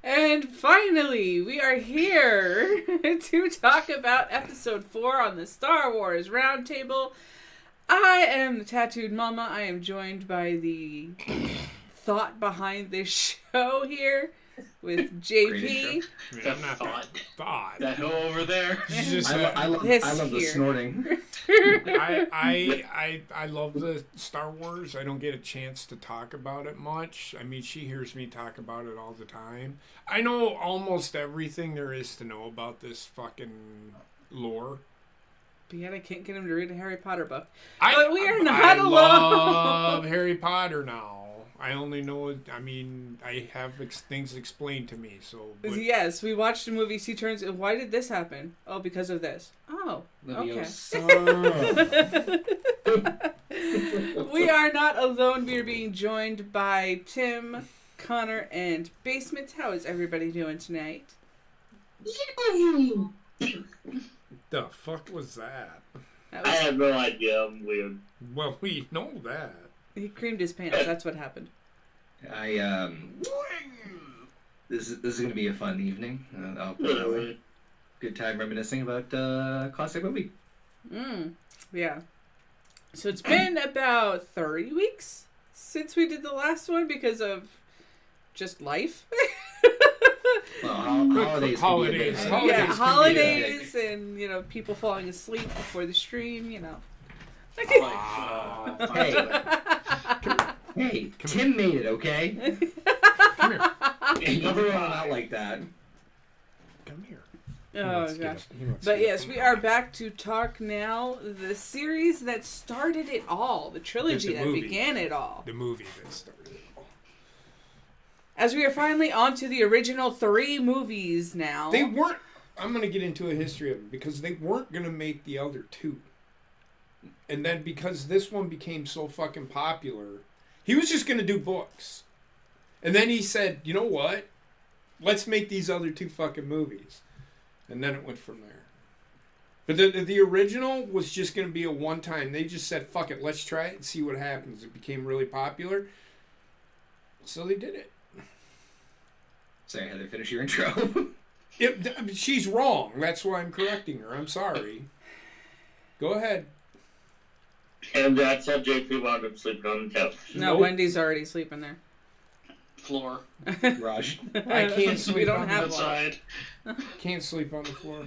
And finally, we are here to talk about episode 4 on the Star Wars Roundtable. I am the Tattooed Mama. I am joined by the thought behind this show here with JP. I'm not thought. That hill over there. I love the snorting. I love the Star Wars. I don't get a chance to talk about it much. I mean, she hears me talk about it all the time. I know almost everything there is to know about this fucking lore. But yet I can't get him to read a Harry Potter book. But we are not alone. I love Harry Potter now. I only know, I mean, I have things explained to me, so... But... Yes, we watched the movie Sea Turns, and why did this happen? Oh, because of this. Oh, okay. We are not alone. We are being joined by Tim, Connor, and Basement. How is everybody doing tonight? The fuck was that? I have no idea. I'm weird. Well, we know that. He creamed his pants. That's what happened. This is going to be a fun evening. I'll put it that way. Good time reminiscing about classic movie. Yeah. So it's been about 30 weeks since we did the last one because of just life. Well, holidays. Holidays and, people falling asleep before the stream, Hey, Tim made it, okay? Come here. Never run out like that. Come here. Oh, gosh. But yes, we are back to talk now. The series that started it all. The trilogy that began it all. The movie that started it all. As we are finally on to the original 3 movies now. They weren't... I'm going to get into a history of it because they weren't going to make the other 2. And then because this one became so fucking popular, he was just going to do books. And then he said, you know what? Let's make these other 2 fucking movies. And then it went from there. But the original was just going to be a one-time. They just said, fuck it, let's try it and see what happens. It became really popular. So they did it. Sorry, Heather, finish your intro. She's wrong. That's why I'm correcting her. I'm sorry. Go ahead. And that's how JP wound up sleeping on the couch. No, Wendy's already sleeping there. Floor. Raj. I can't sleep we don't on have outside. Can't sleep on the floor.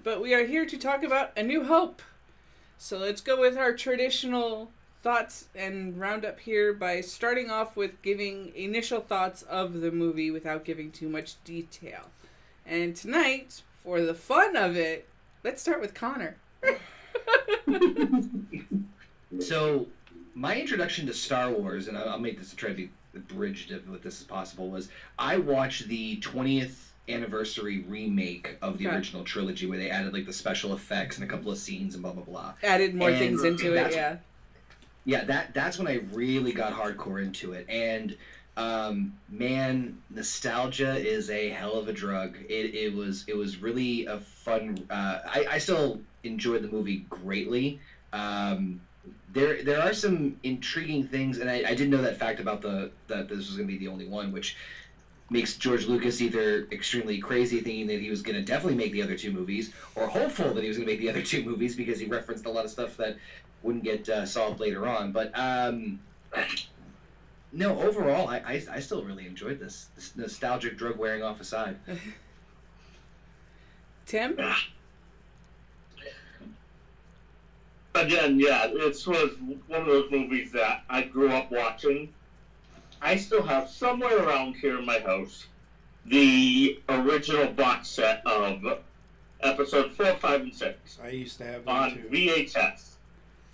But we are here to talk about A New Hope. So let's go with our traditional thoughts and round up here by starting off with giving initial thoughts of the movie without giving too much detail. And tonight, for the fun of it, let's start with Connor. So, my introduction to Star Wars, and I'll make this to try to be abridged with this as possible, was I watched the 20th anniversary remake of the original trilogy where they added like the special effects and a couple of scenes and blah blah blah. Added more things into it, yeah. Yeah, that's when I really got hardcore into it. And man, nostalgia is a hell of a drug. It was really a fun. I still enjoyed the movie greatly. There are some intriguing things, and I didn't know that fact about that this was going to be the only one, which makes George Lucas either extremely crazy thinking that he was going to definitely make the other two movies, or hopeful that he was going to make the other two movies because he referenced a lot of stuff that wouldn't get solved later on. But no, overall, I still really enjoyed this nostalgic drug wearing off aside. Tim? Again, yeah, this was one of those movies that I grew up watching. I still have somewhere around here in my house the original box set of episode 4, 5, and 6. I used to have on them too. VHS.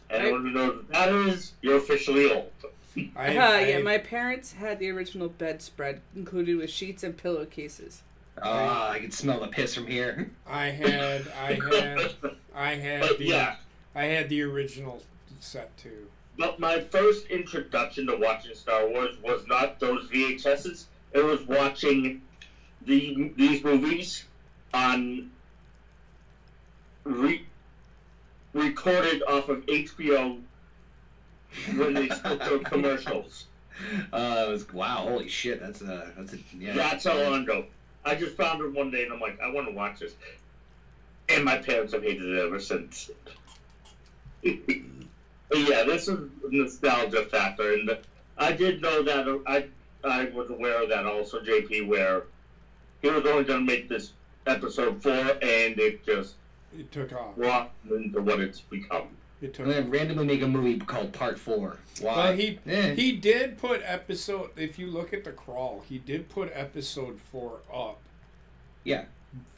Anyone who knows what that is, you're officially old. Yeah, my parents had the original bedspread included with sheets and pillowcases. I can smell the piss from here. I had the original set too. But my first introduction to watching Star Wars was not those VHSs. It was watching these movies on recorded off of HBO when they still showed commercials. Wow, holy shit, that's yeah. That's how long ago. I just found it one day and I'm like, I want to watch this. And my parents have hated it ever since. Yeah, this is a nostalgia factor, and I did know that. I was aware of that also, JP, where he was only going to make this episode 4, and it took off. Walked into what it's become. And then randomly make a movie called Part 4. Why? Well, he did put episode. If you look at the crawl, he did put episode 4 up. Yeah.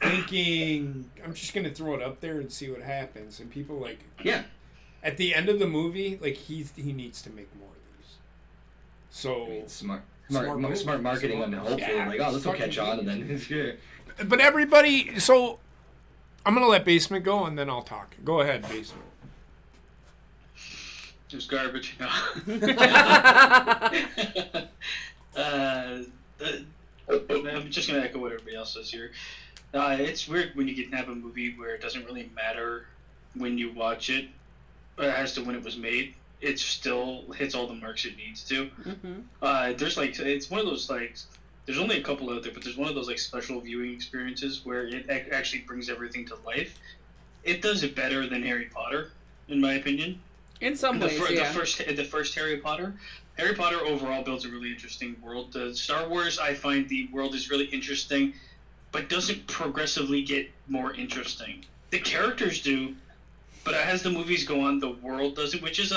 Thinking I'm just gonna throw it up there and see what happens, and people like. Yeah. At the end of the movie, like he needs to make more of these. So smart marketing, and hopefully like, oh, this will catch on, and then yeah. But everybody, so I'm gonna let Basement go, and then I'll talk. Go ahead, Basement. Just garbage. No. I'm just gonna echo what everybody else says here. It's weird when you get to have a movie where it doesn't really matter when you watch it as to when it was made. It still hits all the marks it needs to. Mm-hmm. There's like, it's one of those like, there's only a couple out there, but there's one of those like special viewing experiences where it actually brings everything to life. It does it better than Harry Potter, in my opinion. In some ways, yeah. The first Harry Potter overall builds a really interesting world. The Star Wars, I find the world is really interesting, but doesn't progressively get more interesting. The characters do, but as the movies go on, the world doesn't, which is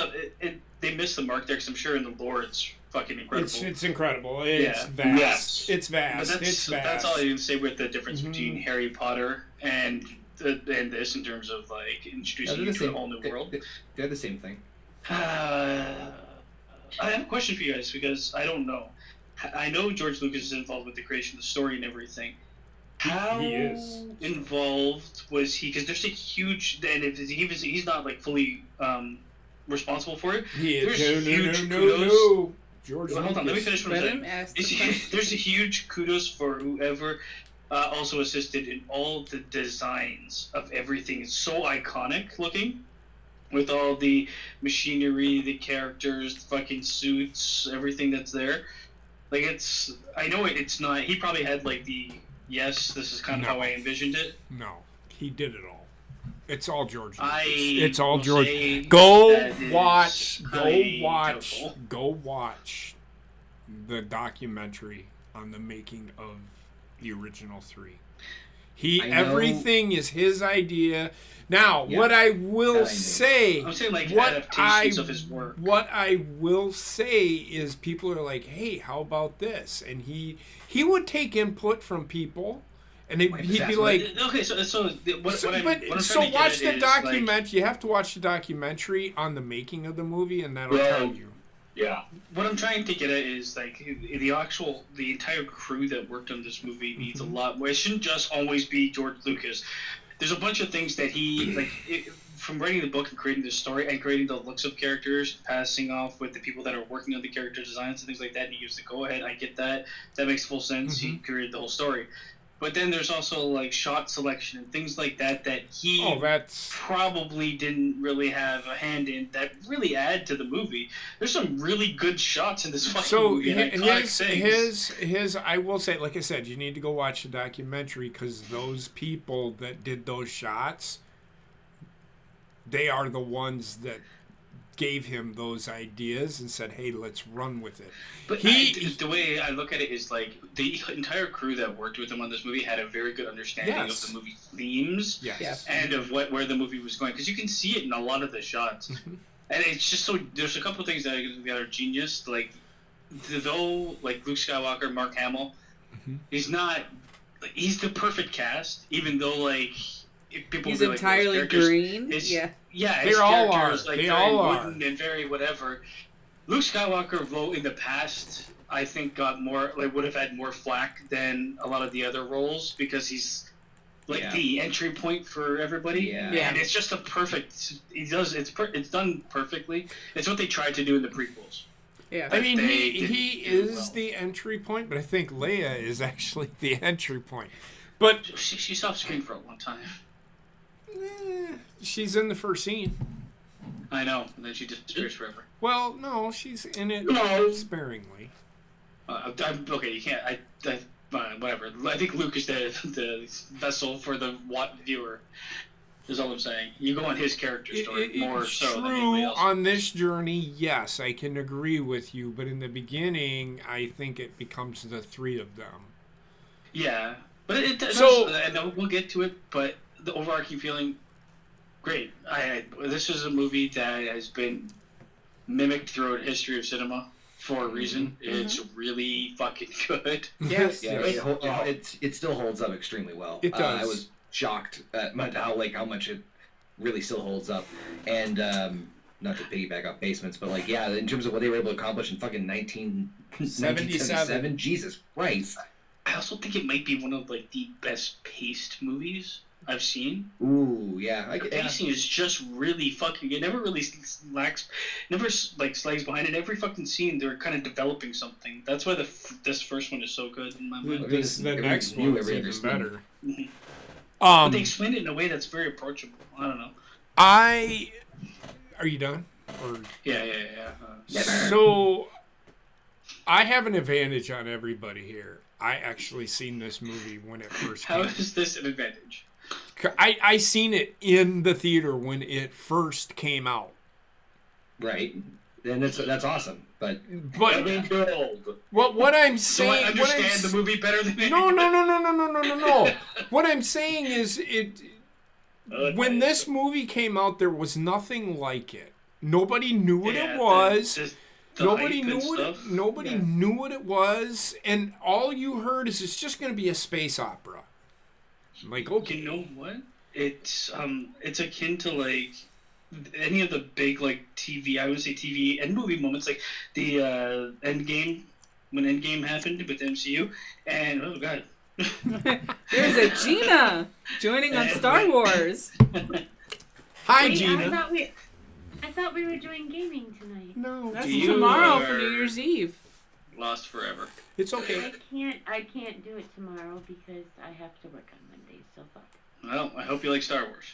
they miss the mark there, because I'm sure in the lore it's fucking incredible. It's incredible. It's vast. Yes. It's vast. But that's all I can say with the difference between Harry Potter and this in terms of like introducing you to a whole new world. They're the same thing. I have a question for you guys, because I don't know. I know George Lucas is involved with the creation of the story and everything. How involved was he? Because there's a huge, and if he's not like fully responsible for it. No. George Lucas. Hold on, let me finish what I'm saying. There's a huge kudos for whoever also assisted in all the designs of everything. It's so iconic looking, with all the machinery, the characters, the fucking suits, everything that's there. Like, I know it's not. He probably had like yes, this is kind of how I envisioned it. No, he did it all. It's all George Lucas. It's all George. Go watch the documentary on the making of the original 3. Everything is his idea. Now, what I will say, I'm saying like adaptations of his work. What I will say is, people are like, "Hey, how about this?" And he would take input from people, and he'd be like, "Okay, so watch the documentary. You have to watch the documentary on the making of the movie, and that'll tell you." Yeah. What I'm trying to get at is like the entire crew that worked on this movie needs a lot more. It shouldn't just always be George Lucas. There's a bunch of things that he from writing the book and creating the story and creating the looks of characters, passing off with the people that are working on the character designs and things like that. He used to go ahead. I get that. That makes full sense. He created the whole story. But then there's also like shot selection and things like that he probably didn't really have a hand in that really add to the movie. There's some really good shots in this fucking movie. His I will say, like I said, you need to go watch the documentary, because those people that did those shots, they are the ones that gave him those ideas and said, "Hey, let's run with it." But the way I look at it is like the entire crew that worked with him on this movie had a very good understanding of the movie themes and of where the movie was going, because you can see it in a lot of the shots. And it's just so there's a couple of things that are genius, like though like Luke Skywalker, Mark Hamill, he's the perfect cast, even though like people he's entirely green. Yeah, they all are. Like, they very all are. wooden and very whatever. Luke Skywalker, though, in the past, I think got more would have had more flack than a lot of the other roles, because he's the entry point for everybody. Yeah. And it's just a perfect. It's done perfectly. It's what they tried to do in the prequels. Yeah. I mean, he is the entry point, but I think Leia is actually the entry point. But she's off screen for a long time. She's in the first scene. I know, and then she disappears forever. Well, no, she's in it sparingly. Okay, you can't. Whatever. I think Luke is the vessel for the viewer. Is all I'm saying. You go on his character story more so than anybody else. On this journey, yes, I can agree with you. But in the beginning, I think it becomes the three of them. Yeah, but and we'll get to it. But the overarching feeling, great. This is a movie that has been mimicked throughout history of cinema for a reason. It's really fucking good. Yes. Yeah, it still holds up extremely well. It does. I was shocked at how much it really still holds up. And not to piggyback off Basements, but in terms of what they were able to accomplish in fucking 1977, Jesus Christ. I also think it might be one of the best paced movies I've seen. Ooh, yeah. The pacing is just really fucking. It never really lacks, never slags behind it. Every fucking scene, they're kind of developing something. That's why this first one is so good in my mind. The next one is even better. But they explain it in a way that's very approachable. I don't know. Are you done? Or... Yeah. So, I have an advantage on everybody here. I actually seen this movie when it first came out. How is this an advantage? I seen it in the theater when it first came out. Right. And that's awesome. But what I'm saying... So I understand the movie better than No. What I'm saying is when this movie came out, there was nothing like it. Nobody knew what it was. Nobody knew what it was, and all you heard is it's just going to be a space opera. I'm like, okay. You know what? It's akin to any of the big TV, I would say TV and movie moments, like the Endgame, when Endgame happened with the MCU, and oh god. There's a Gina joining on Star Wars. Hi, Gina. I thought we were doing gaming tonight. No, that's tomorrow for New Year's Eve. Lost forever. It's okay. I can't do it tomorrow because I have to work on Mondays. So fuck. Well, I hope you like Star Wars.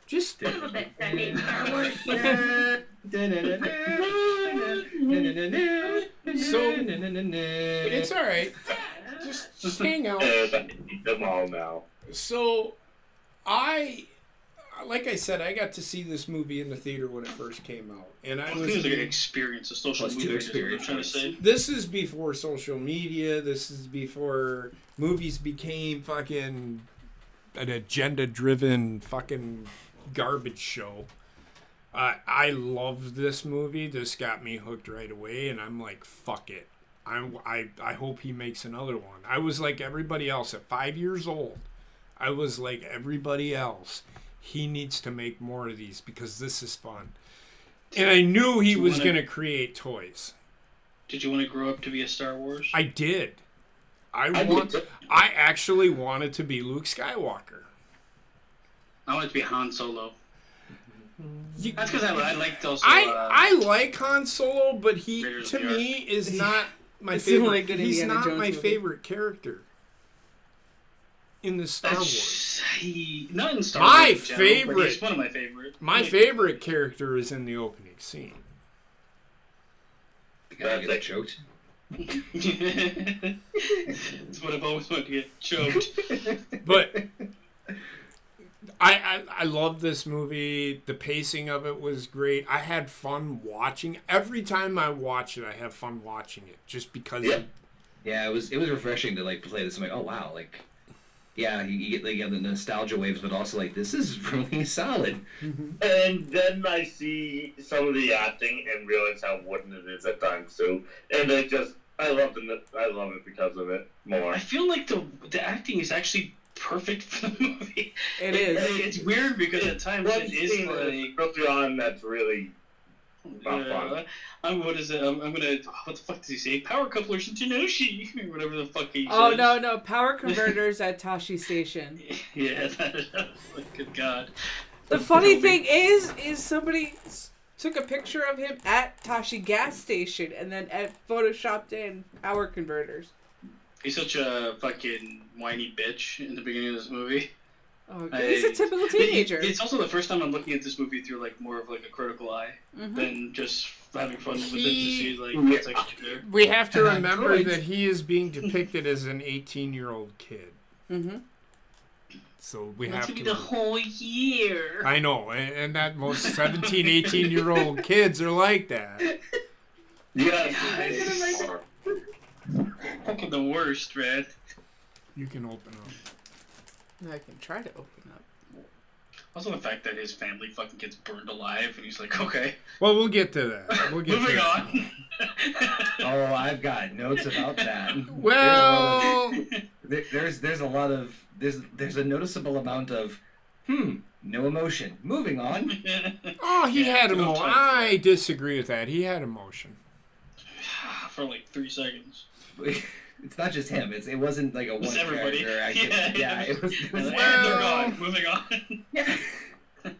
Just a little bit. I hate Star Wars. So it's all right. Just hang out. Them all now. So like I said, I got to see this movie in the theater when it first came out, and I was like an experience, a social media experience. I'm trying to say. This is before social media. This is before movies became fucking an agenda-driven fucking garbage show. I loved this movie. This got me hooked right away, and I'm like, fuck it. I hope he makes another one. I was like everybody else at 5 years old. I was like everybody else. He needs to make more of these because this is fun. And I knew he was going to create toys. Did you want to grow up to be a Star Wars? I did. I actually wanted to be Luke Skywalker. I wanted to be Han Solo. That's because I liked also. I like Han Solo, but he Raiders to of the me is not my It's the only favorite. good He's Indiana not Jones my movie. favorite character in the Star Wars. Not in Star My Wars. in general, but favorite- he's one of my favorite. My favorite character is in the opening scene. The guy gets choked. That's what I've always wanted to get choked. But I love this movie. The pacing of it was great. I had fun watching. Every time I watch it, I have fun watching it. Just because. Yeah, it was refreshing to like play this. I'm like, oh wow, like, yeah, you get like the nostalgia waves, but also like this is really solid. And then I see some of the acting and realize how wooden it is at times too. And I love it because of it more. I feel like the acting is actually perfect for the movie. It is. It's weird because at times One it is scene like. early on that's really not fun. What is it? I'm gonna. What the fuck does he say? Power couplers into Noshi, or whatever the fuck he Oh, says. no. Power converters at Tashi Station. Yeah, good God. The funny thing is somebody took a picture of him at Tashi gas station and then photoshopped in power converters. He's such a fucking whiny bitch in the beginning of this movie. Oh, he's a typical teenager. It's also the first time I'm looking at this movie through like more of like a critical eye than just having fun with it to see like what's actually there. We have to remember that he is being depicted as an 18-year-old kid. Mm-hmm. So we That's have to be to. the whole year. I know, and that most 17, 18-year-old kids are like that. Yes. Fucking the worst, man. You can open up. I can try to open up. Also, the fact that his family fucking gets burned alive, and he's like, okay, Well, we'll get to that. We'll get to moving that. on. Oh, I've got notes about that. Well, There's a lot of there's a noticeable amount of no emotion. Moving on. he had no emotion. time. I disagree with that. He had emotion. For like 3 seconds. It's not just him. It wasn't like a one It's everybody. character actor. Yeah. It was And they're Well- gone. Moving on. yeah. That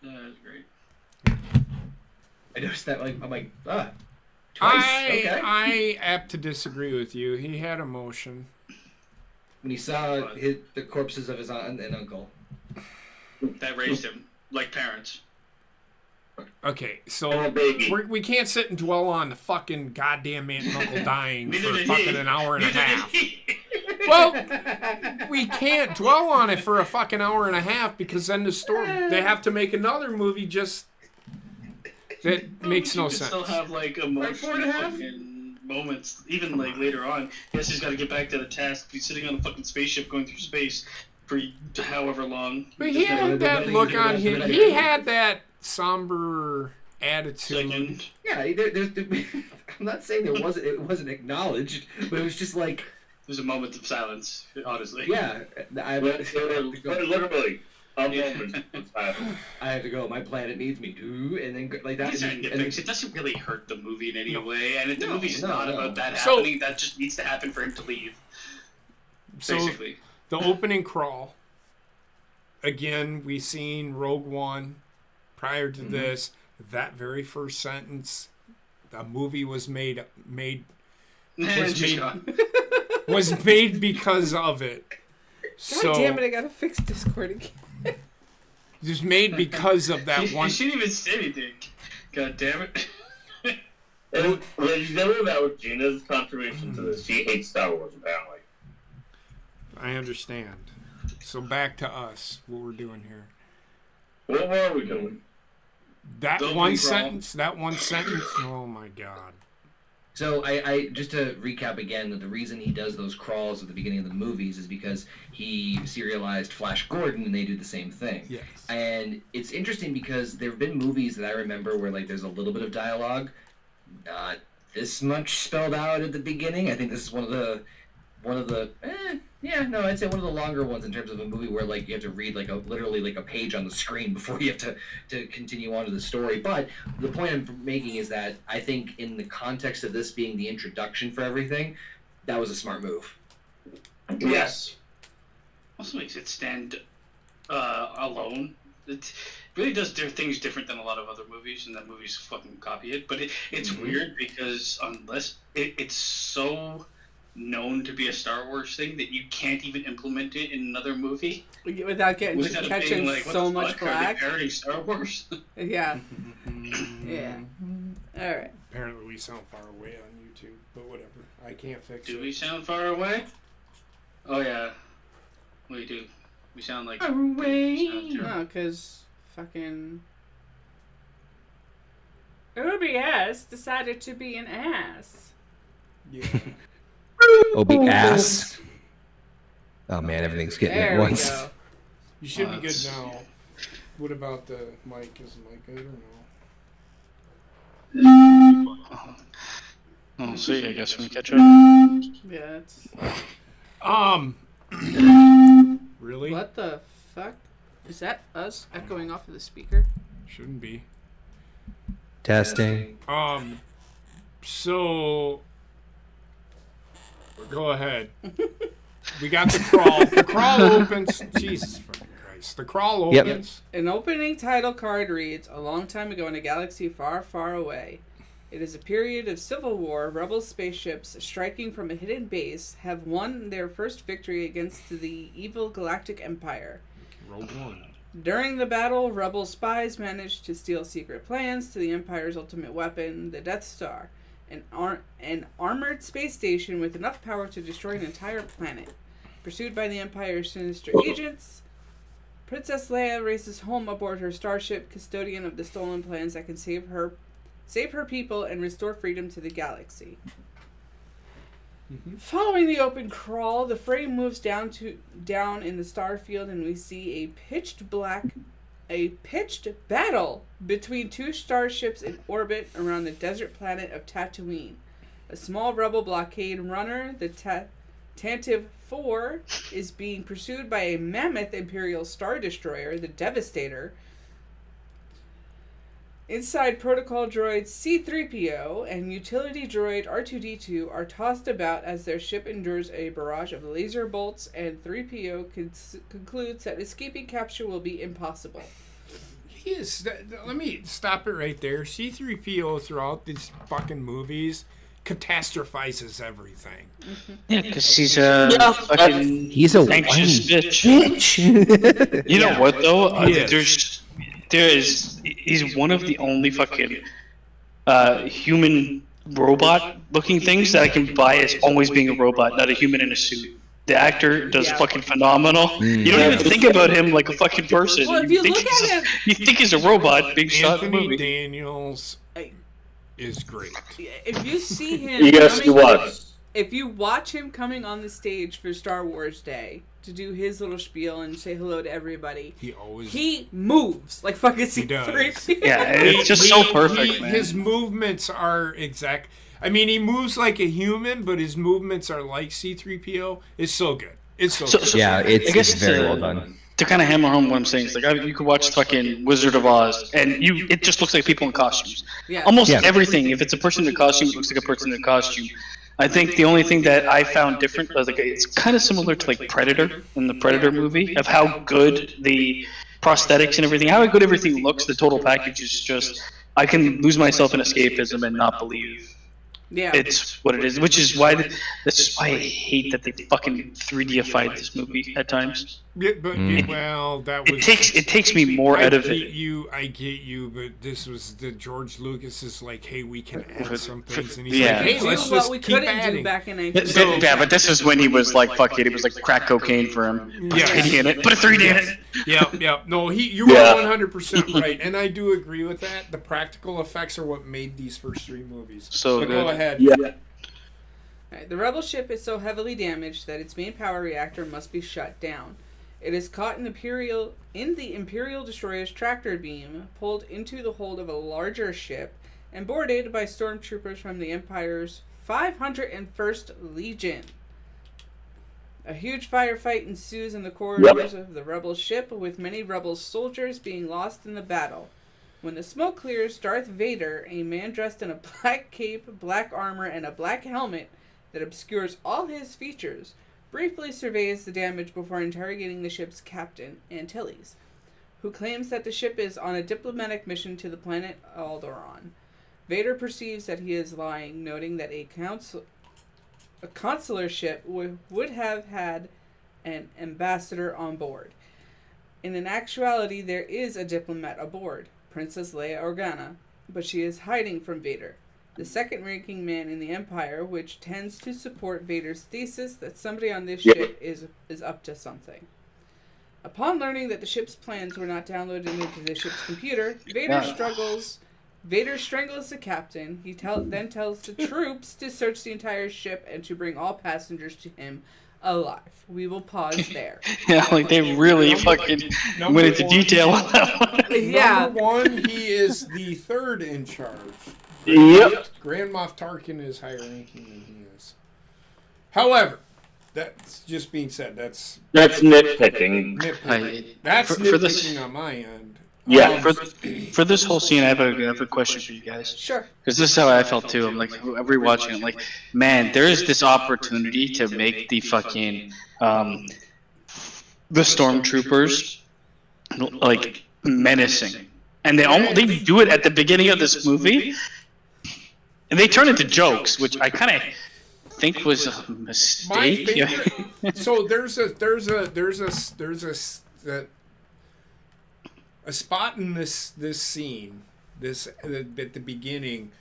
was great. I noticed that I'm like, twice. I Okay. apt to disagree with you. He had emotion. When he saw the corpses of his aunt and uncle. That raised him like parents. Okay, Oh, so baby. we can't sit and dwell on the fucking goddamn aunt and uncle dying Neither for did fucking he. an hour and a Neither did half. he. Well, we can't dwell on it for a fucking hour and a half because then the story they have to make another movie just that makes no You could sense. still have like emotional 4.5? fucking moments, even like later on. Yes, he's got to get back to the task. He's sitting on a fucking spaceship going through space for however long. But he had that look on him. He had that somber attitude. Second. Yeah, I'm not saying it wasn't acknowledged, but it was just like, There's a moment of silence, honestly. yeah, I Literally. A moment. I have to go. My planet needs me to, and then like that. These are And nitpicks. It doesn't really hurt the movie in any way, and if the movie's no, not no. about that So- happening, that just needs to happen for him to leave. So Basically. the opening crawl. Again, we seen Rogue One. Prior to this, that very first sentence, the movie was made Just made- gone. was made because of it. God So damn it, I gotta fix Discord again. it was made because of that You one. shouldn't even say anything. God damn it. And ladies and gentlemen, that was Gina's contribution to this. She hates Star Wars, apparently. I understand. So back to us, what we're doing here. What were we doing? That Don't one be wrong. sentence. Oh my God. So I just to recap again, that the reason he does those crawls at the beginning of the movies is because he serialized Flash Gordon, and they do the same thing. Yes. And it's interesting because there have been movies that I remember where like there's a little bit of dialogue, not this much spelled out at the beginning. I think this is one of the I'd say one of the longer ones in terms of a movie where like you have to read like literally like a page on the screen before you have to continue on to the story. But the point I'm making is that I think in the context of this being the introduction for everything, that was a smart move. Yes. Also makes it stand alone. It really does things different than a lot of other movies, and that movies fucking copy it. But it's weird because unless it's so known to be a Star Wars thing that you can't even implement it in another movie without catching like, so much flack. Parodying Star Wars. Yeah. Yeah. All right. Apparently, we sound far away on YouTube, but whatever. I can't fix it. Do we sound far away? Oh yeah, we do. We sound like away. No, because fucking OBS decided to be an ass. Yeah. Obi-ass. Oh man, everything's getting There at we once. go. You should be good Let's now. What about the mic? Is the mic good or no? Oh, see, I guess we can catch up. Yeah. It's... Really? What the fuck? Is that us echoing off of the speaker? Shouldn't be. Testing. So go ahead. We got the crawl. The crawl opens. Jesus fucking Christ. The crawl Yep. opens. An opening title card reads, "A long time ago in a galaxy far, far away. It is a period of civil war. Rebel spaceships striking from a hidden base have won their first victory against the evil Galactic Empire. Rogue One. During the battle, Rebel spies managed to steal secret plans to the Empire's ultimate weapon, the Death Star, an armored space station with enough power to destroy an entire planet. Pursued by the Empire's sinister agents, Princess Leia races home aboard her starship, custodian of the stolen plans that can save her people and restore freedom to the galaxy." Following the open crawl, the frame moves down in the star field, and we see a pitched battle between two starships in orbit around the desert planet of Tatooine. A small rebel blockade runner, the Tantive 4, is being pursued by a mammoth Imperial Star Destroyer, the Devastator. Inside, protocol droid C-3PO and utility droid R2-D2 are tossed about as their ship endures a barrage of laser bolts, and 3PO concludes that escaping capture will be impossible. Let me stop it right there. C-3PO throughout these fucking movies catastrophizes everything. Yeah, because he's a fucking He's a anxious whiny bitch. You know what though? Yes. He's one of the only fucking human robot looking things that I can buy as always being a robot, not a human in a suit. The actor does fucking phenomenal. You don't even think about him like a fucking person. Well, if you look at him, you think he's a robot being shot in the Anthony movie. Daniels is great. if you see him, Yes, he was. If you watch him coming on the stage for Star Wars Day to do his little spiel and say hello to everybody, he moves like fucking C-3PO. Yeah, it's just so perfect, man. His movements are exact. I mean, he moves like a human, but his movements are like C-3PO. It's so good. It's so good. Yeah, I guess it's very well done. To kind of hammer home what I'm saying, it's like you could watch fucking Wizard of Oz, and it just looks like people in costumes. Yeah. Almost everything. If it's a person in a costume, it looks like a person in a costume. I think the only thing that I found different was like it's kind of similar to like Predator in the Predator movie, of how good the prosthetics and everything, how good everything looks. The total package is just I can lose myself in escapism and not believe. Yeah, It's what it is, which is why that's just why I hate that they fucking 3Dified this movie at times. Yeah, but well, that was. It takes me more out of it. you, but this was the George Lucas is like, hey, we can add some things, and he's Yeah. like, hey, Do let's what just we keep couldn't do adding. back in Yeah, but this is when he was like, fuck it, it was like crack cocaine for him. Put a 3D in it. Put a 3D in it. Yeah. No, you were 100% right, and I do agree with that. The practical effects are what made these first 3 movies. So but good. go ahead. Yeah. Alright, the rebel ship is so heavily damaged that its main power reactor must be shut down. It is caught in the Imperial destroyer's tractor beam, pulled into the hold of a larger ship, and boarded by stormtroopers from the Empire's 501st Legion. A huge firefight ensues in the corridors of the rebel ship, with many rebel soldiers being lost in the battle. When the smoke clears, Darth Vader, a man dressed in a black cape, black armor, and a black helmet that obscures all his features, briefly surveys the damage before interrogating the ship's captain, Antilles, who claims that the ship is on a diplomatic mission to the planet Alderaan. Vader perceives that he is lying, noting that a consular ship would have had an ambassador on board. In actuality, there is a diplomat aboard, Princess Leia Organa, but she is hiding from Vader, the second-ranking man in the Empire, which tends to support Vader's thesis that somebody on this ship is up to something. Upon learning that the ship's plans were not downloaded into the ship's computer, Vader strangles the captain. He then tells the troops to search the entire ship and to bring all passengers to him alive. We will pause there. Yeah, like they really fucking went into detail on that one. Yeah. Number 1, he is the 3rd in charge. Yep. Grand Moff Tarkin is higher ranking than he is. However, that's just being said. That's nitpicking. That's For nitpicking this- on my end. Yeah. For this whole scene, I have a question for you guys. Sure. Because this is how I felt too. I'm like, rewatching it, I'm like, man, there is this opportunity to make the fucking, the stormtroopers, like, menacing. And they do it at the beginning of this movie, and they turn into jokes, which I kind of think was a mistake. My favorite. So there's a spot in this scene, at the beginning,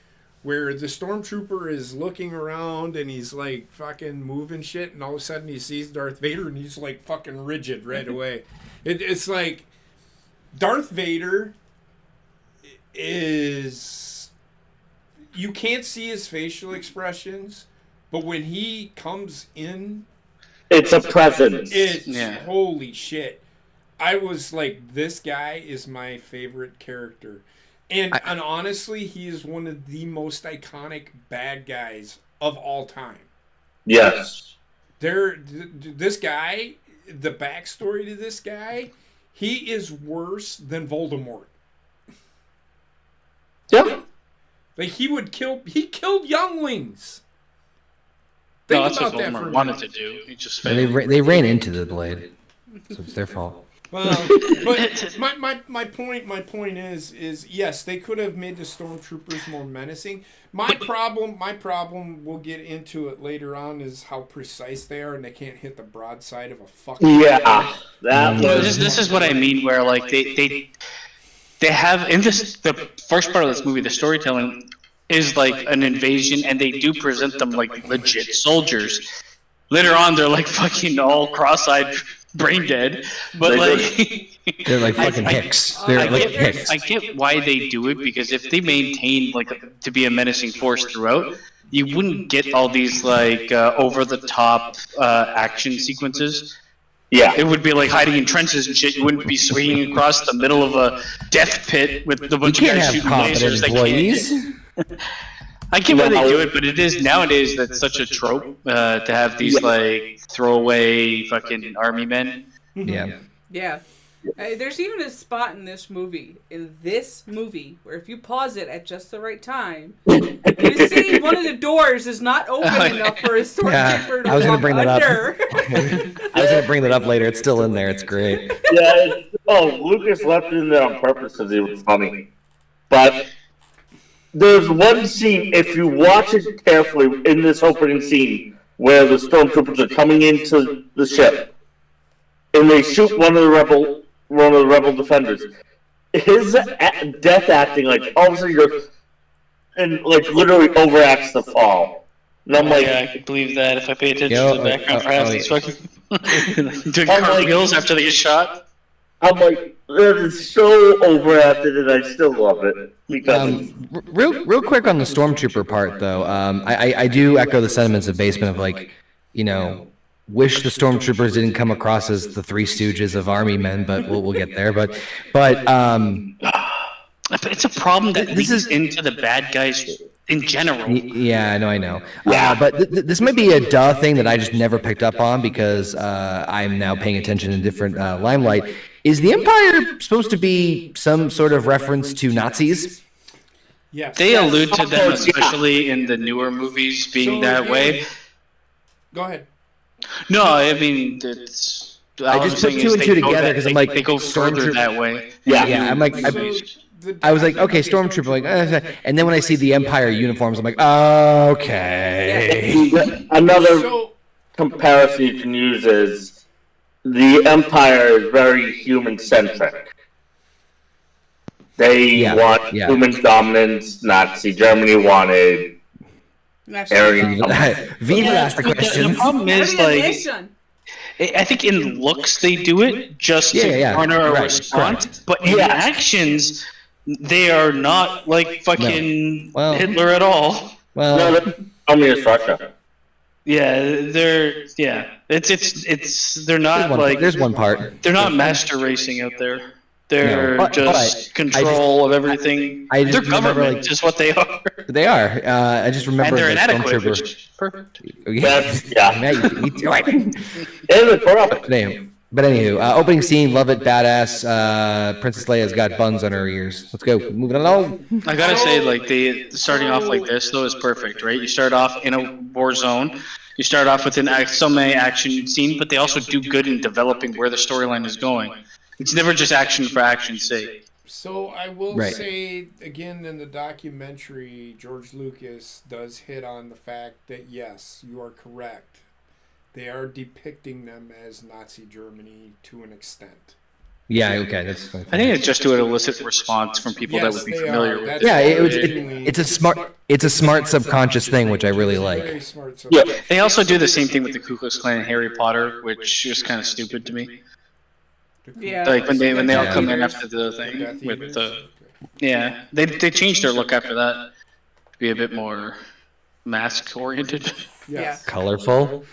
where the stormtrooper is looking around and he's like fucking moving shit, and all of a sudden he sees Darth Vader and he's like fucking rigid right away. It's like Darth Vader is, you can't see his facial expressions, but when he comes in, It's a presence. it's Yeah. holy shit. I was like, this guy is my favorite character. And honestly, he is one of the most iconic bad guys of all time. Yes. This guy, the backstory to this guy, he is worse than Voldemort. Yep. Like, he killed younglings. No, Think that's what about that for a Voldemort minute. wanted to do. He just And they ran into the blade, so it's their fault. Well, but my point is yes, they could have made the stormtroopers more menacing. My problem, we'll get into it later on, is how precise they are, and they can't hit the broadside of a fucking. Yeah. That Well, was. this is what I mean, where like they have in the first part of this movie, the storytelling is like an invasion, and they do present them like legit soldiers. Later on, they're like fucking all cross-eyed, brain dead, but like They're like fucking hicks. They're like hicks. I get why they do it, because if they maintained like to be a menacing force throughout, you wouldn't get all these like over-the-top action sequences. Yeah. It would be like hiding in trenches and shit. You wouldn't be swinging across the middle of a death pit with a bunch You of can't guys have shooting competent lasers. They employees. can't. I get why they do it, but it is nowadays that's such a trope to have these like throwaway fucking army men. Yeah. Yeah. There's even a spot in this movie, where if you pause it at just the right time, you see one of the doors is not open enough for a stormtrooper to I was gonna walk bring that up. under. I was gonna bring that up later. It's still in there. It's great. Yeah. Lucas left it in there on purpose because it was funny. But there's one scene, if you watch it carefully, in this opening scene, where the stormtroopers are coming into the ship, and they shoot one of the rebel defenders. his death acting, like, all of a sudden goes and, like, literally overacts the fall. And I'm like, yeah, I could believe that if I pay attention to the background for half these fucking doing cartwheels after they get shot. I'm like, that is so overacted, and I still love it. Because real quick on the stormtrooper part, though, I do echo the sentiments of Basement of, like, you know, wish the stormtroopers didn't come across as the Three Stooges of army men, but we'll get there. But it's a problem that this is into the bad guys in general. Yeah, I know. But this might be a duh thing that I just never picked up on because I'm now paying attention in different limelight. Is the Empire supposed to be some sort of reference to Nazis? Yes. They allude to them, especially in the newer movies, being that way. Go ahead. No, I mean, it's... I just put two and two together because I'm like, they go further that way. Yeah, I'm like... I was like, okay, stormtrooper, like, and then when I see the Empire uniforms, I'm like, okay. Another comparison you can use is the Empire is very human-centric. They want human dominance. Nazi Germany wanted Aryan. Viva asked the question. The problem is, like, I think in looks they do it just to garner a response, but in actions... They are not like fucking Hitler at all. Well, no, communist Russia. Yeah, it's they're not like there's one part. They're not master racing out there. They're just control of everything. Their government is what they are. They are. I just remember. And they're inadequate. Which is perfect. But anywho, opening scene, love it, badass. Princess Leia's got buns on her ears. Let's go, moving along. I gotta say, like, starting off like this though is perfect, right? You start off in a war zone. You start off with so many action scenes, but they also do good in developing where the storyline is going. It's never just action for action's sake. So I will say again in the documentary, George Lucas does hit on the fact that yes, you are correct. They are depicting them as Nazi Germany to an extent. Yeah, okay, that's fine. I think it's just to elicit response from people that would be familiar with it. Yeah, it's a smart subconscious thing, which I really like. Yeah, they also do the same thing with the Ku Klux Klan and Harry Potter, which is kind of stupid to me. Yeah, like when they all come in after the thing with the they changed their look after that to be a bit more mask oriented. Yes. Colorful.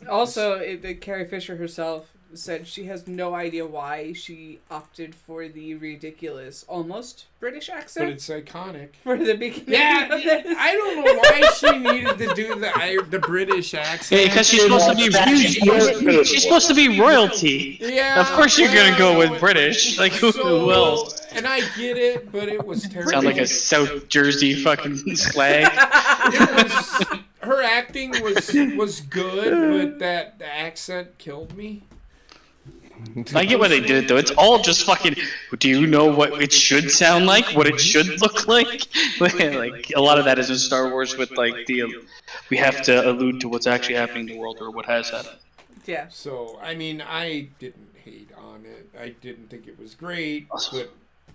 Also, Carrie Fisher herself said she has no idea why she opted for the ridiculous, almost British accent. But it's iconic. For the beginning of this. I don't know why she needed to do the British accent. Yeah, because she's supposed to be royalty. Yeah. Of course you're going to go with British. Like, who else? And I get it, but it was terrible. Sound like a South Jersey fucking slag. Her acting was good, but that accent killed me. I get why they did it though. It's all just fucking. Do you know what it should sound like? What it should look like? Like a lot of that is in Star Wars with like we have to allude to what's actually happening in the world or what has happened. Yeah. So I mean, I didn't hate on it. I didn't think it was great, but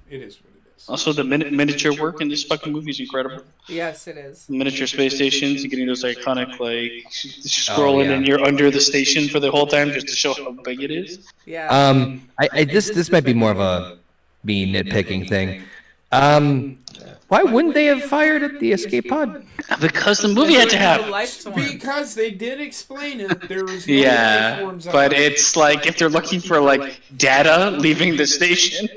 it is what it is. Also, the miniature work in this fucking movie is incredible. Yes, it is. Miniature space stations, you're getting those iconic, like, scrolling and you're under the station for the whole time just to show how big it is. Yeah. This might be more of a me nitpicking thing. Why wouldn't they have fired at the escape pod? Because the movie had to have. Because they did explain it. There was no life forms on but it's like if they're looking for like data leaving the station.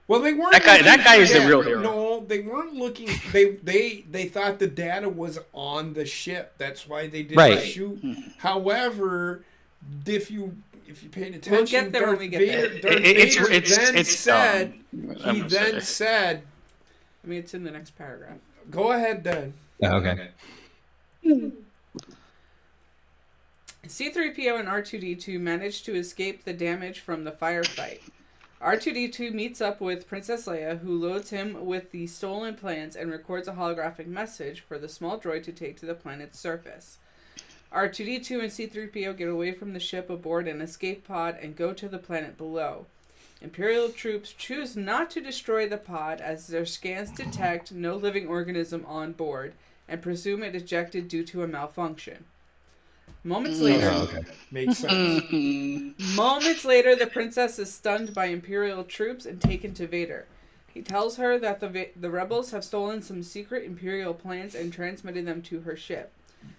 Well, they weren't. That guy is the real hero. No, they weren't looking. They thought the data was on the ship. That's why they didn't shoot. However, if you paid attention, we'll get there when we get there. Darth Vader then said. I mean, it's in the next paragraph. Go ahead, then. Okay. C-3PO and R2-D2 manage to escape the damage from the firefight. R2-D2 meets up with Princess Leia, who loads him with the stolen plans and records a holographic message for the small droid to take to the planet's surface. R2-D2 and C-3PO get away from the ship aboard an escape pod and go to the planet below. Imperial troops choose not to destroy the pod as their scans detect no living organism on board and presume it ejected due to a malfunction. Moments later, Makes sense. Moments later, the princess is stunned by Imperial troops and taken to Vader. He tells her that the rebels have stolen some secret Imperial plans and transmitted them to her ship.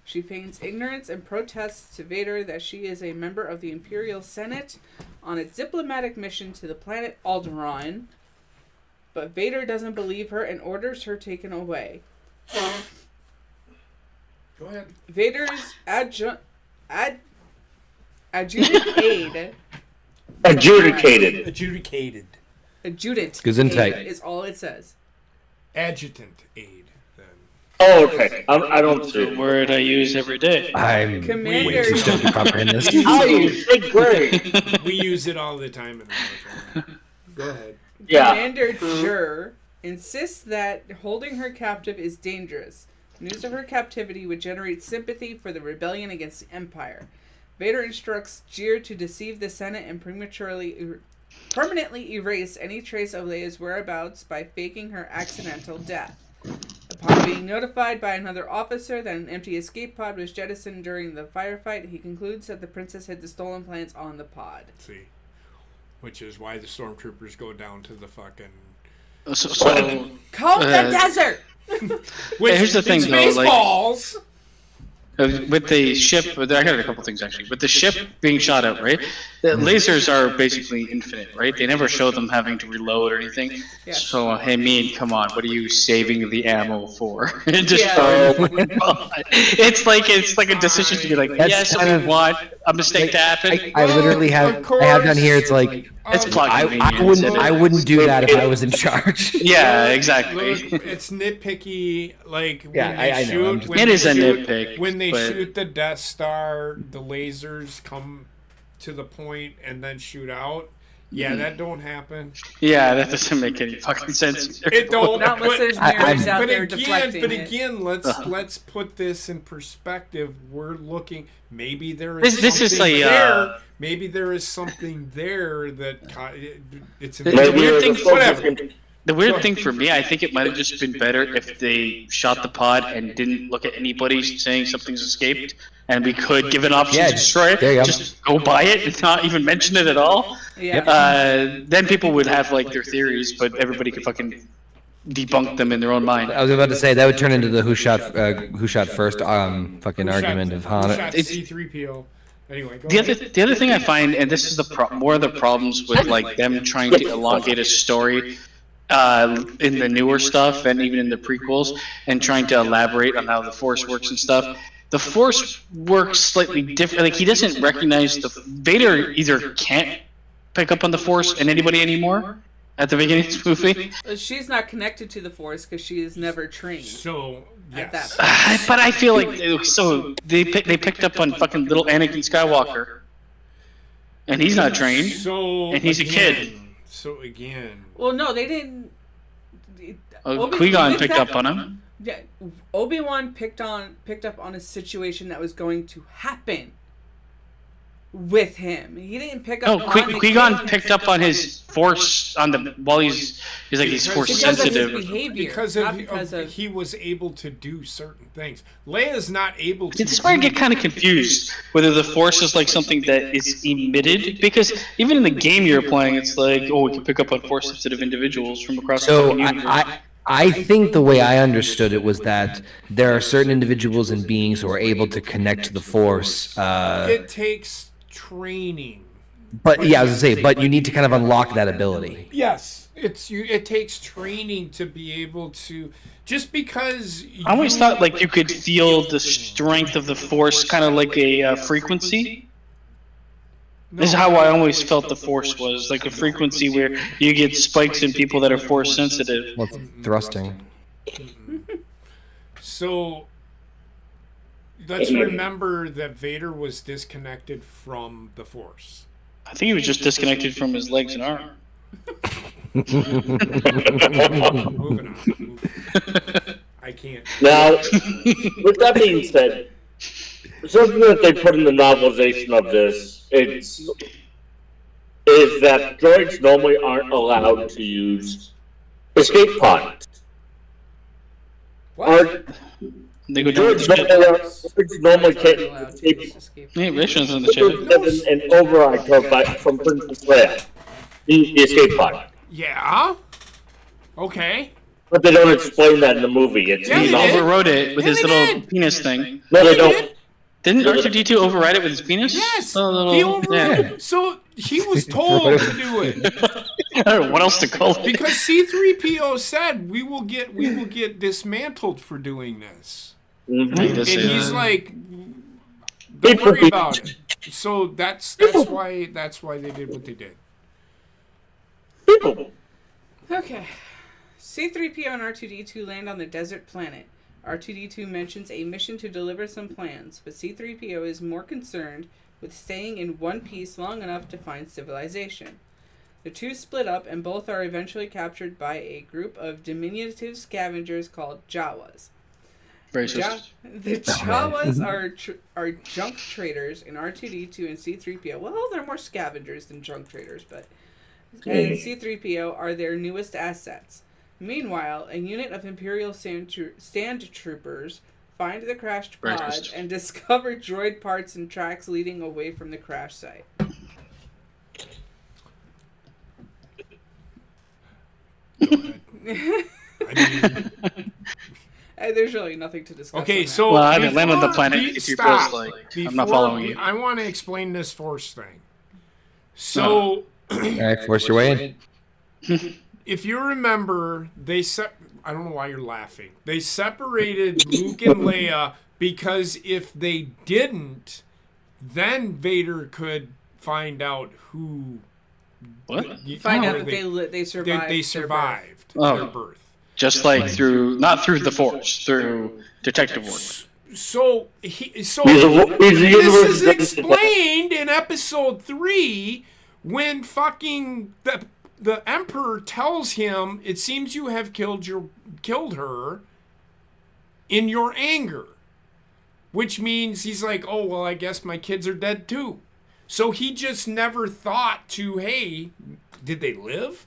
She feigns ignorance and protests to Vader that she is a member of the Imperial Senate on a diplomatic mission to the planet Alderaan, but Vader doesn't believe her and orders her taken away. Go ahead. Vader's adjutant aide. Adjudicated. Adjutant Gesundheit. aide is all it says. Adjutant aid, then. Oh, okay. I don't see The it. word I use every day. I'm Commander- way too stoned to comprehend this. I use big grade. We use it all the time in the military. Go ahead. Yeah. Commander Jur insists that holding her captive is dangerous. News of her captivity would generate sympathy for the rebellion against the Empire. Vader instructs Jir to deceive the Senate and permanently erase any trace of Leia's whereabouts by faking her accidental death. Upon being notified by another officer that an empty escape pod was jettisoned during the firefight, he concludes that the princess hid the stolen plans on the pod. See. Which is why the stormtroopers go down to the fucking... Comb the desert! Here's the thing, though, like- Spaceballs! With the ship, I got a couple things actually. With the ship being shot out, right? The lasers are basically infinite, right? They never show them having to reload or anything. Yeah. So, hey, come on, what are you saving the ammo for? Just Yeah. it's like a decision to be like, That's yes, kind I of- want a mistake to happen. I literally have Of I have down here. It's like It's plot I convenience. wouldn't do that if I was in charge. Yeah, exactly. Look, it's nitpicky. Like when Yeah, they I know, shoot, I'm just- when It they is a shoot- nitpick, When they but- shoot the Death Star, the lasers come to the point and then shoot out. Yeah, that don't happen. Yeah, that doesn't make any fucking sense. It don't. Not unless there's I- mirrors out But there again, deflecting it. let's put this in perspective. We're looking. Maybe there This is is something like, there. Maybe there is something there that it's an The weird thing- whatever. The weird thing for me, I think it might have just been better if they shot the pod and didn't look at anybody saying something's escaped, and we could give an option Yeah, to destroy it. there you go. Just go buy it and not even mention it at all. Yeah. Then people would have like their theories, but everybody could fucking debunk them in their own mind. I was about to say that would turn into the who shot first fucking argument of Han. Who shot It's- C-3PO? Anyway, go The ahead. other thing I find, and this is more of the problems with like them trying to elongate a story in the newer stuff and even in the prequels, and trying to elaborate on how the Force works and stuff. The Force works slightly different. Like he doesn't recognize Vader either can't pick up on the Force in anybody anymore at the beginning of this movie. She's not connected to the Force because she is never trained. So At that yes. But I feel like they picked up on fucking little Anakin Skywalker, and he's not trained. So And he's a kid. So again, Well, no, they didn't. Qui-Gon picked up on him. Yeah, Obi-Wan picked up on a situation that was going to happen with him. He didn't pick up. No, on the Qui-Gon kid picked up on his Force while he's Force Because because of his sensitive. behavior, because not of, because of. he was able to do certain things. Leia's not able to. This is where I get kind of confused whether the Force is like something that is emitted, because even in the game you're playing, it's like, oh, we can pick up on Force-sensitive individuals from across the So fucking universe. I think the way I understood it was that there are certain individuals and beings who are able to connect to the Force. It takes training. But yeah, I was gonna say, but you need to kind of unlock that ability. Yes, it takes training to be able to. Just because I always thought like you could feel the strength of the Force, kind of like a frequency. This is how I always felt the Force was, like a frequency where you get spikes in people that are Force sensitive. Well, thrusting. So let's remember that Vader was disconnected from the Force. I think he was just disconnected from his legs and arm. Moving on. I can't. Now, with that being said, something that they put in the novelization of this, it's is that droids normally aren't allowed to use escape pods. What? They go down with Droids the ship. normally can't Allowed to escape. use escape. Yeah, Rishon's in the ship. There's an override code from Princess Leia. The escape pod. Yeah. Okay. But they don't explain that in the movie. It's Yeah, He they did. overrode it with Yeah, his they little did. penis thing. No, they don't. Didn't R2D2 override it with his penis? Yes. The little, He overrode. yeah. So he was told to do it I don't know what else to call it. because C-3PO said we will get dismantled for doing this, Mhm. He and does say he's that. like, "Don't worry about it." So that's why they did what they did. Okay. C-3PO and R2D2 land on the desert planet. R2D2 mentions a mission to deliver some plans, but C-3PO is more concerned with staying in one piece long enough to find civilization. The two split up, and both are eventually captured by a group of diminutive scavengers called Jawas. Racist. The Jawas are junk traders in R2D2 and C-3PO. Well, they're more scavengers than junk traders, but... And C-3PO are their newest assets. Meanwhile, a unit of Imperial sand troopers find the crashed pod Racist. and discover droid parts and tracks leading away from the crash site. There's really nothing to discuss. Okay, on so Well, I haven't landed on the before planet we if you stop, feel like I'm not before following you. I want to explain this Force thing. So, All right, force your way in. if you remember, I don't know why you're laughing. They separated Luke and Leia because if they didn't, then Vader could find out who. What? Find how out that they survived. They their survived Oh. their birth. Just like not through the Force, through detective work. So He's a this is universe- explained in episode 3 when fucking the Emperor tells him, "It seems you have killed her in your anger," which means he's like, "Oh well, I guess my kids are dead too." So he just never thought to, hey, did they live?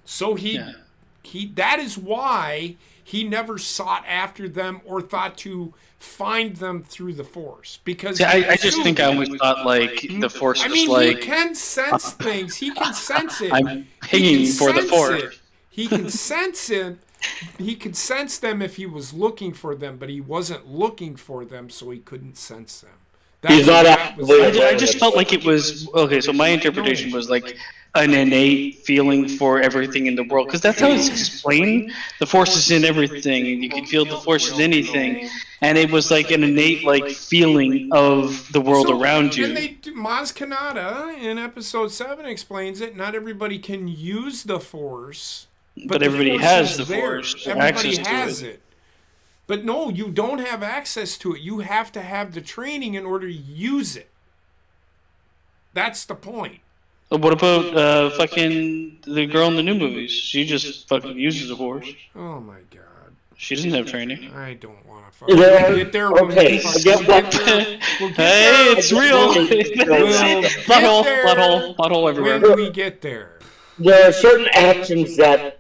So that is why he never sought after them or thought to find them through the Force. Because See, I just think I always thought like the Force I was mean, like he can sense things. He can sense it. I'm He pinging can for the sense Force. it. He can sense it. He could sense them if he was looking for them, but he wasn't looking for them, so he couldn't sense them. He's not actively I just felt like it was okay. So my interpretation was like an innate feeling for everything in the world, because that's how it's explained. The Force is in everything, and you can feel the Force in anything. And it was like an innate like feeling of the world around you. And Maz Kanata in episode 7 explains it. Not everybody can use the Force, But the everybody Force has is the there. Force, Everybody access to has it. it. But no, you don't have access to it. You have to have the training in order to use it. That's the point. What about fucking the girl in the new movies? She just fucking uses the Force. Oh my god. She doesn't have training. I don't want to fucking get there. When Okay, we fucking again, get there. We'll get Hey, there. it's real. We'll get Butthole, there butthole, butthole everywhere. when we get there. There are certain actions and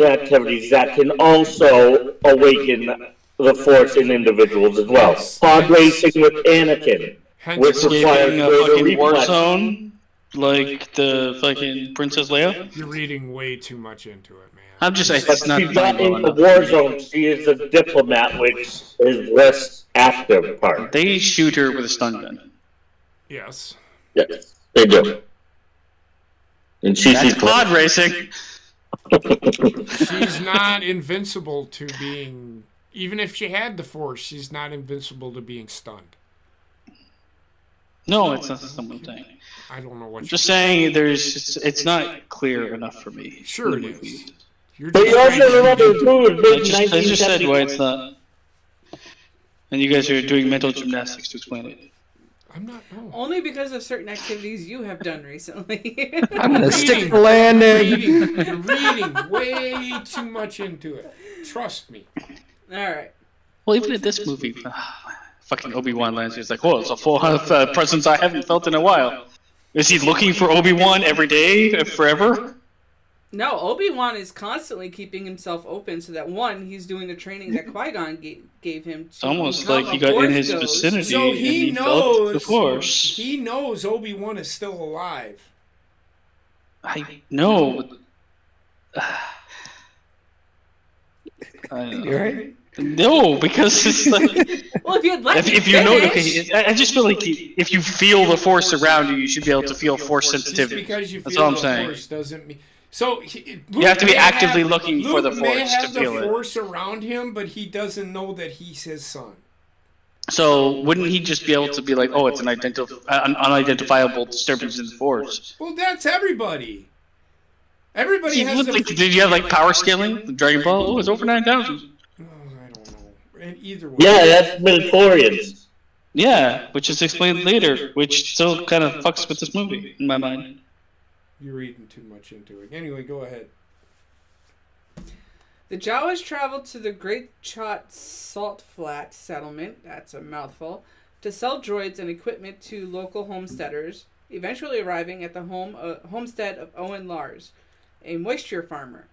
activities that can also awaken the Force in individuals as well. Pod racing with Anakin, Hence, which Escaping requires a greater fucking war reflex. zone, like the fucking Princess Leia. you're reading way too much into it, man. I'm just saying But it's not she's not well in the enough. war zone. She is a diplomat, which is less active part. They shoot her with a stun gun. Yes. Yes, they do. And That's pod racing. She's not invincible to being... Even if she had the Force, she's not invincible to being stunned. No, it's not something thing. I don't know what I'm just saying it's not clear enough for me. Sure it is. You're But you also remember too, I just said why it's not. And you guys are doing mental gymnastics to explain it. I'm not... No. Only because of certain activities you have done recently. I'm gonna stick the landing. You're reading way too much into it. Trust me. Alright. Well, even in this movie, fucking Obi-Wan lands, he's like, "Whoa, it's a full presence I haven't felt in a while." Is he looking for Obi-Wan every day, forever? No, Obi-Wan is constantly keeping himself open so that, one, he's doing the training that Qui-Gon gave him. It's almost become like he a got in Force his ghost. vicinity So and he felt the knows. Force. He knows Obi-Wan is still alive. I know. You're right. No, because it's like Well, if you'd let me if you know, finish. okay, I just feel like if you feel the Force around you, you should be able to feel Force Just sensitivity. because you That's feel all I'm the saying. Force doesn't mean. So You have to be actively looking for the Luke may Force have to feel the it. Force around him, but he doesn't know that he's his son. So wouldn't he just be able to be like, oh, it's an unidentifiable disturbance in the Force? Well, that's everybody. Everybody has the. Did you have like power scaling? Dragon Ball? Oh, it's over 9,000. Oh, I don't know. And either way. Yeah, that's midichlorians. Yeah, which is explained later, which still kind of fucks with this movie in my mind. You're reading too much into it. Anyway, go ahead. The Jawas traveled to the Great Chot Salt Flat settlement, that's a mouthful, to sell droids and equipment to local homesteaders, eventually arriving at the homestead of Owen Lars, a moisture farmer.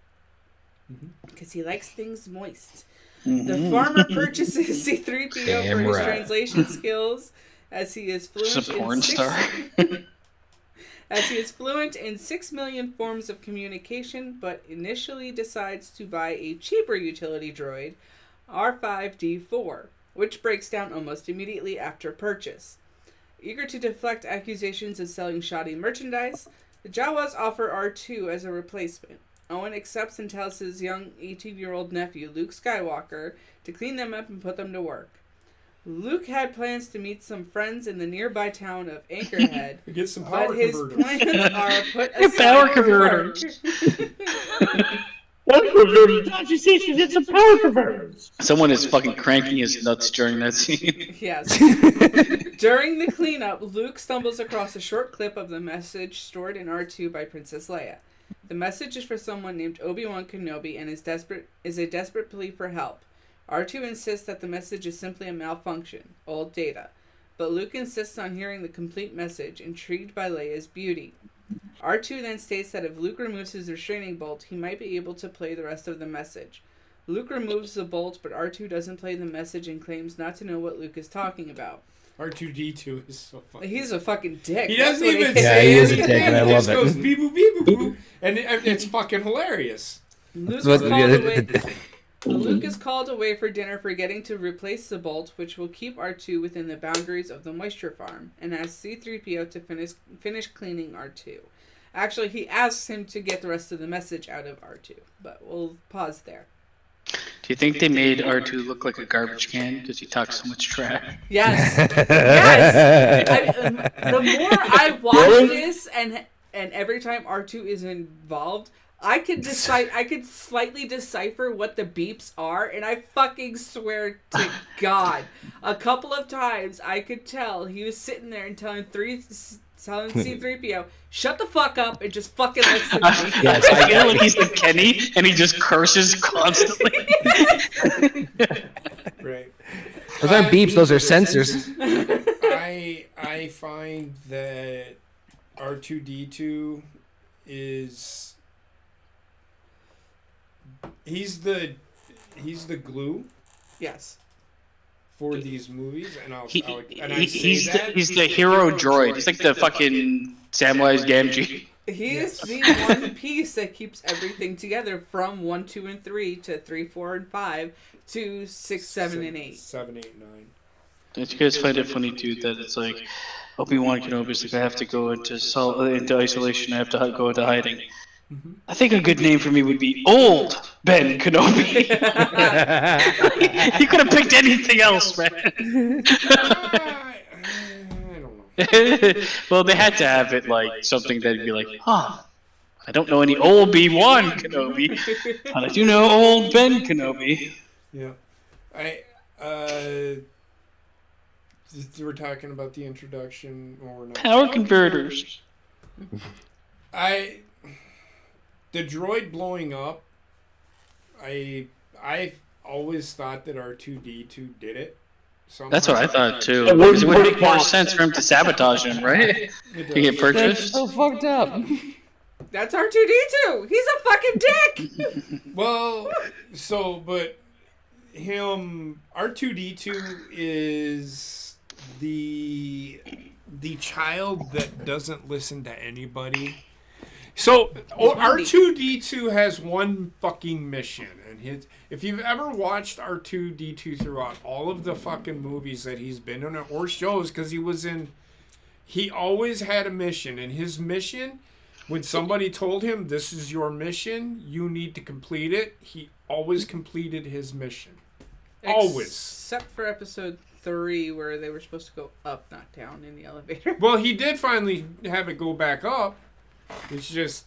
Because he likes things moist. The farmer purchases C-3PO for his translation skills, as he is fluent It's a porn star. as he is fluent in 6 million forms of communication, but initially decides to buy a cheaper utility droid, R5-D4, which breaks down almost immediately after purchase. Eager to deflect accusations of selling shoddy merchandise, the Jawas offer R2 as a replacement. Owen accepts and tells his young 18-year-old nephew, Luke Skywalker, to clean them up and put them to work. Luke had plans to meet some friends in the nearby town of Anchorhead, Get some power but his converters. plans are put Power aside for converters. What converted station did some power converters? Someone is fucking cranking his nuts during that scene. Yes. During the cleanup, Luke stumbles across a short clip of the message stored in R2 by Princess Leia. The message is for someone named Obi-Wan Kenobi and is a desperate plea for help. R2 insists that the message is simply a malfunction, old data, but Luke insists on hearing the complete message, intrigued by Leia's beauty. R2 then states that if Luke removes his restraining bolt, he might be able to play the rest of the message. Luke removes the bolt, but R2 doesn't play the message and claims not to know what Luke is talking about. R2-D2 is so funny. He's a fucking dick. He That's doesn't what even is. say he is a anything. dick, and I He just love it. goes beep boop beep boop boop, and it's fucking hilarious. Luke But- is called away. Luke is called away for dinner, forgetting to replace the bolt, which will keep R2 within the boundaries of the moisture farm, and asks C-3PO to finish cleaning R2. Actually, he asks him to get the rest of the message out of R2, but we'll pause there. Do you think they made R2 look like a garbage can because he talks so much trash? Yes, yes. The more I watch this, and every time R2 is involved, I could slightly decipher what the beeps are, and I fucking swear to God, a couple of times I could tell he was sitting there and telling C-3PO, shut the fuck up and just fucking listen to me. Yes, I feel like he's the Kenny and he just curses constantly. Right. Those aren't beeps, those are sensors. I find that R2-D2 is he's the glue Yes. for these movies, and I He's say that he's the hero droid. He's like the fucking Samwise Gamgee. He is the one piece that keeps everything together from 1, 2, and 3 to 3, 4, and 5 to 6, 7, and 8. 7, 8, 9. Don't you guys find it funny too that it's like Obi-Wan Kenobi's like I have to go into isolation, I have to go into hiding. I think a good name for me would be Old Ben Kenobi. You could have picked anything else, man. I don't know. Well, they had to have it like something that'd be like, huh, I don't know any Obi-Wan Kenobi, but I do know Old Ben Kenobi. Yeah. We're talking about the introduction, or we're not. Power converters. The droid blowing up, I always thought that R2-D2 did it. somehow. That's what I thought too. It Because it would wouldn't make more pop. sense for him to sabotage him, right? To get purchased. so fucked up. That's R2D2. He's a fucking dick. Well, but him, R2D2 is the child that doesn't listen to anybody. So R2D2 has one fucking mission, and if you've ever watched R2D2 throughout all of the fucking movies that he's been in or shows, because he always had a mission, and his mission, when somebody told him this is your mission, you need to complete it, he always completed his mission. Always. Except for episode 3 where they were supposed to go up, not down in the elevator. Well, he did finally have it go back up. It's just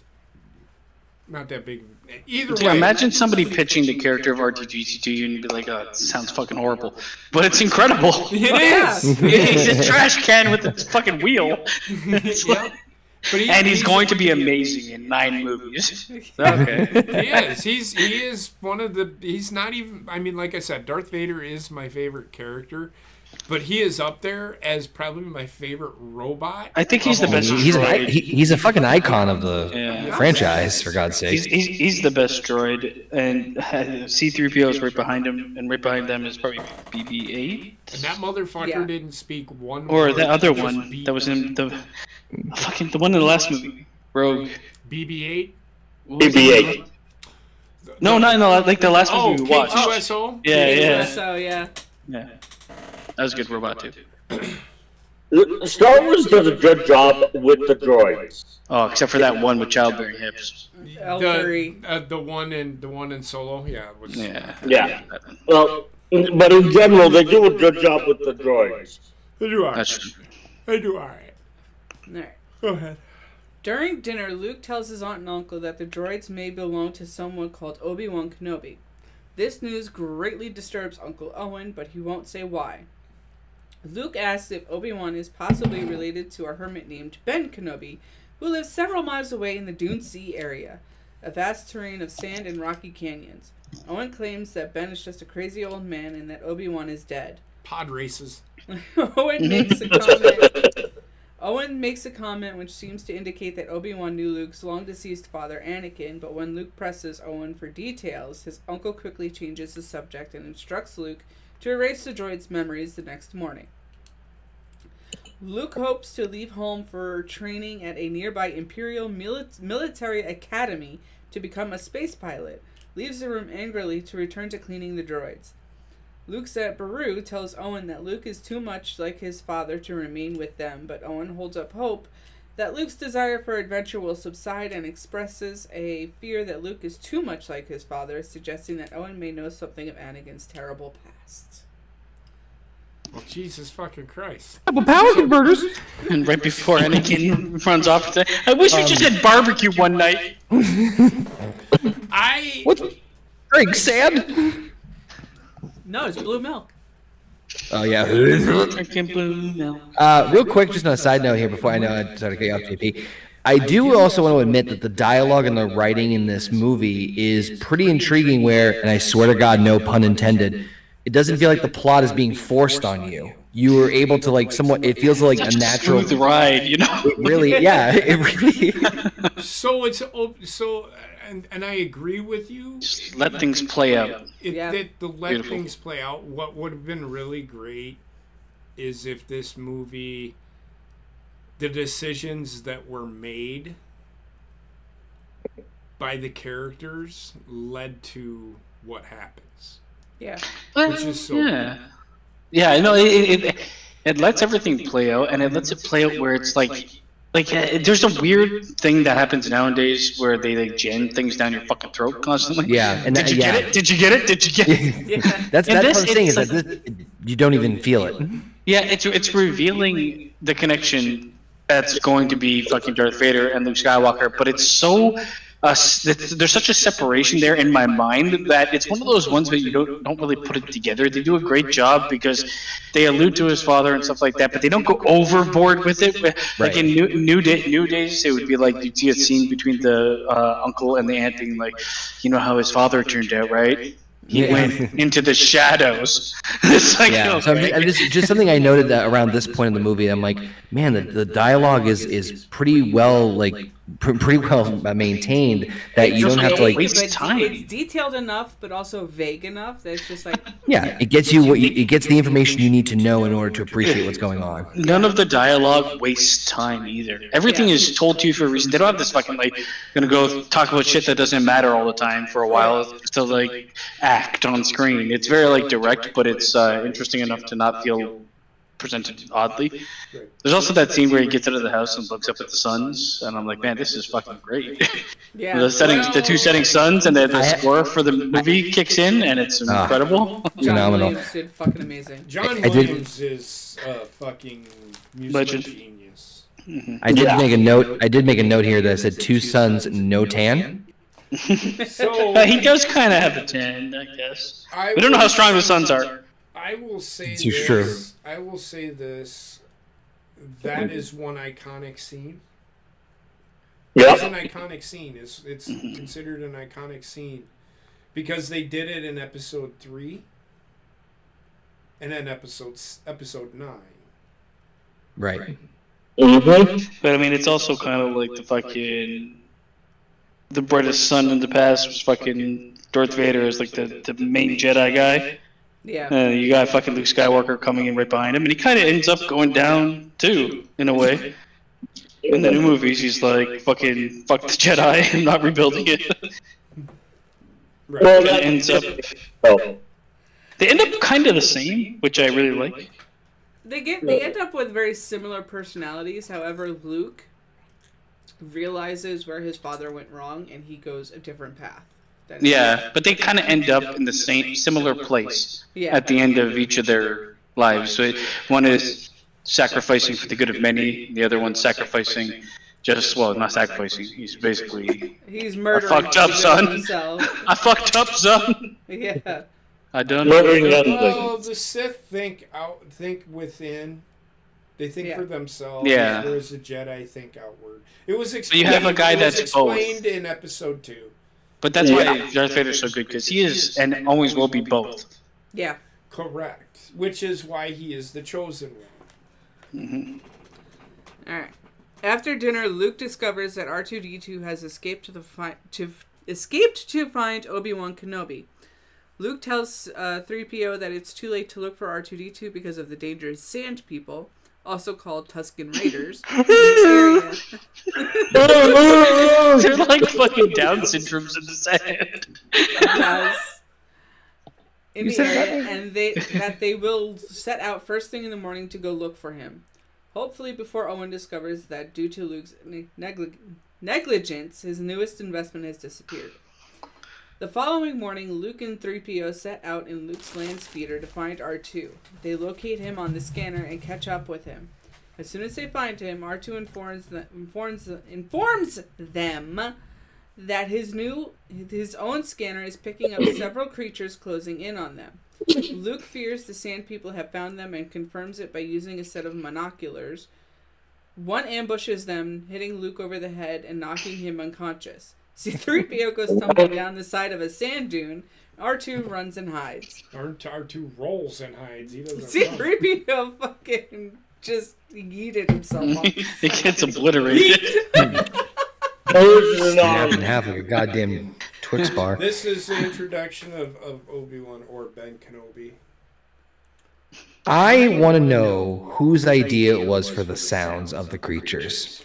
not that big. Either way. Imagine somebody pitching the character of R2D2 to you and be like, "Oh, it sounds fucking horrible," but it's incredible. It is. He's a trash can with a fucking wheel. Yeah. But He's going to be amazing in 9 movies. Okay. He is one of the. He's not even. I mean, like I said, Darth Vader is my favorite character, but he is up there as probably my favorite robot. I think he's the best. He's a fucking icon of the franchise, for God's sake. He's the best droid, and C-3PO is right behind him, and right behind them is probably BB-8. And that motherfucker didn't speak one or word. the other one that was in the one in the last movie, Rogue. BB-8. BB-8. No, not in the last movie we watched. K2SO. Yeah. That was a good robot too. Star Wars does a good job with the droids. Oh, except for that one with childbearing hips. L3. The one in Solo. Yeah. Yeah. Well, but in general, they do a good job with the droids. They do alright. That's true. They do alright. Alright. Go ahead. During dinner, Luke tells his aunt and uncle that the droids may belong to someone called Obi-Wan Kenobi. This news greatly disturbs Uncle Owen, but he won't say why. Luke asks if Obi-Wan is possibly related to a hermit named Ben Kenobi, who lives several miles away in the Dune Sea area, a vast terrain of sand and rocky canyons. Owen claims that Ben is just a crazy old man and that Obi-Wan is dead. Pod races. Owen makes a comment which seems to indicate that Obi-Wan knew Luke's long-deceased father, Anakin, but when Luke presses Owen for details, his uncle quickly changes the subject and instructs Luke to erase the droid's memories the next morning. Luke hopes to leave home for training at a nearby Imperial military academy to become a space pilot, leaves the room angrily to return to cleaning the droids. Luke's Aunt Beru tells Owen that Luke is too much like his father to remain with them, but Owen holds up hope that Luke's desire for adventure will subside and expresses a fear that Luke is too much like his father, suggesting that Owen may know something of Anakin's terrible past. Well, Jesus fucking Christ. Power converters. And right before Anakin runs off, I wish we just had barbecue one night. What's drink sand? No, it's blue milk. Oh yeah. Drinking blue milk. Real quick, just on a side note here before I know I started to get off JP. I do also want to admit that the dialogue and the writing in this movie is pretty intriguing where, and I swear to God, no pun intended, it doesn't feel like the plot is being forced on you. You were able to it feels like a natural smooth ride, you know? It really. And I agree with you. Just let things play out. Let things play out. What would have been really great is if this movie, the decisions that were made by the characters led to what happens. Yeah. Which is so Yeah, I know. It lets everything play out, and it lets it play out where it's like there's a weird thing that happens nowadays where they jam things down your fucking throat constantly. Yeah, and Did you get it? Did you get it? Did you get it? Yeah. That's what I'm saying is that you don't even feel it. Yeah, it's revealing the connection that's going to be fucking Darth Vader and Luke Skywalker, but it's so there's such a separation there in my mind that it's one of those ones where you don't really put it together. They do a great job because they allude to his father and stuff like that, but they don't go overboard with it. Like in New Days, it would be like you'd see a scene between the uncle and the aunt being like, you know how his father turned out, right? He went into the shadows. It's like, Yeah, okay. so I'm just something I noted that around this point in the movie. I'm like, man, the dialogue is pretty well pretty well maintained that you don't have to waste time. It's detailed enough, but also vague enough that it's just like it gets you it gets the information you need to know in order to appreciate what's going on. None of the dialogue wastes time either. Everything is told to you for a reason. They don't have this fucking gonna go talk about shit that doesn't matter all the time for a while to act on screen. It's very direct, but it's interesting enough to not feel presented oddly. There's also that scene where he gets out of the house and looks up at the suns, and I'm like, man, this is fucking great. Yeah. The two setting suns, and then the score for the movie kicks in, and it's incredible. John Phenomenal. Williams did fucking amazing. John Williams is a fucking musical Legend. genius. I did make a note. I did make a note here that said 2 sons, no tan. So He does kind of have a 10, I guess. We don't know how strong the suns are. I will say It's this. true. I will say this. That is one iconic scene. It's an iconic scene. It's considered an iconic scene because they did it in episode 3 and then episode 9. Right. But I mean, it's also kind of like the brightest sun in the past was fucking Darth Vader as the main Jedi guy. Yeah. You got fucking Luke Skywalker coming in right behind him, and he kind of ends up going down too, in a way. In the new movies, he's like, fucking fuck the Jedi, I'm not rebuilding it. Right. Well, It ends up, they end up kind of the same, which I really like. They end up with very similar personalities. However, Luke realizes where his father went wrong, and he goes a different path. Yeah, but they kind of end up in the similar place at the end of each of their lives. So one is sacrificing for the good of many, the other one's sacrificing not sacrificing. He's murdering. I fucked up, son. Himself. I fucked up, son. Yeah. I done. Well, the Sith think within. They think for themselves. Yeah. Whereas the Jedi think outward. It was you explained. have a guy that's explained both. in episode 2. But that's why Darth Vader's so good, because he is and always will be both. Yeah. Correct. Which is why he is the chosen one. All right. After dinner, Luke discovers that R2-D2 has escaped to find Obi-Wan Kenobi. Luke tells 3PO that it's too late to look for R2-D2 because of the dangerous Sand People, also called Tusken Raiders, in the area. They're like fucking Down syndromes in the sand. In the area, and they will set out first thing in the morning to go look for him. Hopefully before Owen discovers that due to Luke's negligence, his newest investment has disappeared. The following morning, Luke and 3PO set out in Luke's land speeder to find R2. They locate him on the scanner and catch up with him. As soon as they find him, R2 informs them that his own scanner is picking up several creatures closing in on them. Luke fears the Sand People have found them and confirms it by using a set of monoculars. One ambushes them, hitting Luke over the head and knocking him unconscious. C-3PO goes tumbling down the side of a sand dune. R2 runs and hides. R2 rolls and hides. He doesn't. C-3PO fucking just yeeted himself. He gets obliterated. Snapped in half like a goddamn Twix bar. This is the introduction of Obi-Wan or Ben Kenobi. I want to know whose idea it was for the sounds of the creatures.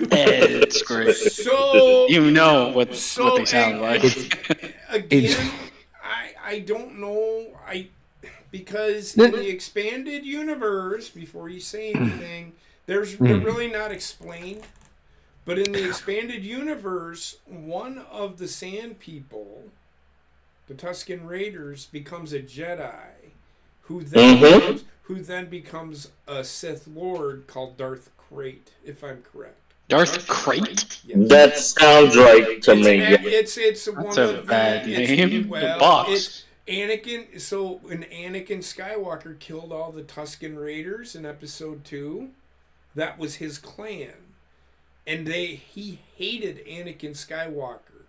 It's great. So You know what they sound like. Again, I don't know. Because in the expanded universe, before you say anything, they're really not explained. But in the expanded universe, one of the Sand People, the Tusken Raiders, becomes a Jedi, who then becomes a Sith Lord called Darth Krayt, if I'm correct. Darth Krayt? Yes. That sounds right to me. It's That's one a of bad name. Well, The box. It's Anakin. So when Anakin Skywalker killed all the Tusken Raiders in Episode 2, that was his clan. And he hated Anakin Skywalker.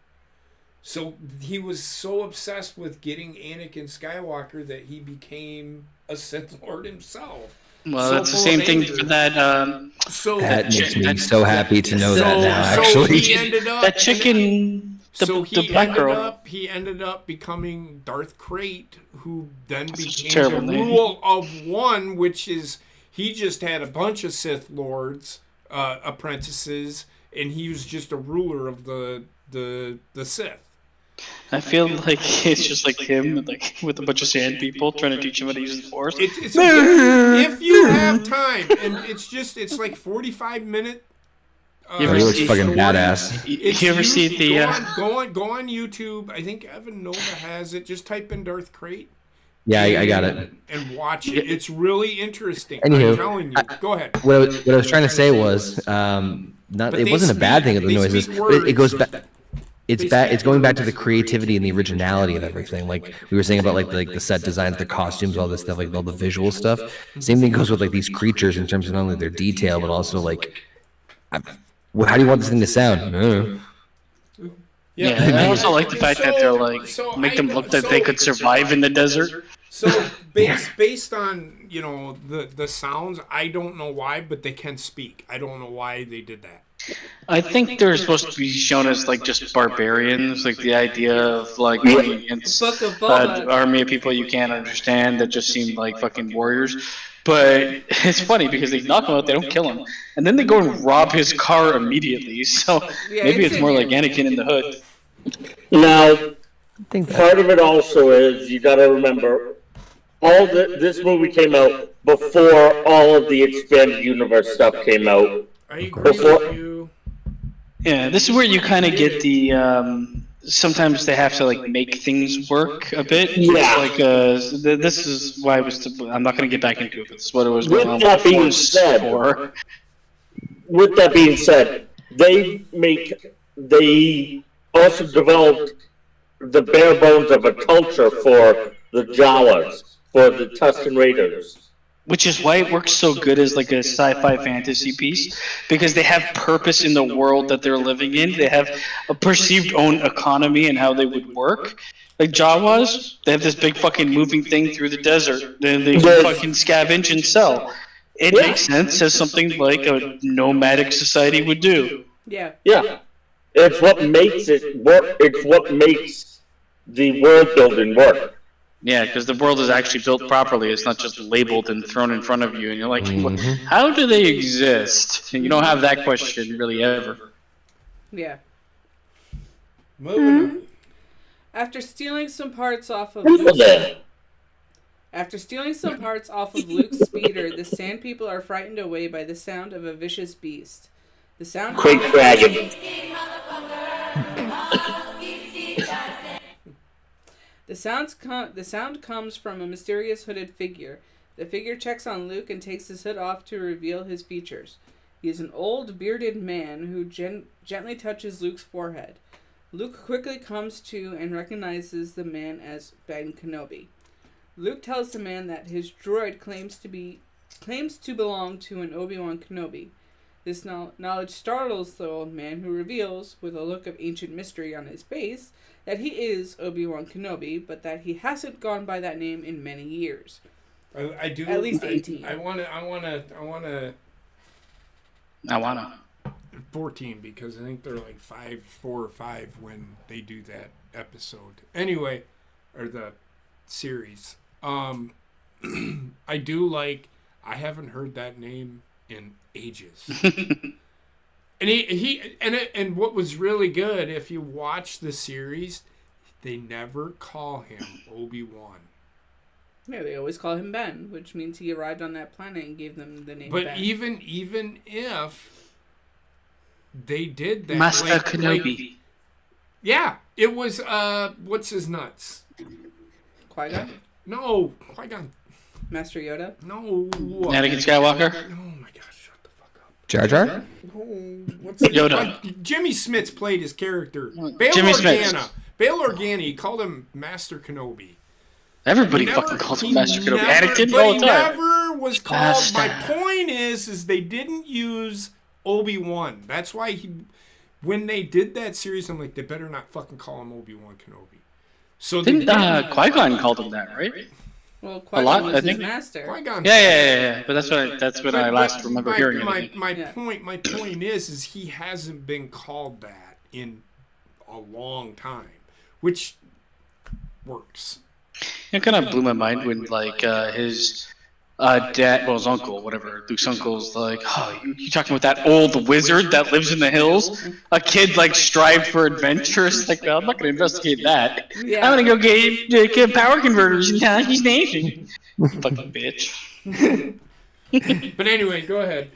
So he was so obsessed with getting Anakin Skywalker that he became a Sith Lord himself. Well, So that's the full same of thing anger. for that. So That makes me so happy to know so, that now. so Actually, he ended up That chicken. The black girl. He ended up becoming Darth Krayt, who then That's a became terrible the name. rule of one, which is he just had a bunch of Sith Lords, apprentices, and he was just a ruler of the Sith. I feel like it's just like him, like with a bunch of sand people trying to teach him how to use the Force. It's if you have time, and it's like 45-minute. You ever he looks see- fucking story. badass. You ever see the? Go on YouTube. I think Evan Nova has it. Just type in Darth Krayt. Yeah, I got it. And watch it. It's really interesting. Anywho, I'm telling you. Go ahead. What I was trying to say was, it wasn't a bad thing of the noises, but it goes back. It's going back to the creativity and the originality of everything. Like we were saying about like the set designs, the costumes, all this stuff, like all the visual stuff. Same thing goes with like these creatures in terms of not only their detail, but also like, how do you want this thing to sound? Yeah, and I also like the fact that they're like make them look that they could survive in the desert. So based on the sounds, I don't know why, but they can speak. I don't know why they did that. I think they're supposed to be shown as like just barbarians, like the idea of like going against Book of Boba. an army of people you can't understand that just seem like fucking warriors. But it's funny because they knock him out, they don't kill him, and then they go and rob his car immediately. So Yeah, maybe it's it's more in like here. Anakin in the hood. Now, I think that, part of it also is you got to remember this movie came out before all of the expanded universe stuff came out. I agree with you. Yeah, this is where you kind of get the. Sometimes they have to like make things work a bit. Yeah. It's like this is why I was. I'm not going to get back into it. But this is what it was With going on that being before. said- For. With that being said, they also developed the bare bones of a culture for the Jawas, for the Tusken Raiders. Which is why it works so good as like a sci-fi fantasy piece, because they have purpose in the world that they're living in. They have a perceived own economy and how they would work. Like Jawas, they have this big fucking moving thing through the desert. They fucking scavenge and sell. It makes sense as something like a nomadic society would do. Yeah. Yeah, it's what makes it work. It's what makes the world building work. Yeah, because the world is actually built properly. It's not just labeled and thrown in front of you, and you're like, how do they exist? And you don't have that question really ever. Yeah. Moving on. After stealing some parts off of Who's there? Luke's speeder, the Sand People are frightened away by the sound of a vicious beast. The sound Quick dragon. The sound comes from a mysterious hooded figure. The figure checks on Luke and takes his hood off to reveal his features. He is an old, bearded man who gently touches Luke's forehead. Luke quickly comes to and recognizes the man as Ben Kenobi. Luke tells the man that his droid claims to belong to an Obi-Wan Kenobi. This knowledge startles the old man, who reveals, with a look of ancient mystery on his face, that he is Obi-Wan Kenobi, but that he hasn't gone by that name in many years. I do. At least 18. I wanna 14 because I think they're like 4 or 5 when they do that episode. Anyway, or the series. I do like. I haven't heard that name in ages. And what was really good, if you watch the series, they never call him Obi-Wan. Yeah, they always call him Ben, which means he arrived on that planet and gave them the name But Ben. even if they did that, Master Kenobi. yeah, it was what's his nuts? Qui-Gon? No, Qui-Gon. Master Yoda? No. Anakin Skywalker? Oh my gosh, shut the fuck up. Jar Jar? No, what's his Yoda. Like, Jimmy Smits played his character. Bail Jimmy Organa. Smits. Bail Organa. He called him Master Kenobi. Everybody He fucking never- calls him he Master Kenobi. never- Anakin but all he the time. never was called. Master. My point is they didn't use Obi-Wan. That's why when they did that series, I'm like, they better not fucking call him Obi-Wan Kenobi. So Didn't Qui-Gon called him that, right? Well, A lot, Qui-Gon I was his think. master. Qui-Gon. Yeah. But that's when I last remember hearing it. My point is he hasn't been called that in a long time, which works. It kind of blew my mind when his dad, well, his uncle, whatever, Luke's uncle's like, oh, you talking about that old wizard that lives in the hills? A kid strived for adventures. Like, well, I'm not gonna investigate that. Yeah. I'm gonna go get power converters in Kanki's Nation. Fucking bitch. But anyway, go ahead.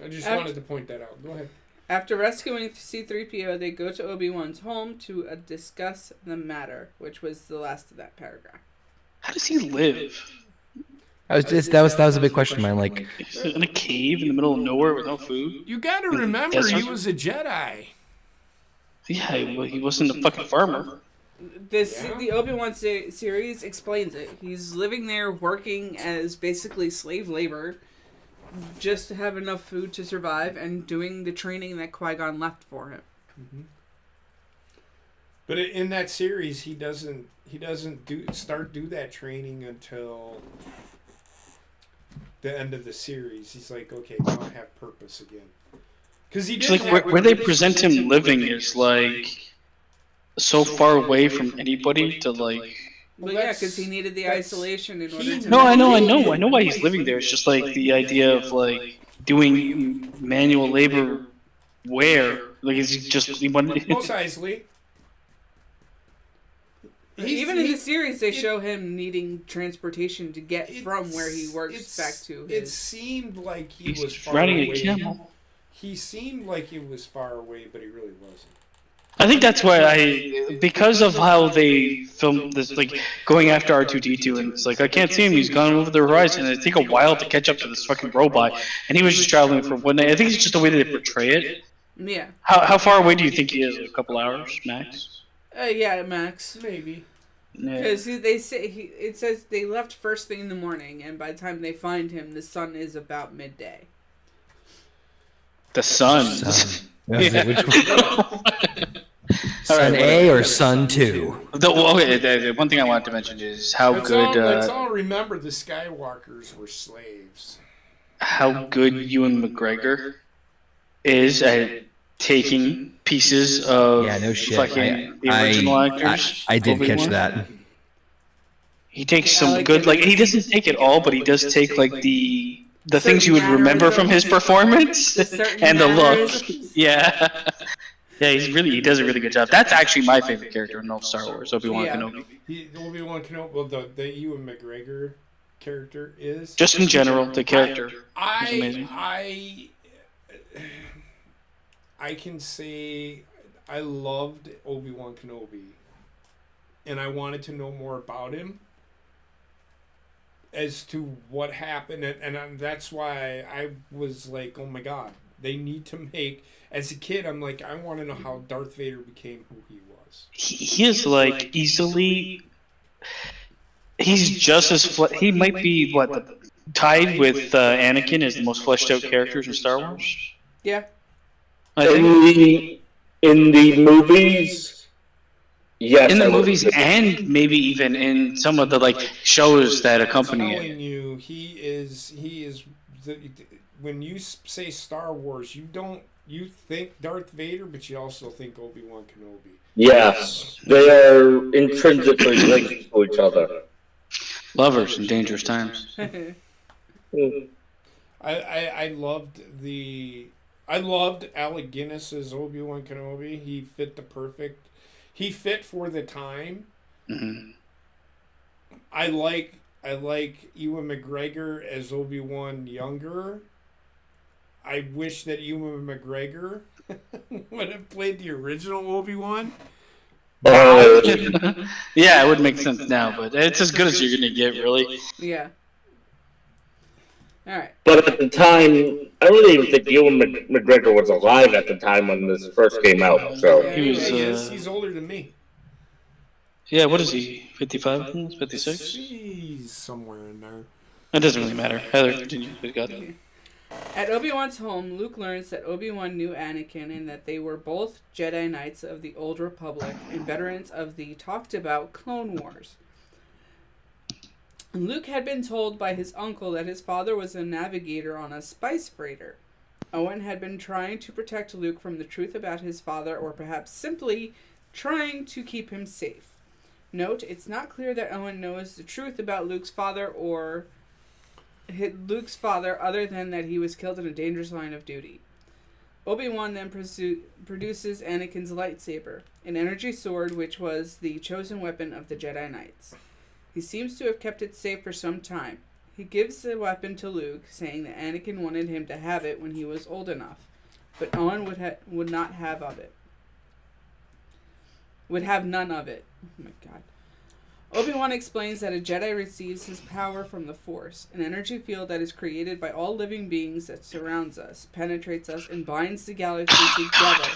I just wanted to point that out. Go ahead. After rescuing C-3PO, they go to Obi-Wan's home to discuss the matter, which was the last of that paragraph. How does he live? That was a big question of mine. Like, In a cave in the middle of nowhere with no food? You got to remember, he was a Jedi. Yeah, he wasn't a fucking farmer. The Obi-Wan series explains it. He's living there working as basically slave labor just to have enough food to survive and doing the training that Qui-Gon left for him. Mm-hmm. But in that series, he doesn't do that training until the end of the series. He's like, okay, now I have purpose again. Because he didn't where they present him living is so far away from anybody to Well, yeah, because he needed the isolation in order to... No, I know why he's living there. It's just the idea of doing manual labor where he's just Mos Eisley. Even in the series, they show him needing transportation to get from where he works back to his... It seemed like he was far riding away. A camel. He seemed like he was far away, but he really wasn't. I think that's why because of how they filmed this, going after R2-D2, and it's I can't see him, he's gone over the horizon, and it take a while to catch up to this fucking robot, and he was just traveling for one day. I think it's just the way that they portray it. Yeah. How far away do you think he is? A couple hours, max? Yeah, max. Maybe. Because they say it says they left first thing in the morning, and by the time they find him, the sun is about midday. The sun. Sun A or Sun 2? The one thing I wanted to mention is let's all remember the Skywalkers were slaves. How good Ewan McGregor is at taking pieces of fucking the original actors. I did catch that. He takes some good, he doesn't take it all, but he does take the things you would remember from his performance and the look. Yeah. Yeah, he does a really good job. That's actually my favorite character in all Star Wars, Obi-Wan Kenobi. Obi-Wan Kenobi, well, the Ewan McGregor character is... Just in general, the character is amazing. I can say I loved Obi-Wan Kenobi, and I wanted to know more about him as to what happened, and that's why I was like, oh my god, they need to make... As a kid, I'm like, I want to know how Darth Vader became who he was. He is easily... He's just as... he might be, tied with Anakin as the most fleshed out characters in Star Wars? Yeah. In the movies, yes. In the movies, and maybe even in some of the shows that accompany it. I'm telling you, he is when you say Star Wars, you think Darth Vader, but you also think Obi-Wan Kenobi. Yes, they are intrinsically linked to each other. Lovers in dangerous times. I loved Alec Guinness as Obi-Wan Kenobi. He fit for the time. Mm-hmm. I like Ewan McGregor as Obi-Wan younger. I wish that Ewan McGregor would have played the original Obi-Wan. Yeah, it would make sense now, but it's as good as you're gonna get, really. Yeah. All right. But at the time, I really even think Ewan McGregor was alive at the time when this first came out. So he's older than me. Yeah, what is he? 55? 56? He's somewhere in there. It doesn't really matter. Heather, continue. We got it. At Obi-Wan's home, Luke learns that Obi-Wan knew Anakin and that they were both Jedi Knights of the Old Republic and veterans of the talked-about Clone Wars. Luke had been told by his uncle that his father was a navigator on a spice freighter. Owen had been trying to protect Luke from the truth about his father, or perhaps simply trying to keep him safe. Note, it's not clear that Owen knows the truth about Luke's father other than that he was killed in a dangerous line of duty. Obi-Wan then produces Anakin's lightsaber, an energy sword which was the chosen weapon of the Jedi Knights. He seems to have kept it safe for some time. He gives the weapon to Luke, saying that Anakin wanted him to have it when he was old enough, but Owen would not have of it. Would have none of it. Oh my god. Obi-Wan explains that a Jedi receives his power from the Force, an energy field that is created by all living beings that surrounds us, penetrates us, and binds the galaxy together.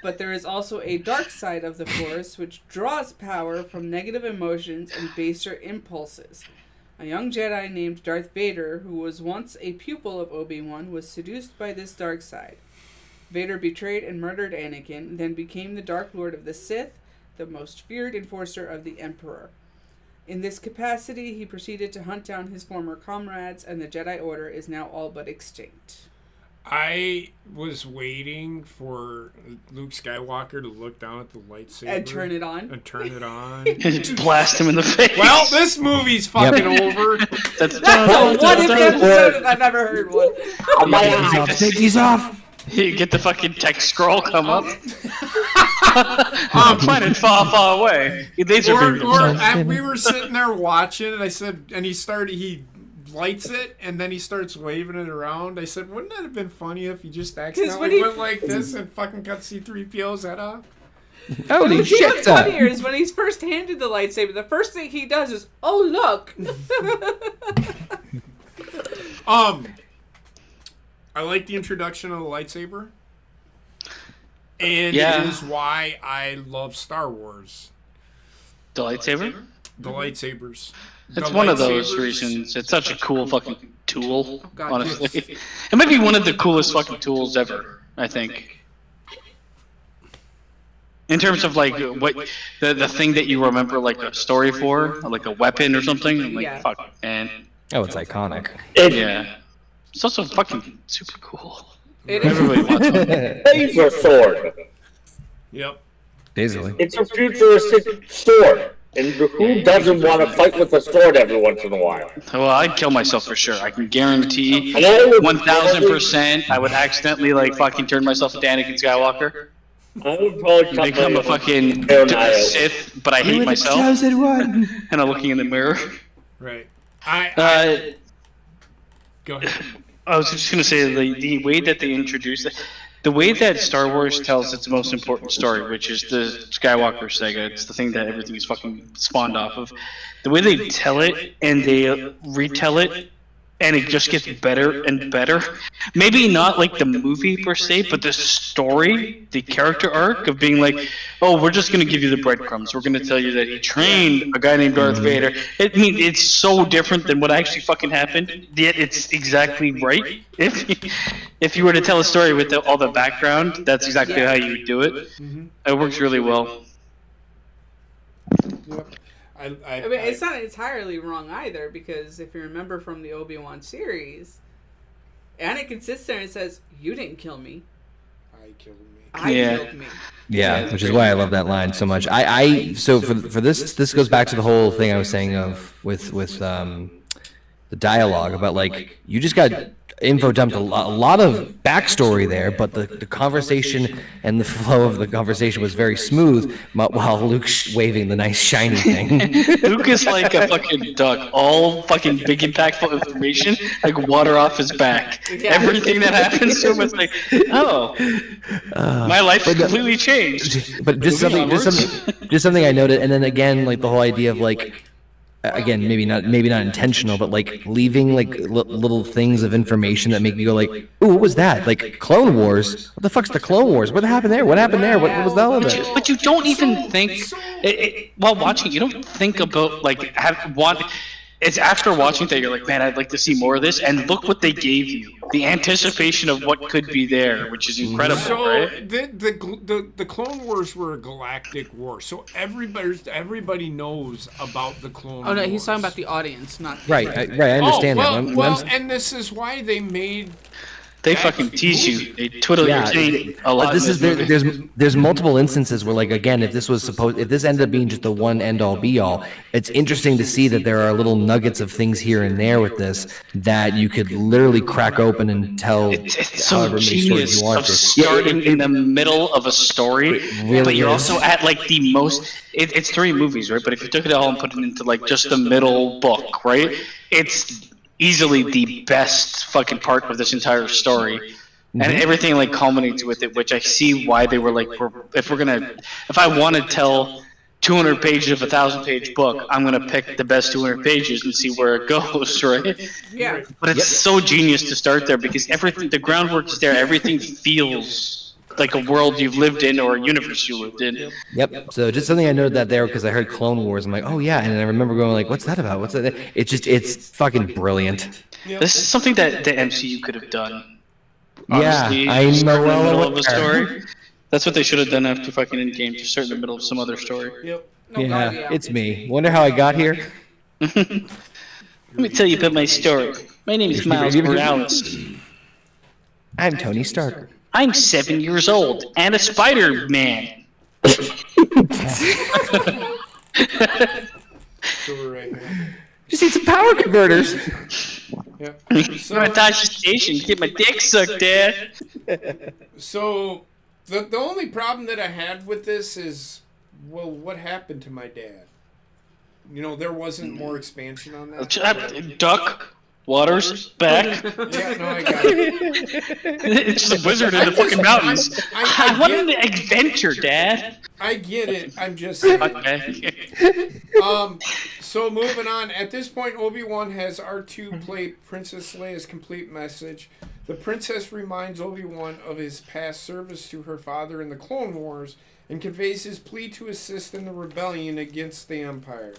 But there is also a dark side of the Force which draws power from negative emotions and baser impulses. A young Jedi named Darth Vader, who was once a pupil of Obi-Wan, was seduced by this dark side. Vader betrayed and murdered Anakin, then became the Dark Lord of the Sith, the most feared enforcer of the Emperor. In this capacity, he proceeded to hunt down his former comrades, and the Jedi Order is now all but extinct. I was waiting for Luke Skywalker to look down at the lightsaber. And turn it on. Just blast him in the face. Well, this movie's fucking over. That's the one episode I've ever heard one. Take these off. You get the fucking text scroll come up. Planet far, far away. These are we were sitting there watching, and I said, and he lights it, and then he starts waving it around. I said, wouldn't that have been funny if he just accidentally went like this and fucking cut C-3PO's head off? Holy shit! What's funnier is when he's first handed the lightsaber, the first thing he does is, oh look. I like the introduction of the lightsaber. And it is why I love Star Wars. The lightsaber? The lightsabers. It's one of those reasons. It's such a cool fucking tool, honestly. It might be one of the coolest fucking tools ever, I think. In terms of like what the thing that you remember like a story for, like a weapon or something. I'm like, fuck, man. Oh, it's iconic. Yeah. It's also fucking super cool. Everybody wants one. Laser sword. Yep. Basically. It's a futuristic sword. And who doesn't want to fight with a sword every once in a while? Well, I'd kill myself for sure. I can guarantee 1,000% I would accidentally like fucking turn myself into Anakin Skywalker. I would probably become a fucking Sith, but I hate myself. And I'm looking in the mirror. Right. Go ahead. I was just gonna say the way that they introduce it, the way that Star Wars tells its most important story, which is the Skywalker saga. It's the thing that everything is fucking spawned off of. The way they tell it and they retell it, and it just gets better and better. Maybe not like the movie per se, but the story, the character arc of being like, oh, we're just going to give you the breadcrumbs. We're going to tell you that he trained a guy named Darth Vader. I mean, it's so different than what actually fucking happened, yet it's exactly right. If you were to tell a story with all the background, that's exactly how you would do it. It works really well. I mean, it's not entirely wrong either, because if you remember from the Obi-Wan series, Anakin sits there and says, "You didn't kill me. I killed me. I killed me." Yeah, which is why I love that line so much. So for this goes back to the whole thing I was saying of with the dialogue about like you just got info dumped a lot of backstory there, but the conversation and the flow of the conversation was very smooth while Luke's waving the nice shiny thing. Luke is like a fucking duck, all fucking big impactful information, like water off his back. Yeah. Everything that happens to him is like, oh, my life completely changed. But just something I noted, and then again, like the whole idea of like, again, maybe not intentional, but like leaving like little things of information that make you go like, ooh, what was that? Like Clone Wars? What the fuck's the Clone Wars? What happened there? What happened there? What was the hell of it? But you don't even think while watching. You don't think about like it's after watching that you're like, man, I'd like to see more of this. And look what they gave you. The anticipation of what could be there, which is incredible, So right? the Clone Wars were a galactic war. So everybody knows about the Clone Wars. Oh no, he's talking about the audience, not Right, I understand that. Well, and this is why they made. They fucking tease you. They twiddle your taint a lot. But this is there's multiple instances where, like, again, if this ended up being just the one end all be all, it's interesting to see that there are little nuggets of things here and there with this that you could literally crack open and tell. It's so genius of starting in the middle of a story, really but you're is. also at like the most. It's 3 movies, right? But if you took it all and put it into like just the middle book, right? It's easily the best fucking part of this entire story, and everything like culminates with it, which I see why they were like, if I want to tell 200 pages of a 1,000-page book, I'm gonna pick the best 200 pages and see where it goes, right? Yeah. But it's so genius to start there because everything, the groundwork is there. Everything feels like a world you've lived in or a universe you lived in. Yep. So just something I noted that there because I heard Clone Wars. I'm like, oh yeah, and I remember going like, what's that about? What's that? It's fucking brilliant. This is something that the MCU could have done. Yeah, Honestly, I start know in the well middle aware. of a story. That's what they should have done after fucking Endgame. Just start in the middle of some other story. Yep. Yeah, it's me. Wonder how I got here. Let me tell you about my story. My name is Miles Morales. I'm Tony Stark. I'm 7 years old and a Spider-Man. So we're right here. Just need some power converters. Yep. I'm at Tashi Station to get my dick sucked, Dad. So the only problem that I had with this is, well, what happened to my dad? You know, there wasn't more expansion on that. Duck. Waters back. Yeah, no, I got it. It's just a wizard in the fucking mountains. I wanted an adventure, Dad. I get it. I'm just saying. Okay. So moving on. At this point, Obi-Wan has R2 play Princess Leia's complete message. The princess reminds Obi-Wan of his past service to her father in the Clone Wars and conveys his plea to assist in the rebellion against the Empire.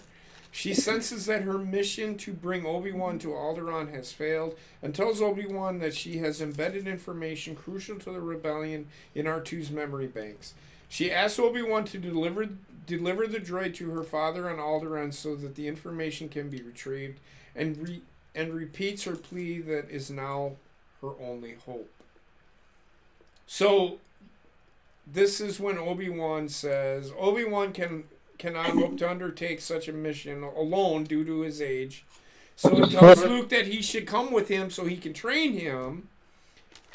She senses that her mission to bring Obi-Wan to Alderaan has failed and tells Obi-Wan that she has embedded information crucial to the rebellion in R2's memory banks. She asks Obi-Wan to deliver the droid to her father on Alderaan so that the information can be retrieved, and repeats her plea that is now her only hope. So this is when Obi-Wan says Obi-Wan cannot hope to undertake such a mission alone due to his age. So he tells Luke that he should come with him so he can train him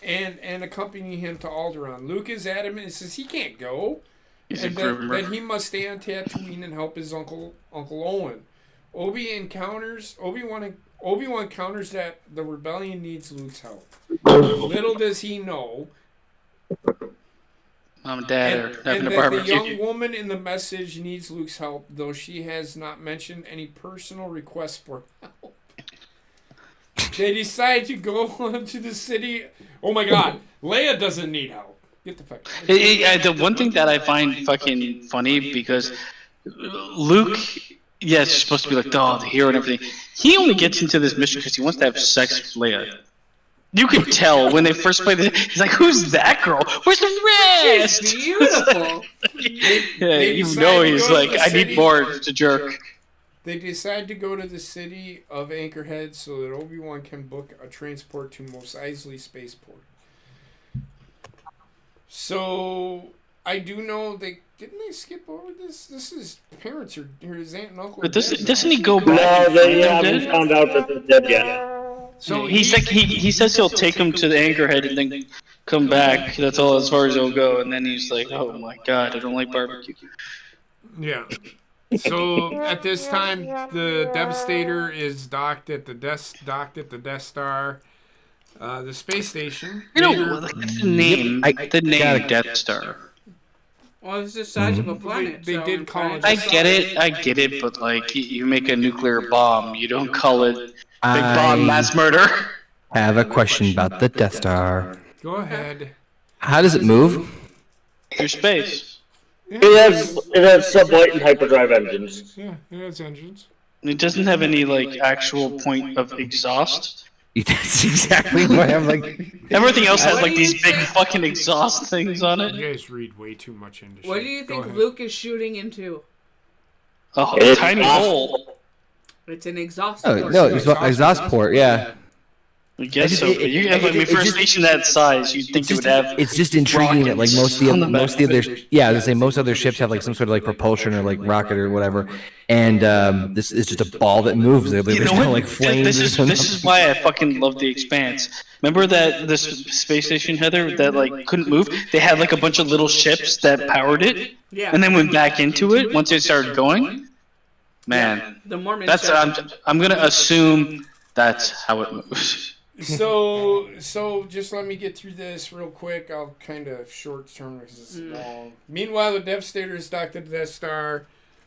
and accompany him to Alderaan. Luke is adamant and says he can't go. And that he must stay on Tatooine and help his Uncle Owen. Obi-Wan counters that the rebellion needs Luke's help. Little does he know Mom and Dad are having a that barbecue. the young woman in the message needs Luke's help, though she has not mentioned any personal requests for help. They decide to go to the city. Oh my God, Leia doesn't need help. Get the fuck. The one thing that I find fucking funny because Luke, yeah, it's supposed to be like the hero and everything. He only gets into this mission because he wants to have sex with Leia. You could tell when they first played this. He's like, "Who's that girl? Where's the rest?" She's beautiful. Yeah, you know he's like, "I need more to jerk." They decide to go to the city of Anchorhead so that Obi-Wan can book a transport to Mos Eisley Spaceport. So I do know didn't they skip over this? This is parents or his aunt and uncle. But doesn't he go back? No, they haven't found out that they're dead yet. So he's like he says he'll take him to the Anchorhead and then come back. That's all as far as he'll go. And then he's like, "Oh my God, I don't like barbecue." Yeah. So at this time, the Devastator is docked at the Death Star, the space station. You know, like the name Death Star. Well, it's the size of a planet. They did call it. I get it, but like you make a nuclear bomb, you don't call it big bomb mass murder. I have a question about the Death Star. Go ahead. How does it move? Through space. It has sublight and hyperdrive engines. Yeah, it has engines. It doesn't have any like actual point of exhaust. That's exactly what I'm like. Everything else has What like do you these big think- fucking exhaust things on You it. guys read way too much into shit. What do you Go think ahead. Luke is shooting into? A It's tiny possible. hole. It's an exhaust Oh port. no, exhaust port. Yeah. I guess just- so. But you have, I mean, for a station that size, you'd think it would have. It's just intriguing that like most of the on the most of the other I was gonna say most other ships have like some sort of like propulsion or like rocket or whatever, and this is just a ball that moves. There's You know no what? like flames. This or is something. this is why I fucking love the Expanse. Remember that this space station, Heather, that like couldn't move? They had like a bunch of little ships that powered it, Yeah. and then went back into it once it started going. Man, The Mormon that's ship. I'm gonna assume that's how it moves. So just let me get through this real quick. I'll kind of short term because it's long. Meanwhile, the Devastator is docked at the Death Star,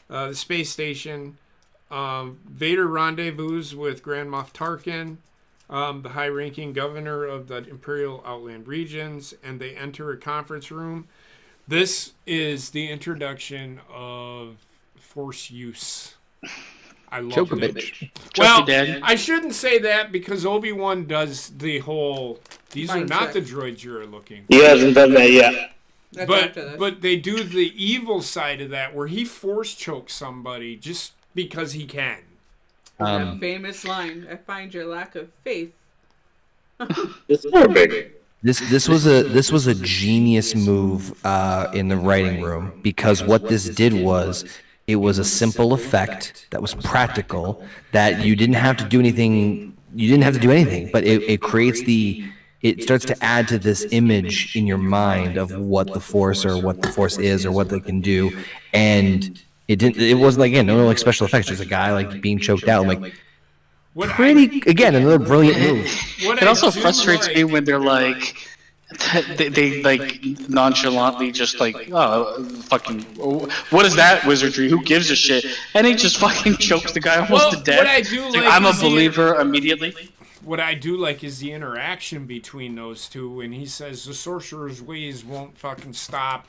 the space station. Vader rendezvous with Grand Moff Tarkin, the high-ranking governor of the Imperial Outland regions, and they enter a conference room. This is the introduction of Force use. I love Choke a it. bitch. Well, Daddy. I shouldn't say that because Obi-Wan does the whole. These Mind are not trick. the droids you're looking. He hasn't done that yet. That's after this. But they do the evil side of that where he force chokes somebody just because he can. That famous line, I find your lack of faith. It's more big. This was a genius move in the writing room, because what this did was it was a simple effect that was practical, that you didn't have to do anything. You didn't have to do anything, but it creates it starts to add to this image in your mind of what the Force or what the Force is or what they can do, and it wasn't like, again, no like special effects, just a guy like being choked out. I'm like, again, another brilliant move. It also frustrates me when they're like, they like nonchalantly just like, oh, fucking, what is that wizardry? Who gives a shit? And he just fucking chokes the guy almost to death. What I do It's like, like I'm a is the- believer immediately. What I do like is the interaction between those two, and he says the sorcerer's ways won't fucking stop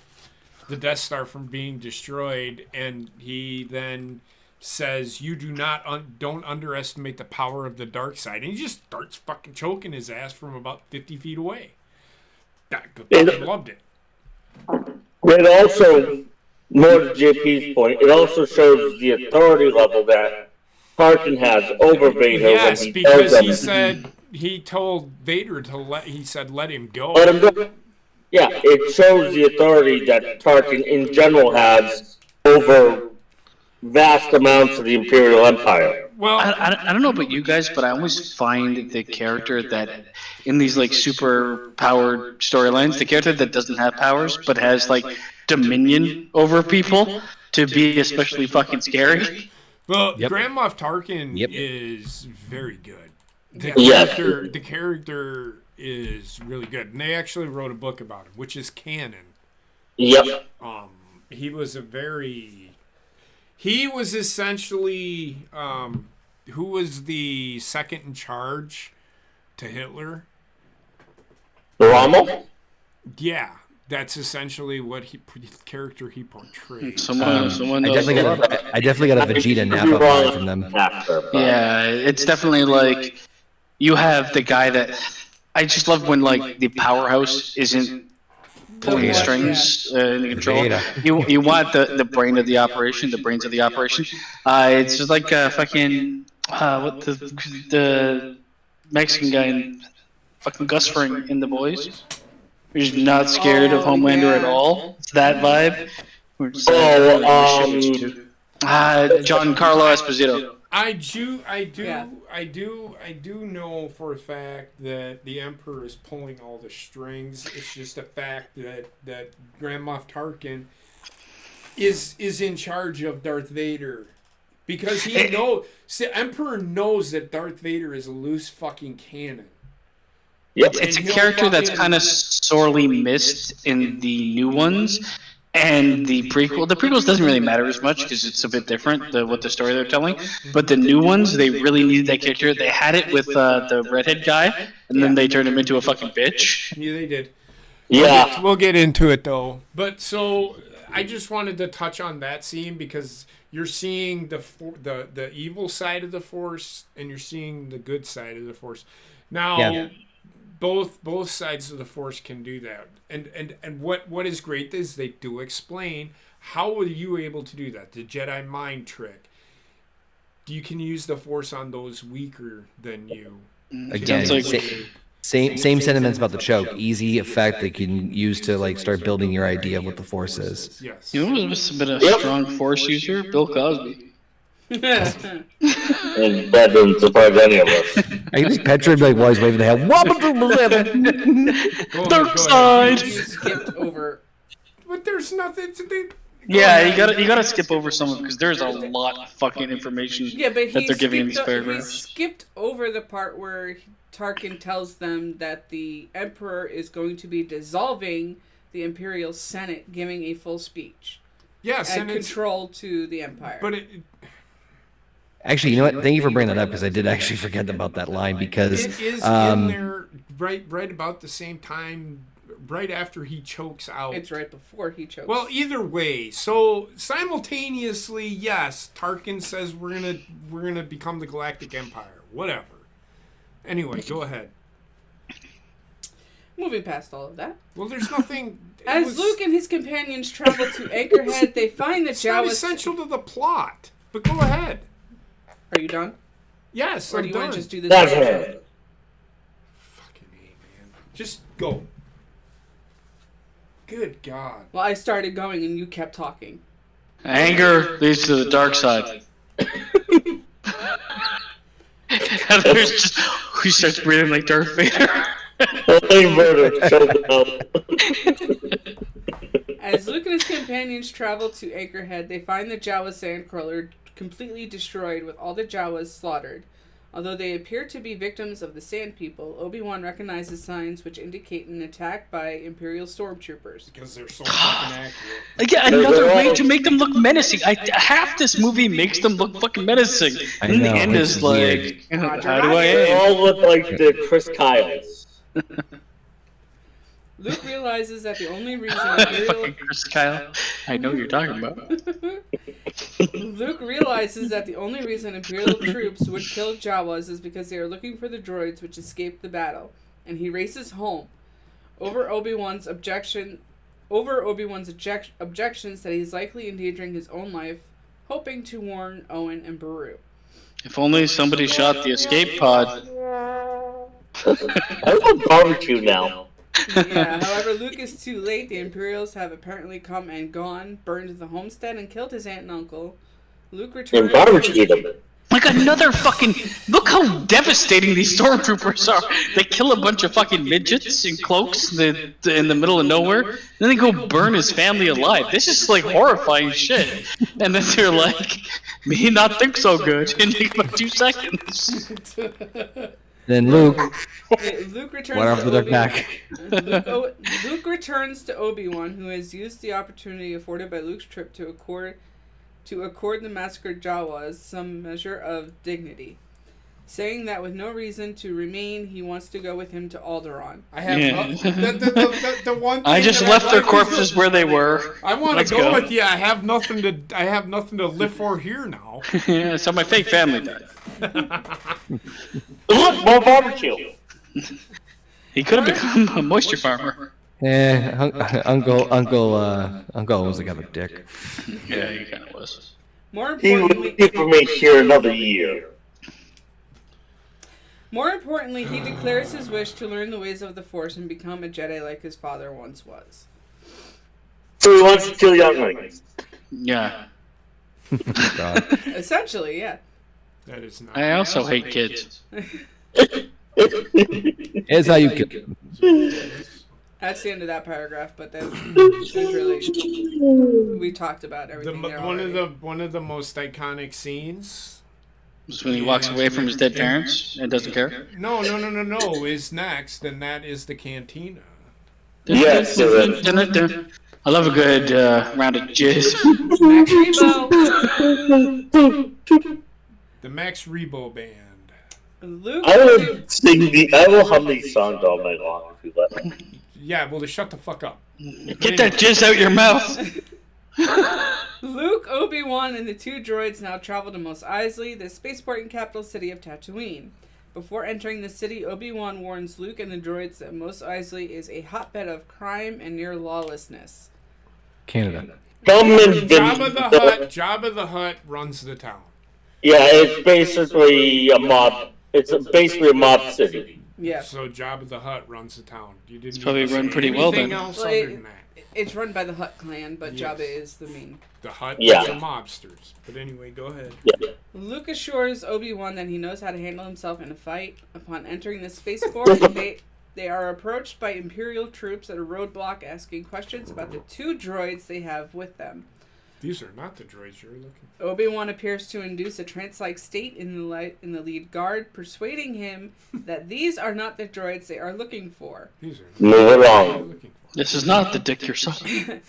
the Death Star from being destroyed, and he then says, "You don't underestimate the power of the dark side," and he just starts fucking choking his ass from about 50 feet away. I fucking loved it. It also, more to JP's point, it also shows the authority level that Tarkin has over Vader. Yes, when he because tells he him, said he told Vader to let him go. let him go. Yeah, it shows the authority that Tarkin in general has over vast amounts of the Imperial Empire. Well, I don't know about you guys, but I always find the character that in these like super powered storylines, the character that doesn't have powers but has like dominion over people to be especially fucking scary. Well, Yep. Grand Moff Tarkin Yep. is very good. The Yes. character is really good, and they actually wrote a book about him, which is canon. Yep. He was essentially who was the second in charge to Hitler. Rommel? Yeah, that's essentially what character he portrayed. Someone I knows. definitely got a Vegeta Napa vibe from them. Yeah, it's definitely like you have the guy that I just love when like the powerhouse isn't pulling the strings in control. You want the brain of the operation, the brains of the operation. It's just like fucking what the Mexican guy in fucking Gus Fring in The Boys. He's not scared of Homelander at all. It's that vibe. Giancarlo Esposito. I do know for a fact that the Emperor is pulling all the strings. It's just a fact that Grand Moff Tarkin is in charge of Darth Vader, because he knows. The Emperor knows that Darth Vader is a loose fucking cannon. Yep. It's a character that's kind of sorely missed in the new ones. And the prequels doesn't really matter as much because it's a bit different, what the story they're telling. But the new ones, they really needed that character. They had it with the redhead guy, and then they turned him into a fucking bitch. Yeah, they did. Yeah. We'll get into it though. But so I just wanted to touch on that scene because you're seeing the evil side of the Force and you're seeing the good side of the Force. Now, both sides of the Force can do that. And what is great is they do explain how were you able to do that? The Jedi mind trick. You can use the Force on those weaker than you. Again, same sentiments about the choke. Easy effect they can use to like start building your idea of what the Force is. Yes. You know who must have been a strong Force user? Bill Cosby. And that didn't surprise any of us. I just pictured like while he's waving the hand. Dark side. You skipped over. But there's nothing to do. Yeah, you gotta skip over some of it because there's a lot of fucking information But that they're giving in these he paragraphs. skipped over the part where Tarkin tells them that the Emperor is going to be dissolving the Imperial Senate, giving a full speech. Yes, and control to the Empire. But actually, you know what? Thank you for bringing that up because I did actually forget about that line because it is in there right about the same time. Right after he chokes out. It's right before he chokes. Well, either way. So simultaneously, yes, Tarkin says we're gonna become the Galactic Empire. Whatever. Anyway, go ahead. Moving past all of that. Well, there's nothing. As Luke and his companions travel to Anchorhead, they find the It's not Jawas. essential to the plot. But go ahead. Are you done? Yes, Or I'm do you done. want to just do this? That's right? it. Fucking A, man. Just go. Good God. Well, I started going and you kept talking. Anger leads to the dark side. And there's just, he starts breathing like Darth Vader. As Luke and his companions travel to Anchorhead, they find the Jawa Sandcrawler completely destroyed with all the Jawas slaughtered. Although they appear to be victims of the Sand People, Obi-Wan recognizes signs which indicate an attack by Imperial stormtroopers. Because they're so fucking accurate. Again, another way to make them look menacing. Half this movie makes them look fucking menacing. And in the end is like, how do I They aim? all look like the Chris Kyles. Luke realizes that the only reason Imperial... Fucking Chris Kyle. I know what you're talking about. Luke realizes that the only reason Imperial troops would kill Jawas is because they are looking for the droids which escaped the battle, and he races home. Over Obi-Wan's objections that he's likely endangering his own life, hoping to warn Owen and Beru. If only somebody shot the escape pod. I want barbecue now. Yeah, however, Luke is too late. The Imperials have apparently come and gone, burned the homestead, and killed his aunt and uncle. Luke returns... And barbecue them. Like another fucking... Look how devastating these stormtroopers are. They kill a bunch of fucking midgets in cloaks in the middle of nowhere. Then they go burn his family alive. This is like horrifying shit. And then they're like, me not think so good in about 2 seconds. Then Luke returns went off to the Obi-Wan. back. Luke returns to Obi-Wan, who has used the opportunity afforded by Luke's trip to accord the massacred Jawas some measure of dignity, saying that with no reason to remain, he wants to go with him to Alderaan. I have the one thing I just that left I their like corpses is where they were. I want to Let's go go. with you. I have nothing to live for here now. Yeah, so my fake family died. Look, more barbecue. He could have become a moisture farmer. Uncle was like a dick. Yeah, he kind of was. More He would importantly, keep me here another year. he declares his wish to learn the ways of the Force and become a Jedi like his father once was. So he wants to kill younglings. Yeah. God. Essentially, yeah. That is not. I also hate kids. Here's how you kill. That's the end of that paragraph, but that's really... We talked about everything there already. One of the most iconic scenes. Just when he walks away from his dead parents and doesn't care. No. Is next, and that is the cantina. Yes. I love a good round of jizz. Max Rebo. The Max Rebo Band. Luke. I will hum these songs all night long if you let me. Yeah, well, to shut the fuck up. Get that jizz out your mouth. Luke, Obi-Wan, and the two droids now travel to Mos Eisley, the spaceport and capital city of Tatooine. Before entering the city, Obi-Wan warns Luke and the droids that Mos Eisley is a hotbed of crime and near lawlessness. Canada. Jabba the Hutt runs the town. Yeah, it's basically a mob. It's basically a mob city. Yeah. So Jabba the Hutt runs the town. You didn't. It's probably run pretty well then. Else other than that? It's run by the Hutt clan, but Yes. Jabba is the main. The Hutt Yeah. is the mobsters. But anyway, go ahead. Yeah. Luke assures Obi-Wan that he knows how to handle himself in a fight. Upon entering the spaceport, they are approached by Imperial troops at a roadblock asking questions about the two droids they have with them. These are not the droids you're looking for. Obi-Wan appears to induce a trance-like state in the lead guard, persuading him that these are not the droids they are looking for. These are Move not what along. you're looking for. This is not the dick you're sucking.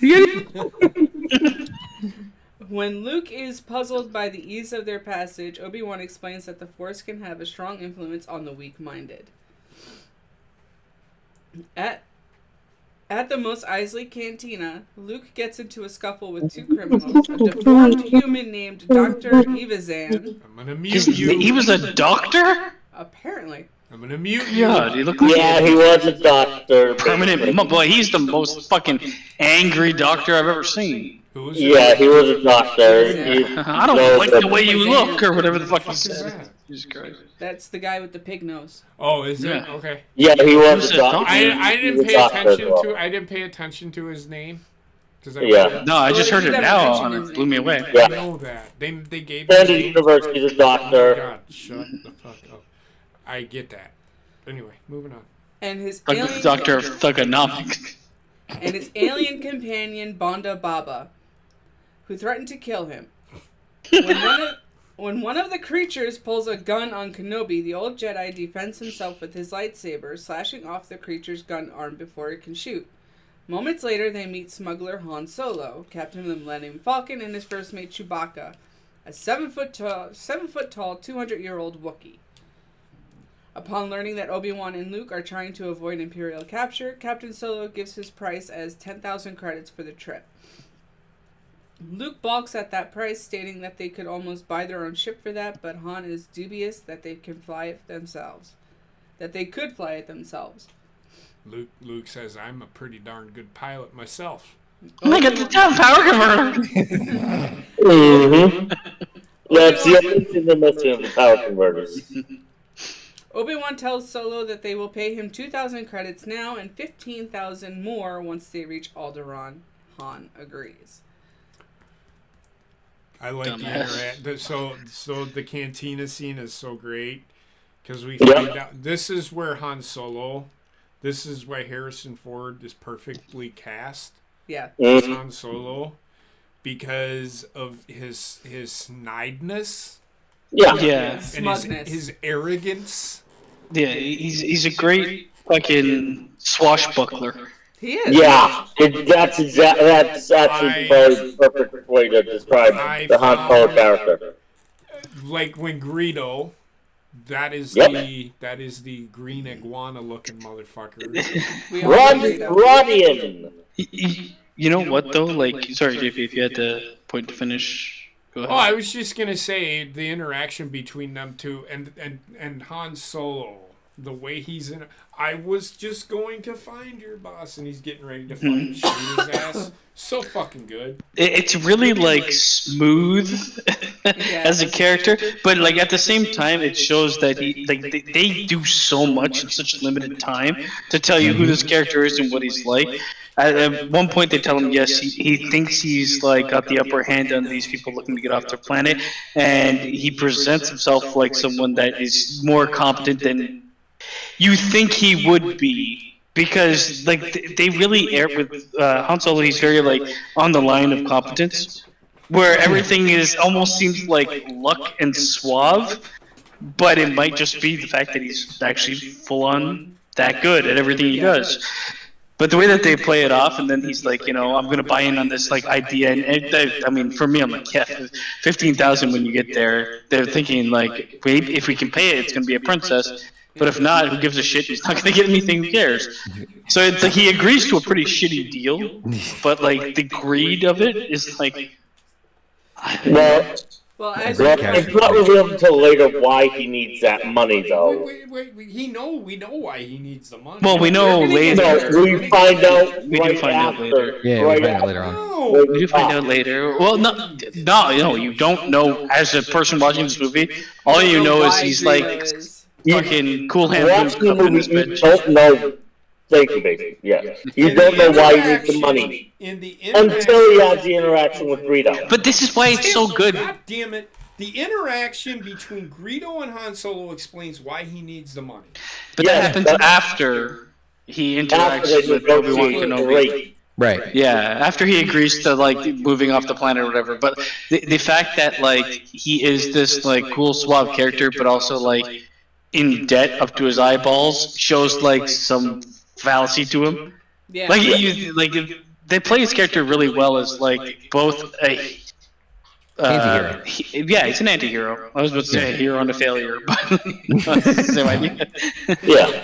When Luke is puzzled by the ease of their passage, Obi-Wan explains that the Force can have a strong influence on the weak-minded. At the Mos Eisley Cantina, Luke gets into a scuffle with two criminals, a deformed human named Dr. Evazan. I'm gonna mute you. He was a doctor? Apparently. I'm gonna mute you. God, he looked like Yeah, he was a doctor. permanent. Boy, he's the most fucking angry doctor I've ever seen. Who was Yeah, he was a doctor. I don't like the way you look, or whatever the fuck he said. Jesus Christ. That's the guy with the pig nose. Oh, is it? Yeah. Okay. Yeah, he was a doctor. I He didn't was pay a doctor as attention well. to. I didn't pay attention to his name. Yeah. No, I just Well, heard you it never now, mentioned and his it blew me name. away. Yeah. I know that. They gave Standard his name. Universe, he's a Oh my doctor. God! Shut the fuck up. I get that. Anyway, moving on. And his Like alien the doctor of thugonomics. and his alien companion Bonda Baba, who threatened to kill him. When one of the creatures pulls a gun on Kenobi, the old Jedi defends himself with his lightsaber, slashing off the creature's gun arm before it can shoot. Moments later, they meet smuggler Han Solo, captain of the Millennium Falcon, and his first mate Chewbacca, a 7-foot tall, 200-year-old Wookiee. Upon learning that Obi-Wan and Luke are trying to avoid Imperial capture, Captain Solo gives his price as 10,000 credits for the trip. Luke balks at that price, stating that they could almost buy their own ship for that, but Han is dubious that they can fly it themselves. That they could fly it themselves. Luke says, I'm a pretty darn good pilot myself. I got the town power converter. Mm-hmm. That's the only thing they're missing of the power converters. Obi-Wan tells Solo that they will pay him 2,000 credits now and 15,000 more once they reach Alderaan. Han agrees. I like the Dumbass. interact. So the cantina scene is so great because we Yeah. find out this is where Han Solo. This is why Harrison Ford is perfectly cast Yeah. as Mhm. Han Solo because of his snideness Yeah. Yeah, and Smugness. his arrogance. yeah, he's a great fucking swashbuckler. He is. Yeah, that's actually probably the perfect way to describe the Han Solo character. Like when Greedo, that is Yep. the green iguana looking motherfucker. We all agree, though. Rodian! You know what though? Like, sorry, JP, if you had the point to finish, go ahead. Oh, I was just gonna say the interaction between them two and Han Solo, the way he's in. I was just going to find your boss, and he's getting ready to fucking shoot his ass. So fucking good. It's really like smooth as a character, but like at the same time, it shows that they do so much in such limited time to tell you who this character is and what he's like. At one point, they tell him yes, he thinks he's like got the upper hand on these people looking to get off their planet, and he presents himself like someone that is more competent than you think he would be, because like they really air with Han Solo. He's very like on the line of competence, where everything is almost seems like luck and suave, but it might just be the fact that he's actually full on that good at everything he does. But the way that they play it off, and then he's like, you know, I'm gonna buy in on this like idea, and I mean, for me, I'm like, yeah, 15,000 when you get there. They're thinking like, wait, if we can pay it, it's gonna be a princess. But if not, who gives a shit? He's not going to get anything. Who cares? So it's like he agrees to a pretty shitty deal, but like the greed of it is like. Well, as it's not revealed until later why he needs that money, though. Wait. We know why he needs the money. Well, we know later. No, we find out We right do find out after. later. Yeah, right we find out after. later on. No. We do find out later. Well, no, you don't know as a person watching this movie. All you know is he's like fucking cool hand Watching the up in movie, this you bitch. don't know. Thank you, baby. Yeah. You don't know why he needs the money. Until he has the interaction with Greedo. But this is why it's so good. God damn it. The interaction between Greedo and Han Solo explains why he needs the money. But that happens after he interacts with Obi-Wan Kenobi. Right. Yeah, after he agrees to like moving off the planet or whatever. But the fact that like he is this like cool suave character, but also like in debt up to his eyeballs, shows like some fallacy to him. Yeah. Like they play his character really well as like both a Anti-hero. He's an anti-hero. I was about to say a hero and a failure, but same idea. Yeah.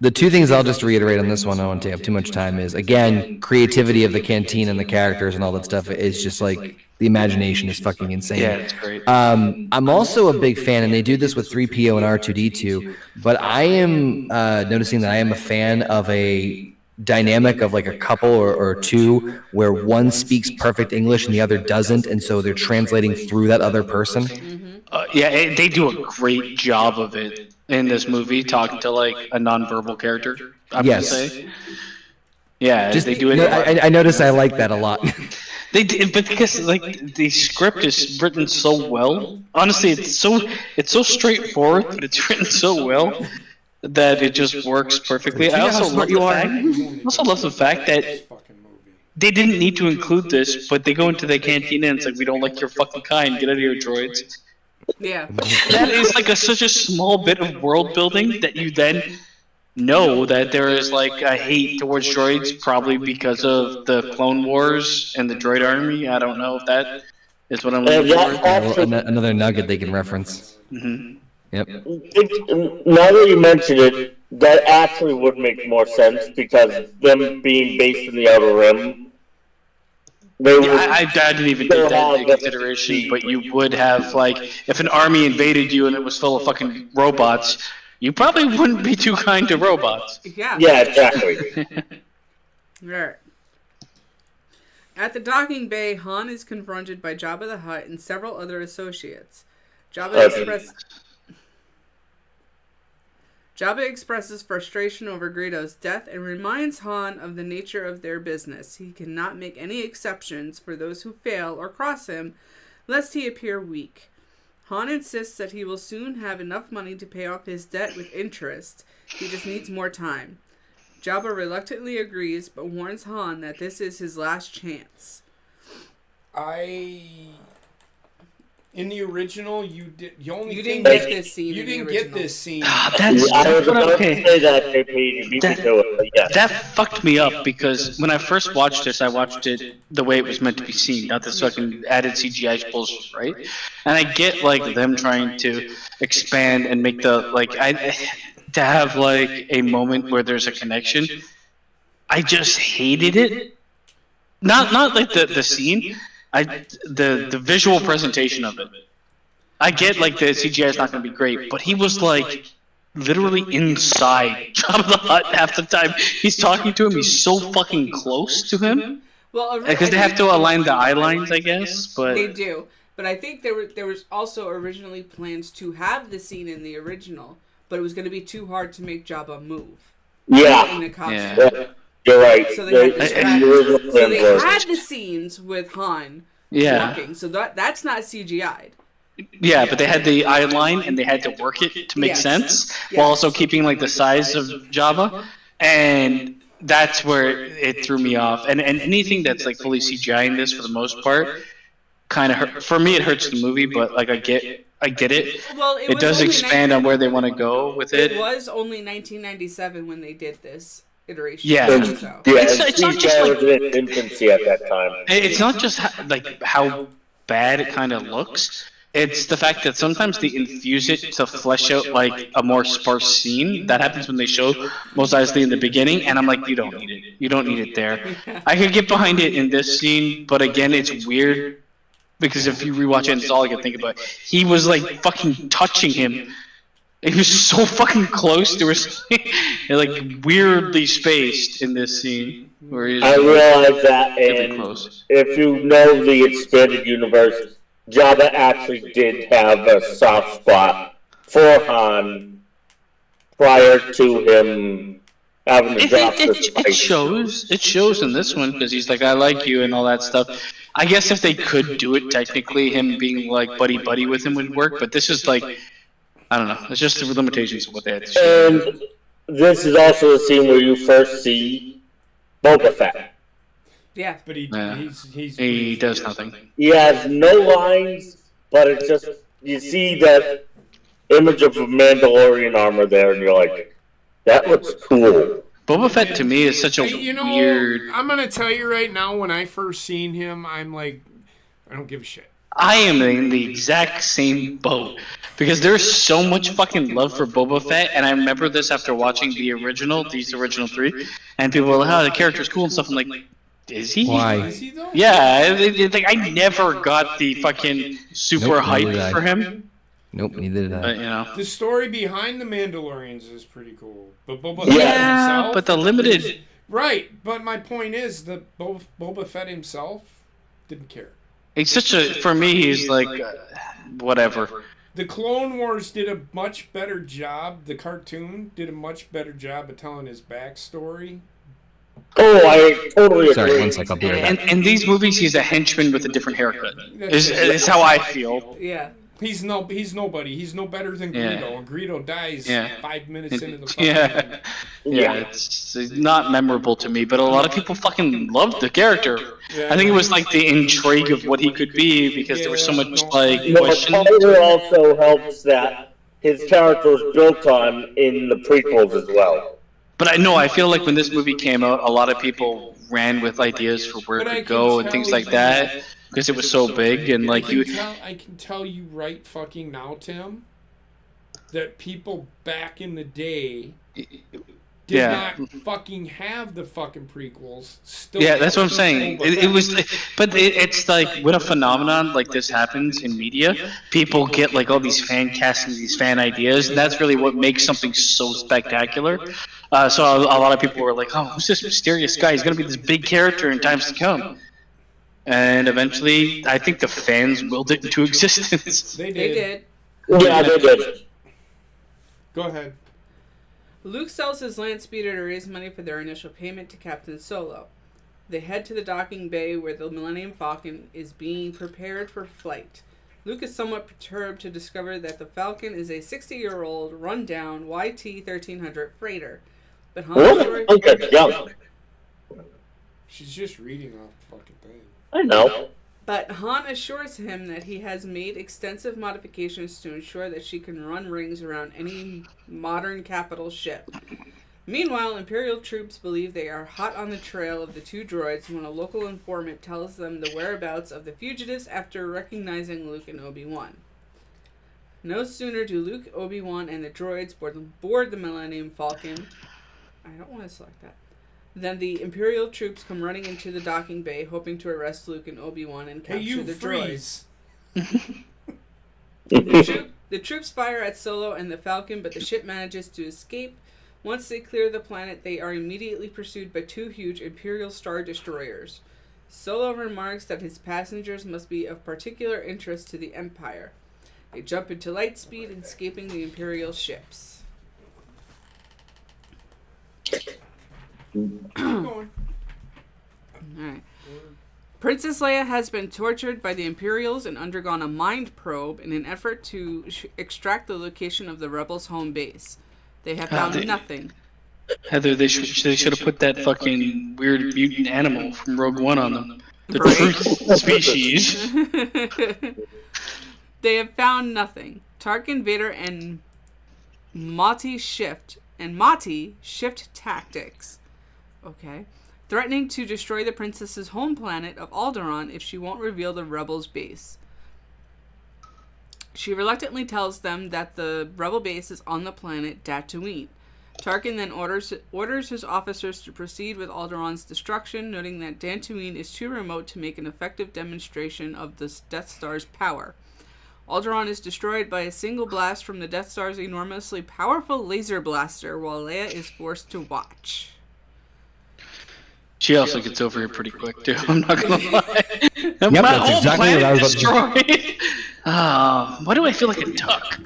The two things I'll just reiterate on this one, I don't want to take up too much time, is again, creativity of the canteen and the characters and all that stuff is just like the imagination is fucking insane. Yeah, it's great. I'm also a big fan, and they do this with 3PO and R2D2, but I am noticing that I am a fan of a dynamic of like a couple or two where one speaks perfect English and the other doesn't, and so they're translating through that other person. They do a great job of it in this movie, talking to like a non-verbal character. I would say. Yeah, Just, they do it. I notice I like that a lot. They did, but because like the script is written so well. Honestly, it's so straightforward, but it's written so well that it just works perfectly. I also love the fact that they didn't need to include this, but they go into the cantina and it's like, we don't like your fucking kind. Get out of here, droids. Yeah. That is like such a small bit of world building that you then know that there is like a hate towards droids, probably because of the Clone Wars and the droid army. I don't know if that is what I'm looking for. Another nugget they can reference. Mm-hmm. Yep. Now that you mention it, that actually would make more sense because them being based in the Outer Rim. I didn't even take that into consideration, but you would have, like, if an army invaded you and it was full of fucking robots, you probably wouldn't be too kind to robots. Yeah. Yeah, exactly. Right. At the docking bay, Han is confronted by Jabba the Hutt and several other associates. Jabba expresses frustration over Greedo's death and reminds Han of the nature of their business. He cannot make any exceptions for those who fail or cross him, lest he appear weak. Han insists that he will soon have enough money to pay off his debt with interest. He just needs more time. Jabba reluctantly agrees, but warns Han that this is his last chance. In the original, you didn't get this scene. You didn't get this scene. I was about to say that, JP, you beat me to it, but yeah. That fucked me up because when I first watched this, I watched it the way it was meant to be seen, not this fucking added CGI bullshit, right? And I get like them trying to expand and make the to have like a moment where there's a connection. I just hated it. Not like the scene. The visual presentation of it. I get like the CGI is not going to be great, but he was like literally inside Jabba the Hutt half the time. He's talking to him. He's so fucking close to him. Well, because they have to align the eye lines, I guess. But they do. But I think there was also originally plans to have the scene in the original, but it was going to be too hard to make Jabba move. Yeah. In the costume. Yeah. You're right. So they had the scenes with Han walking. So that's not CGI'd. Yeah, but they had the eye line and they had to work it to make sense while also keeping like the size of Jabba, and that's where it threw me off. And anything that's like fully CGI in this, for the most part, kind of hurt. For me, it hurts the movie, but like I get it. Well, it does expand on where they want to go with it. It was only 1997 when they did this iteration. Yeah, so. It's not just like infancy at that time. It's not just how bad it kind of looks. It's the fact that sometimes they infuse it to flesh out like a more sparse scene. That happens when they show Mos Eisley in the beginning, and I'm like, you don't need it. You don't need it there. I could get behind it in this scene, but again, it's weird because if you rewatch it, it's all I can think about. He was like fucking touching him. He was so fucking close. There was like weirdly spaced in this scene. Where he's I realize that, really and close. if you know the expanded universe, Jabba actually did have a soft spot for Han prior to him having to drop the spice. It shows in this one because he's like, I like you and all that stuff. I guess if they could do it, technically, him being like buddy with him would work. But this is like, I don't know. It's just the limitations of what they had to show. And this is also a scene where you first see Boba Fett. Yeah. But he does nothing. He has no lines, but it's just, you see that image of Mandalorian armor there, and you're like, that looks cool. Boba Fett to me is such a weird. I'm gonna tell you right now. When I first seen him, I'm like, I don't give a shit. I am in the exact same boat because there's so much fucking love for Boba Fett, and I remember this after watching these original 3, and people were like, "Oh, the character's cool and stuff." I'm like, is he? Why? Is he though? Yeah, like I never got the fucking super hype for him. Nope, neither did I. But, you know. The story behind the Mandalorians is pretty cool, but Boba Yeah, Fett himself, but the limited. right. But my point is that Boba Fett himself didn't care. It's such a. For me, he's like, whatever. The Clone Wars did a much better job. The cartoon did a much better job of telling his backstory. Oh, I totally agree. Sorry, one sec, I'll be right back. And in these movies, he's a henchman with a different haircut. Is how I feel. Yeah. He's nobody. He's no better than Greedo. Yeah. And Greedo dies Yeah. 5 minutes into the fucking Yeah, it's not memorable to me, but a lot of people fucking loved the character. I think it was like the intrigue of what he could be because there was so much like No, question. Tyler also helps that his character was built on in the prequels as well. But I know I feel like when this movie came out, a lot of people ran with ideas for where it could go and things like that because it was so big and like you. I can tell you right fucking now, Tim, that people back in the day did not fucking have the fucking prequels. Still Yeah, that's what I'm saying. It's like when a phenomenon like this happens in media, people get like all these fan casting, these fan ideas, and that's really what makes something so spectacular. So a lot of people were like, "Oh, who's this mysterious guy? He's gonna be this big character in times to come." And eventually, I think the fans willed it into existence. They They did. did. Yeah, they did. Go ahead. Luke sells his land speeder to raise money for their initial payment to Captain Solo. They head to the docking bay where the Millennium Falcon is being prepared for flight. Luke is somewhat perturbed to discover that the Falcon is a 60-year-old, run-down YT-1300 freighter. But Han Look at junk. She's just reading off the fucking thing. I know. But Han assures him that he has made extensive modifications to ensure that she can run rings around any modern capital ship. Meanwhile, Imperial troops believe they are hot on the trail of the two droids when a local informant tells them the whereabouts of the fugitives after recognizing Luke and Obi-Wan. No sooner do Luke, Obi-Wan, and the droids board the Millennium Falcon. I don't want to select that. Then the Imperial troops come running into the docking bay, hoping to arrest Luke and Obi-Wan and capture Hey, you the freeze. droids. The troops fire at Solo and the Falcon, but the ship manages to escape. Once they clear the planet, they are immediately pursued by two huge Imperial Star Destroyers. Solo remarks that his passengers must be of particular interest to the Empire. They jump into light speed, escaping the Imperial ships. Alright. Princess Leia has been tortured by the Imperials and undergone a mind probe in an effort to extract the location of the rebels' home base. They have found nothing. Heather, they should have put that fucking weird mutant animal from Rogue One on them. The Right. truth species. They have found nothing. Tarkin, Vader, and Mati shift tactics. Okay. Threatening to destroy the princess's home planet of Alderaan if she won't reveal the rebels' base. She reluctantly tells them that the rebel base is on the planet Tatooine. Tarkin then orders his officers to proceed with Alderaan's destruction, noting that Tatooine is too remote to make an effective demonstration of the Death Star's power. Alderaan is destroyed by a single blast from the Death Star's enormously powerful laser blaster, while Leia is forced to watch. She also gets over it pretty quick, too. I'm not gonna lie. Yep, that's exactly what I was about to say. Why do I feel like a duck?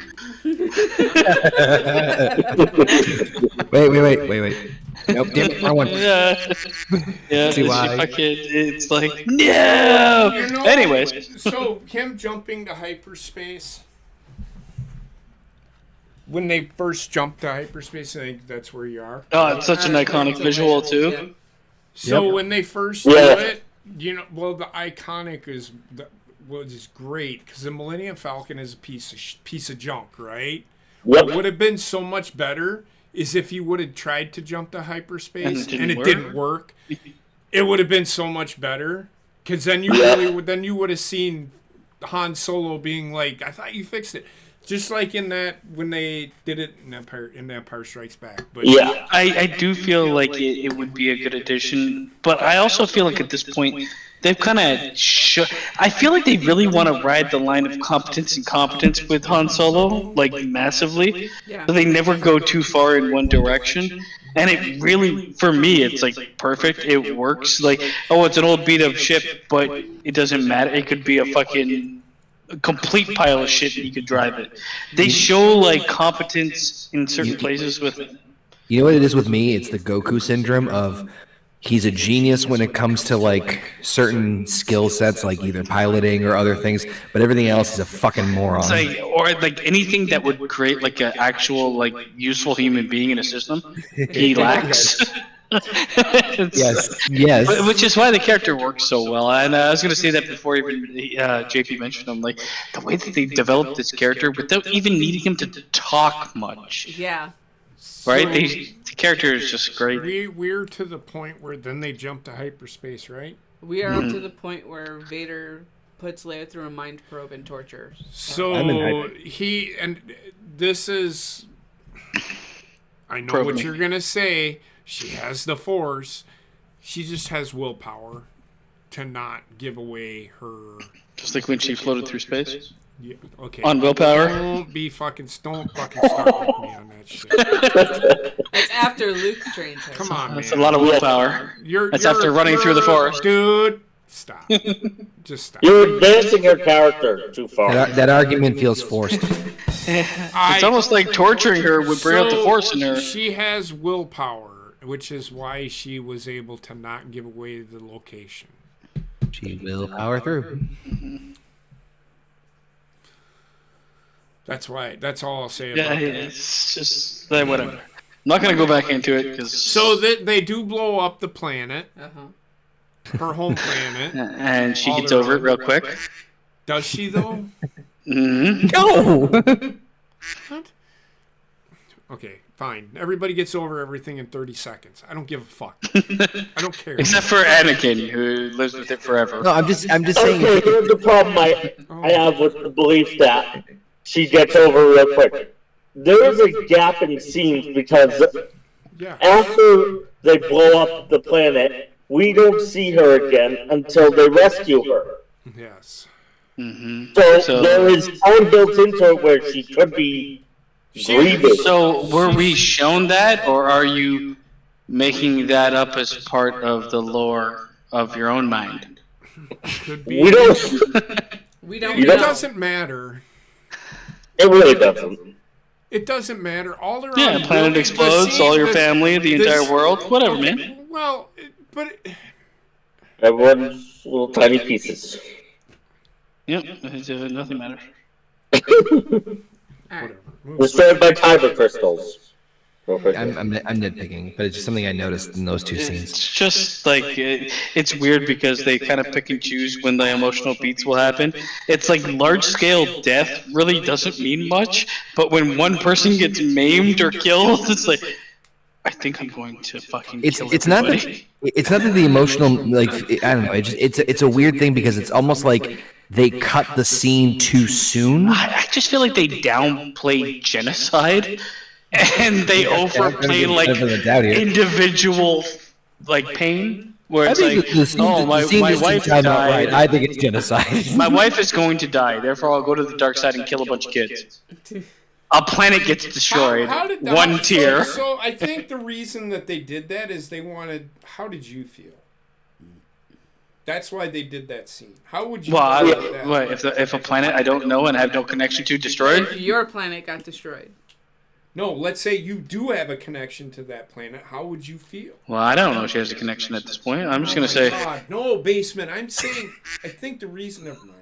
Wait. Nope, damn it, wrong one. Yeah, See why? It's like, no! You know, Anyways. So, him jumping to hyperspace. When they first jumped to hyperspace, I think that's where you are. Oh, it's such an iconic visual, too. Yeah. So, when they first do it, the iconic was great, because the Millennium Falcon is a piece of junk, right? Yep. What would have been so much better is if he would have tried to jump to hyperspace and it didn't work. It would have been so much better, because then you would have seen Han Solo being like, "I thought you fixed it," just like in that when they did it in Empire Strikes Back. But Yeah. I do feel like it would be a good addition, but I also feel like at this point they've kind of I feel like they really want to ride the line of competence and competence with Han Solo, like massively. Yeah. So they never go too far in one direction. And it really, for me, it's like perfect. It works. Like, oh, it's an old beat up ship, but it doesn't matter. It could be a fucking complete pile of shit and you could drive it. They show like competence in certain places with it. You know what it is with me? It's the Goku syndrome of he's a genius when it comes to like certain skill sets, like either piloting or other things, but everything else is a fucking moron. It's like, or like anything that would create like an actual like useful human being in a system, he lacks. Yes. Which is why the character works so well. And I was going to say that before even JP mentioned him. Like the way that they developed this character without even needing him to talk much. Yeah. Right? The character is just great. We're to the point where then they jump to hyperspace, right? We are up to the point where Vader puts Leia through a mind probe and torture. So this is, I know what you're gonna say. She has the Force. She just has willpower to not give away her. Just like when she floated through space. Yeah, okay. On willpower. Don't fucking start with me on that shit. It's after Luke trains her. Come on, man. That's a lot of willpower. That's after running through the forest. Dude, stop. Just stop. You're advancing her character too far. That argument feels forced. It's almost like torturing her would bring out the Force in her. She has willpower, which is why she was able to not give away the location. She will power through. That's why. That's all I'll say about that. It's just whatever. I'm not gonna go back into it because. So they do blow up the planet, her home planet, and she gets over it real quick. Does she though? Mm-hmm. No. What? Okay, fine. Everybody gets over everything in 30 seconds. I don't give a fuck. I don't care. Except for Anakin, who lives with it forever. No, I'm just saying. Okay, here's the problem I have with the belief that she gets over real quick. There is a gap in scenes because after they blow up the planet, we don't see her again until they rescue her. Yes. Mm-hmm. So there is time built into it where she could be grieving. So were we shown that, or are you making that up as part of the lore of your own mind? Could be. We don't. We don't. It know. doesn't matter. It really doesn't. It doesn't matter. All they're Yeah, planet explodes, all your family, the entire world, whatever, man. Well, but Everyone's little tiny pieces. Yep, nothing matters. Alright. Destroyed by kyber crystals. I'm nitpicking, but it's just something I noticed in those two scenes. It's just like it's weird because they kind of pick and choose when the emotional beats will happen. It's like large scale death really doesn't mean much, but when one person gets maimed or killed, it's like I think I'm going to fucking kill everybody. It's not that the emotional, like, I don't know, it's a weird thing because it's almost like they cut the scene too soon. I just feel like they downplay genocide and they overplay like individual like pain. Where it's like, my wife died. Right. I think it's genocide. My wife is going to die, therefore I'll go to the dark side and kill a bunch of kids. A planet gets destroyed. How did One tier. So I think the reason that they did that is they wanted. How did you feel? That's why they did that scene. How would you? Well, if a planet I don't know and have no connection to destroyed? If your planet got destroyed. No, let's say you do have a connection to that planet. How would you feel? Well, I don't know if she has a connection at this point. I'm just going to say... God, no, Basement. I'm saying... I think the reason... Never mind.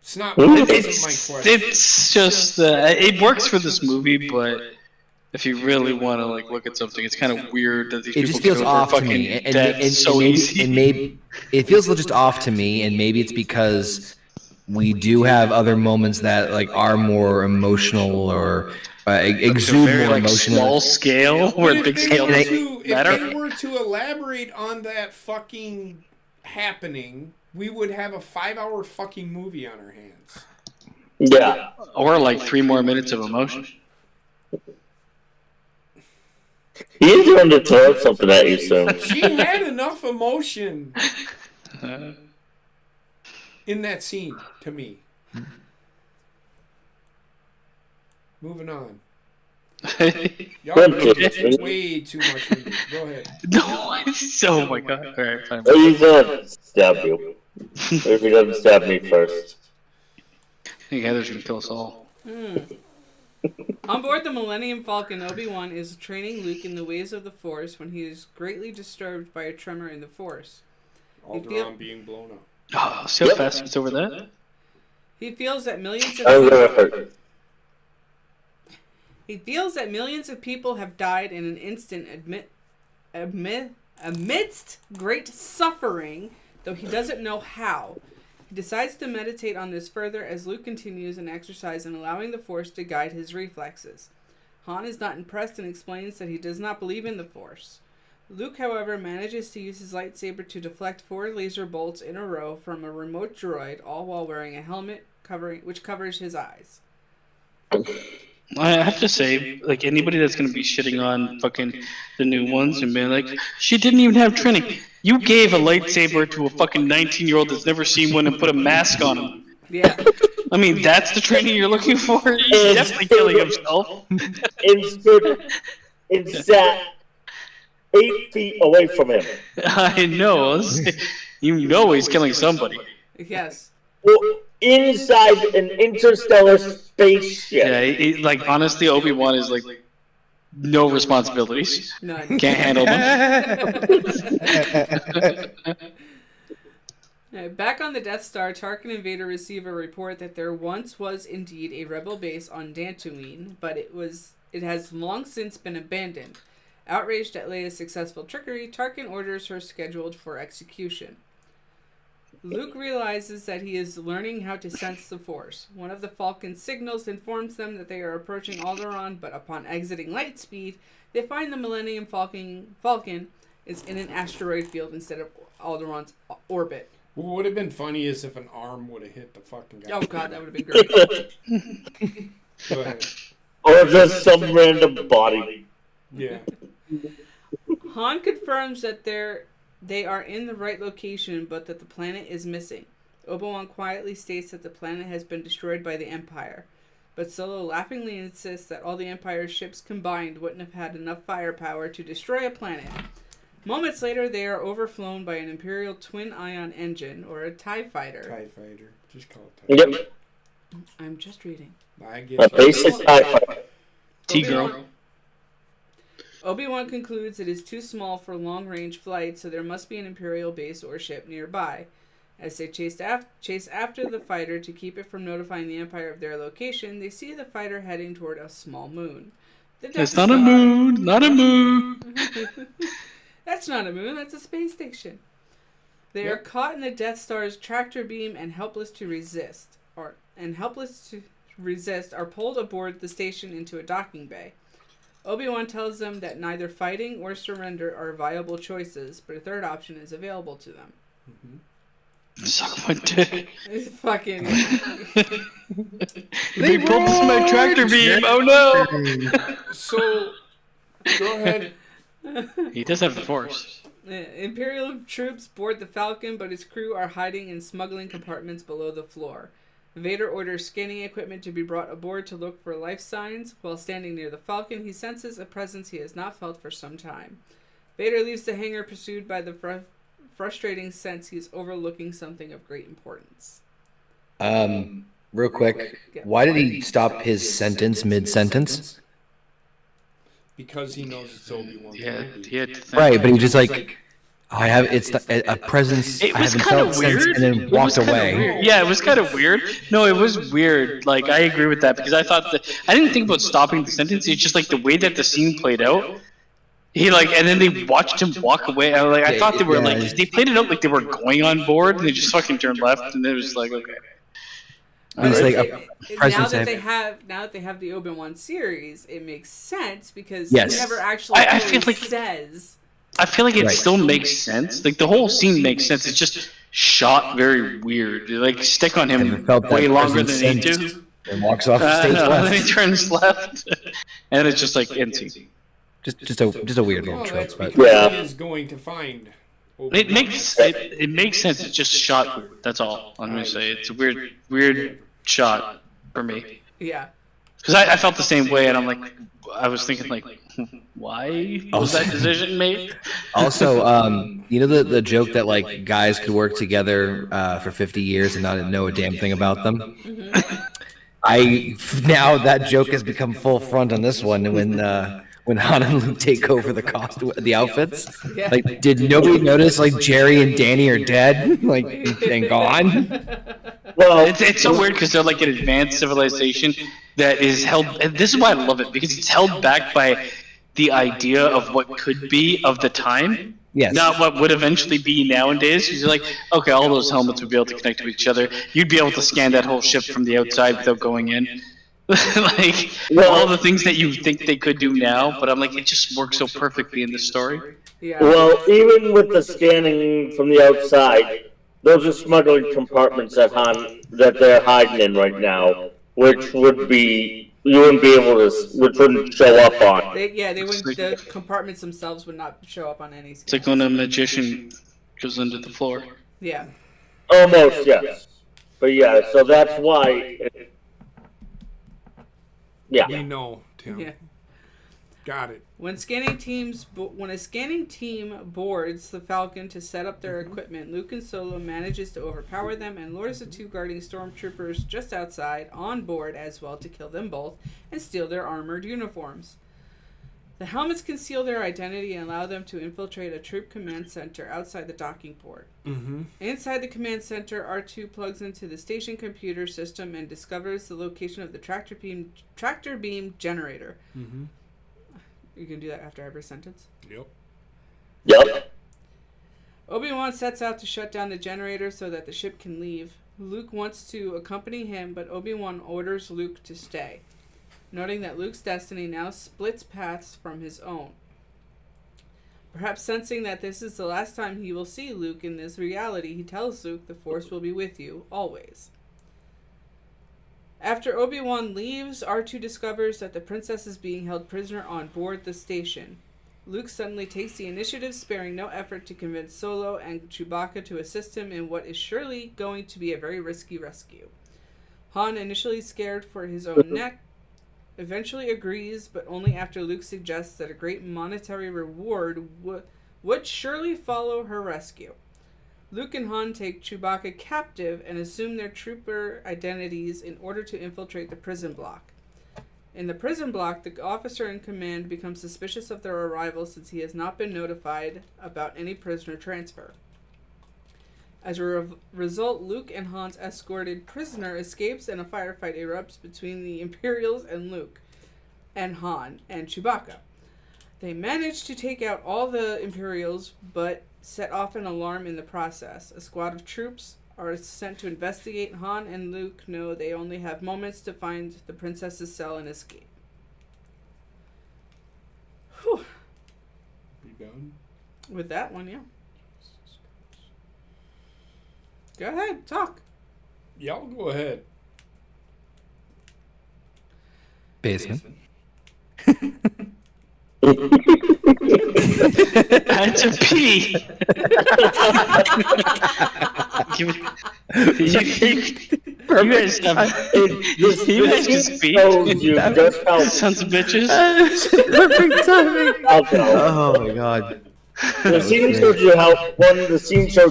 It's not... That isn't my question. It's just... it works for this movie, but... If you really want to like look at something, it's kind of weird that these people just feels off to me, and so easy. And maybe it feels just off to me, and maybe it's because we do have other moments that like are more emotional or exude very, more like, emotional. Small scale, where big scale If matter. they were to elaborate on that fucking happening, we would have a 5-hour fucking movie on our hands. Yeah. Or like 3 more minutes of emotion. He's going to throw something at you soon. She had enough emotion in that scene, to me. Moving on. Y'all are way too much into it. Go ahead. No, oh my god. Alright, fine. He's going to stab you. If he doesn't stab me first. I think Heather's going to kill us all. On board the Millennium Falcon, Obi-Wan is training Luke in the ways of the Force when he is greatly disturbed by a tremor in the Force. Alderaan being blown up. Oh, see how fast it's over that? He feels that millions of people have died in an instant amidst great suffering, though he doesn't know how. He decides to meditate on this further as Luke continues an exercise in allowing the Force to guide his reflexes. Han is not impressed and explains that he does not believe in the Force. Luke, however, manages to use his lightsaber to deflect 4 laser bolts in a row from a remote droid, all while wearing a helmet which covers his eyes. I have to say, like, anybody that's going to be shitting on fucking the new ones and being like, she didn't even have training. You gave a lightsaber to a fucking 19-year-old that's never seen one and put a mask on him. Yeah. I mean, that's the training you're looking for? He's definitely killing himself. Sat 8 feet away from him. I know. You know he's killing somebody. Yes. Well, inside an interstellar spaceship. Yeah, like, honestly, Obi-Wan is like, no responsibilities. None. Can't handle them. Back on the Death Star, Tarkin and Vader receive a report that there once was indeed a rebel base on Dantooine, but it has long since been abandoned. Outraged at Leia's successful trickery, Tarkin orders her scheduled for execution. Luke realizes that he is learning how to sense the Force. One of the Falcon's signals informs them that they are approaching Alderaan, but upon exiting light speed, they find the Millennium Falcon is in an asteroid field instead of Alderaan's orbit. What would have been funny is if an arm would have hit the fucking guy. Oh god, that would have been great. Go ahead. Or just some random body. Yeah. Han confirms that they are in the right location, but that the planet is missing. Obi-Wan quietly states that the planet has been destroyed by the Empire, but Solo laughingly insists that all the Empire's ships combined wouldn't have had enough firepower to destroy a planet. Moments later, they are overflown by an Imperial twin-ion engine, or a TIE fighter. TIE fighter. Just call it TIE fighter. Yep. I'm just reading. I get A basic TIE fighter. T-girl. Obi-Wan concludes it is too small for long-range flight, so there must be an Imperial base or ship nearby. As they chase after the fighter to keep it from notifying the Empire of their location, they see the fighter heading toward a small moon. It's not a moon! Not a moon! That's not a moon, that's a space station. They are caught in the Death Star's tractor beam and helpless to resist, are pulled aboard the station into a docking bay. Obi-Wan tells them that neither fighting or surrender are viable choices, but a third option is available to them. Mm-hmm. Suck my dick. It's fucking. They pulled my tractor beam. Oh no! So, go ahead. He does have the force. Imperial troops board the Falcon, but his crew are hiding in smuggling compartments below the floor. Vader orders scanning equipment to be brought aboard to look for life signs. While standing near the Falcon, he senses a presence he has not felt for some time. Vader leaves the hangar pursued by the frustrating sense he is overlooking something of great importance. Real quick, why did he stop his sentence mid-sentence? Because he knows it's Obi-Wan. Yeah, he had to think. Right, but he just like, a presence. It I was haven't kind felt of since, weird. and then It walked was kinda away. weird. Yeah, it was kind of weird. No, it was weird. Like, I agree with that because I thought that I didn't think about stopping the sentence. It's just like the way that the scene played out. He like, and then they watched him walk away. I thought they were like, they played it out like they were going on board, and they just fucking turned left, and it was like, okay. It's like a Now presence. that they have the Obi-Wan series, it makes sense because Yes. he never actually I feel like- says. I feel like it Right. still makes sense. Like the whole scene makes sense. It's just shot very weird. They, like stick on Haven't him felt that way longer than presence they since. do. And walks off the stage No, then he left. turns left, and it's just like end scene. Just a weird little Well, trope, that's but because Yeah. he is going to find It Obi-Wan. makes sense. It's just shot weird. That's all I'm gonna say. It's a weird shot for me Yeah. because I felt the same way, and I'm like, I was thinking like, why was that decision made? also, you know the joke that like guys could work together for 50 years and not know a damn thing about them. Now that joke has become full front on this one when Han and Luke take over the outfits. Yeah. Like, did nobody notice like Jerry and Danny are dead, like and gone? Well, It's so weird because they're like an advanced civilization that is held. And this is why I love it because it's held back by the idea of what could be of the time. Yes. Not what would eventually be nowadays. You're like, okay, all those helmets would be able to connect to each other. You'd be able to scan that whole ship from the outside without going in. Like all the things that you think they could do now, but I'm like, it just works so perfectly in this story. Yeah. well, even with the scanning from the outside, those are smuggling compartments that they're hiding in right now, which would be you wouldn't be able to, which wouldn't show up on. They wouldn't. The compartments themselves would not show up on any It's screen. like when a magician goes under the floor. Yeah. Almost, yes. But yeah, so that's why. Yeah. We know, Tim. Yeah. Got it. When a scanning team boards the Falcon to set up their equipment, Luke and Solo manages to overpower them and lures the two guarding stormtroopers just outside on board as well to kill them both and steal their armored uniforms. The helmets conceal their identity and allow them to infiltrate a troop command center outside the docking port. Mm-hmm. Inside the command center, R2 plugs into the station computer system and discovers the location of the tractor beam generator. Mm-hmm. You can do that after every sentence. Yep. Yep. Obi-Wan sets out to shut down the generator so that the ship can leave. Luke wants to accompany him, but Obi-Wan orders Luke to stay, noting that Luke's destiny now splits paths from his own. Perhaps sensing that this is the last time he will see Luke in this reality, he tells Luke the Force will be with you, always. After Obi-Wan leaves, R2 discovers that the princess is being held prisoner on board the station. Luke suddenly takes the initiative, sparing no effort to convince Solo and Chewbacca to assist him in what is surely going to be a very risky rescue. Han, initially scared for his own neck, eventually agrees, but only after Luke suggests that a great monetary reward would surely follow her rescue. Luke and Han take Chewbacca captive and assume their trooper identities in order to infiltrate the prison block. In the prison block, the officer in command becomes suspicious of their arrival since he has not been notified about any prisoner transfer. As a result, Luke and Han's escorted prisoner escapes and a firefight erupts between the Imperials and Luke, and Han, and Chewbacca. They manage to take out all the Imperials, but set off an alarm in the process. A squad of troops are sent to investigate. Han and Luke know they only have moments to find the princess's cell and escape. Whew. You done? With that one, yeah. Go ahead, talk. Y'all go ahead. Basement. I had to pee. You guys have. You guys just pee. Sons of bitches. Perfect timing. Oh my god. The scene showed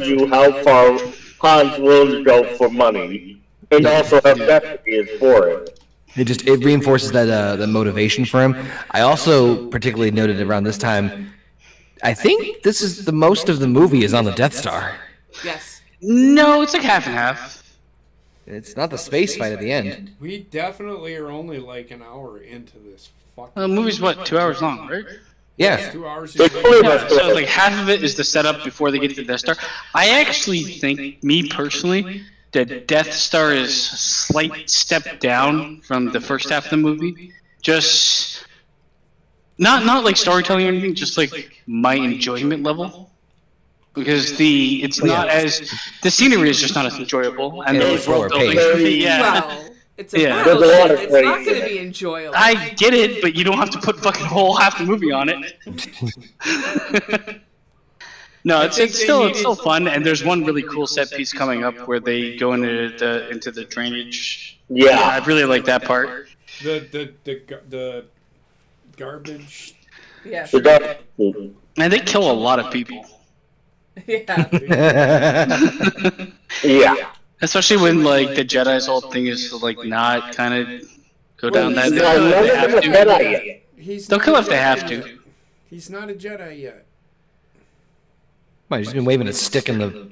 you how far Han's willing to go for money, and also how desperate he is for it. It reinforces that the motivation for him. I also particularly noted around this time, I think this is the most of the movie is on the Death Star. Yes. No, it's like half and half. It's not the space fight at the end. We definitely are only like an hour into this fucking. The movie's what, 2 hours long, right? Yeah. 2 hours. But Yeah, so like half of it is the setup before they get to the Death Star. I actually think, me personally, the Death Star is a slight step down from the first half of the movie. Just not like storytelling or anything, just like my enjoyment level. Because the scenery is just not as enjoyable, and Yeah, the it's slower world building. paced. Yeah. Well, it's a Yeah. There's a lot of battleship. It's not crazy. going to be enjoyable. I get it, but you don't have to put fucking whole half the movie on it. No, it's still fun, and there's one really cool set piece coming up where they go into the drainage. Yeah. I really like that part. The garbage. Yeah. The dark. And they kill a lot of people, Yeah. Yeah. especially when like the Jedi's whole thing is to like not kind of go down that. he's No, They none have of them to. are Jedi yet. They'll kill if they have to. He's not a Jedi yet. Well, he's been waving a stick in the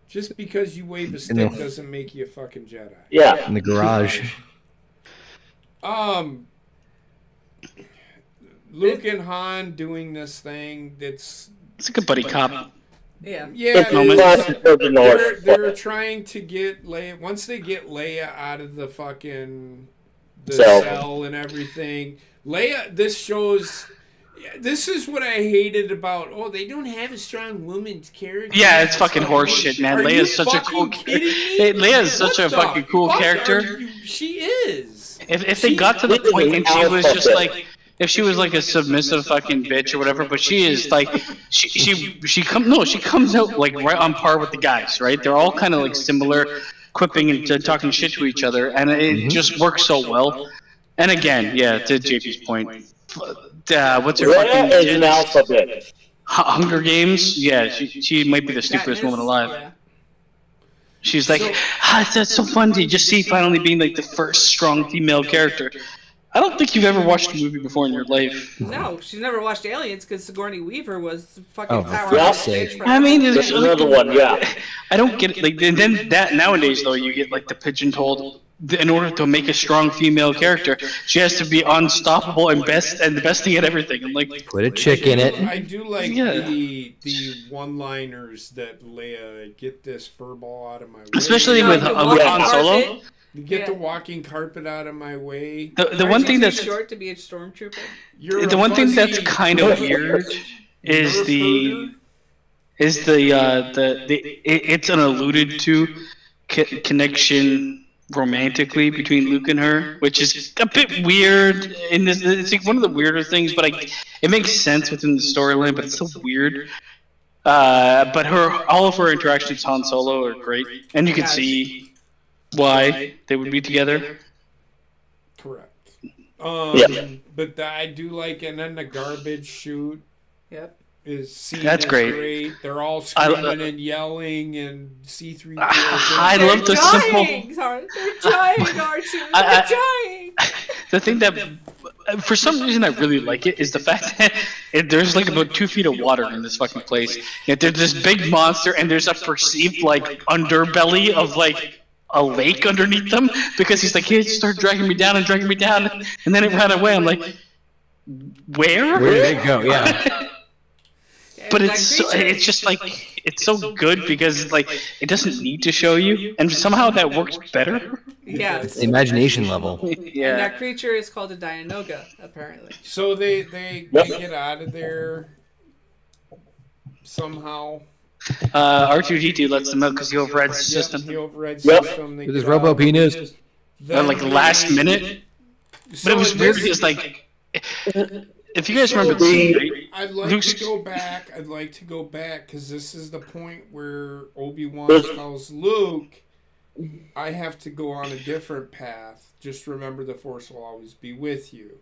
Just because you wave a In stick the- doesn't make you a fucking Jedi. Yeah. garage. Luke and Han doing this thing. It's It's like a buddy cop. Yeah. It's moment. classic for the North. they're trying to get Leia. Once they get Leia out of the fucking Cell. cell and everything, Leia. This shows. This is what I hated about. Oh, they don't have a strong woman's character. Yeah, it's fucking horse shit, man. Are you Leia's such a cool. fucking kidding me? Leia's such a What the fucking cool fuck character. are you- She is. If they got to the point and she was just like, if she was like a submissive fucking bitch or whatever, but she is like, she comes out like right on par with the guys, right? They're all kind of like similar, quipping and talking shit to each other, and it just works so well. And again, yeah, to JP's point, what's her Leia is an fucking alphabet. Hunger Games? Yeah, she might be the stupidest woman alive. Yeah. She's like, that's so fun to just see finally being like the first strong female character. I don't think you've ever watched a movie before in your life. No, she's never watched Aliens because Sigourney Weaver was fucking Oh, for powerhouse fuck's bitch. sake. from- I mean, There's another one, yeah. I don't get it. Like, and then that nowadays though, you get like the pigeon-holed. In order to make a strong female character, she has to be unstoppable and the best thing at everything. I'm like, Put a chick in it. I do like Yeah. the one-liners that Leia get this furball out of my way. especially with the Han walking Solo. carpet. You get Yeah. the walking carpet out of my way. The Aren't one you thing too that's short to be a stormtrooper. You're the a one thing that's fuzzy kind of weird is nerf the herder. it's an alluded to connection romantically between Luke and her, which is a bit weird. In this, it's like one of the weirder things, but it makes sense within the storyline. But it's so weird. But all of her interactions with Han Solo are great, and you can see why they would be together. Correct. Yeah. But I do like, and then the garbage chute Yep. is That's great. They're all I- screaming and yelling, and C3. I They're love the dying, simple. sorry. They're dying, R2. They're I- dying. The thing that, for some reason, I really like it is the fact that there's like about 2 feet of water in this fucking place. Yet there's this big monster, and there's a perceived like underbelly of like a lake underneath them because he's like, hey, start dragging me down, and then it ran away. I'm like, where? Where did it go? Yeah. But That it's creature- it's just like it's so good because like it doesn't need to show you, and somehow that works better. Yeah. It's the imagination level. And Yeah. that creature is called a Dianoga, apparently. So they get out of there somehow. R2D2 lets them out because he overrides the system. He overrides Yep. system. They With his get out. robo penis. Then Like they- last minute. So But it was in weird this- because like, if you guys So remember the scene, right? I'd like Luke's- to go back. I'd like to go back because this is the point where Obi-Wan There's- tells Luke, "I have to go on a different path. Just remember, the Force will always be with you."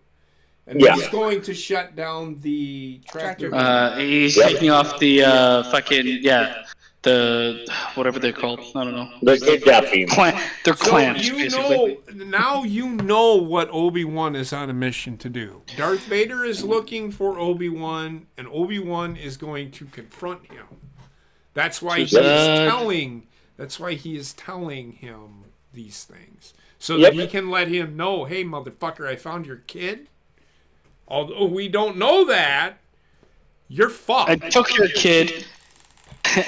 And Yeah. he's going to shut down the tractor. He's Yep. taking off the the whatever they're called. I don't know. The kidnapping. They're So clamps, you basically. know, now you know what Obi-Wan is on a mission to do. Darth Vader is looking for Obi-Wan, and Obi-Wan is going to confront him. That's why he is telling. That's why he is telling him these things, so that he can let him know, "Hey, motherfucker, I found your kid. Although we don't know that, you're fucked." I took your kid,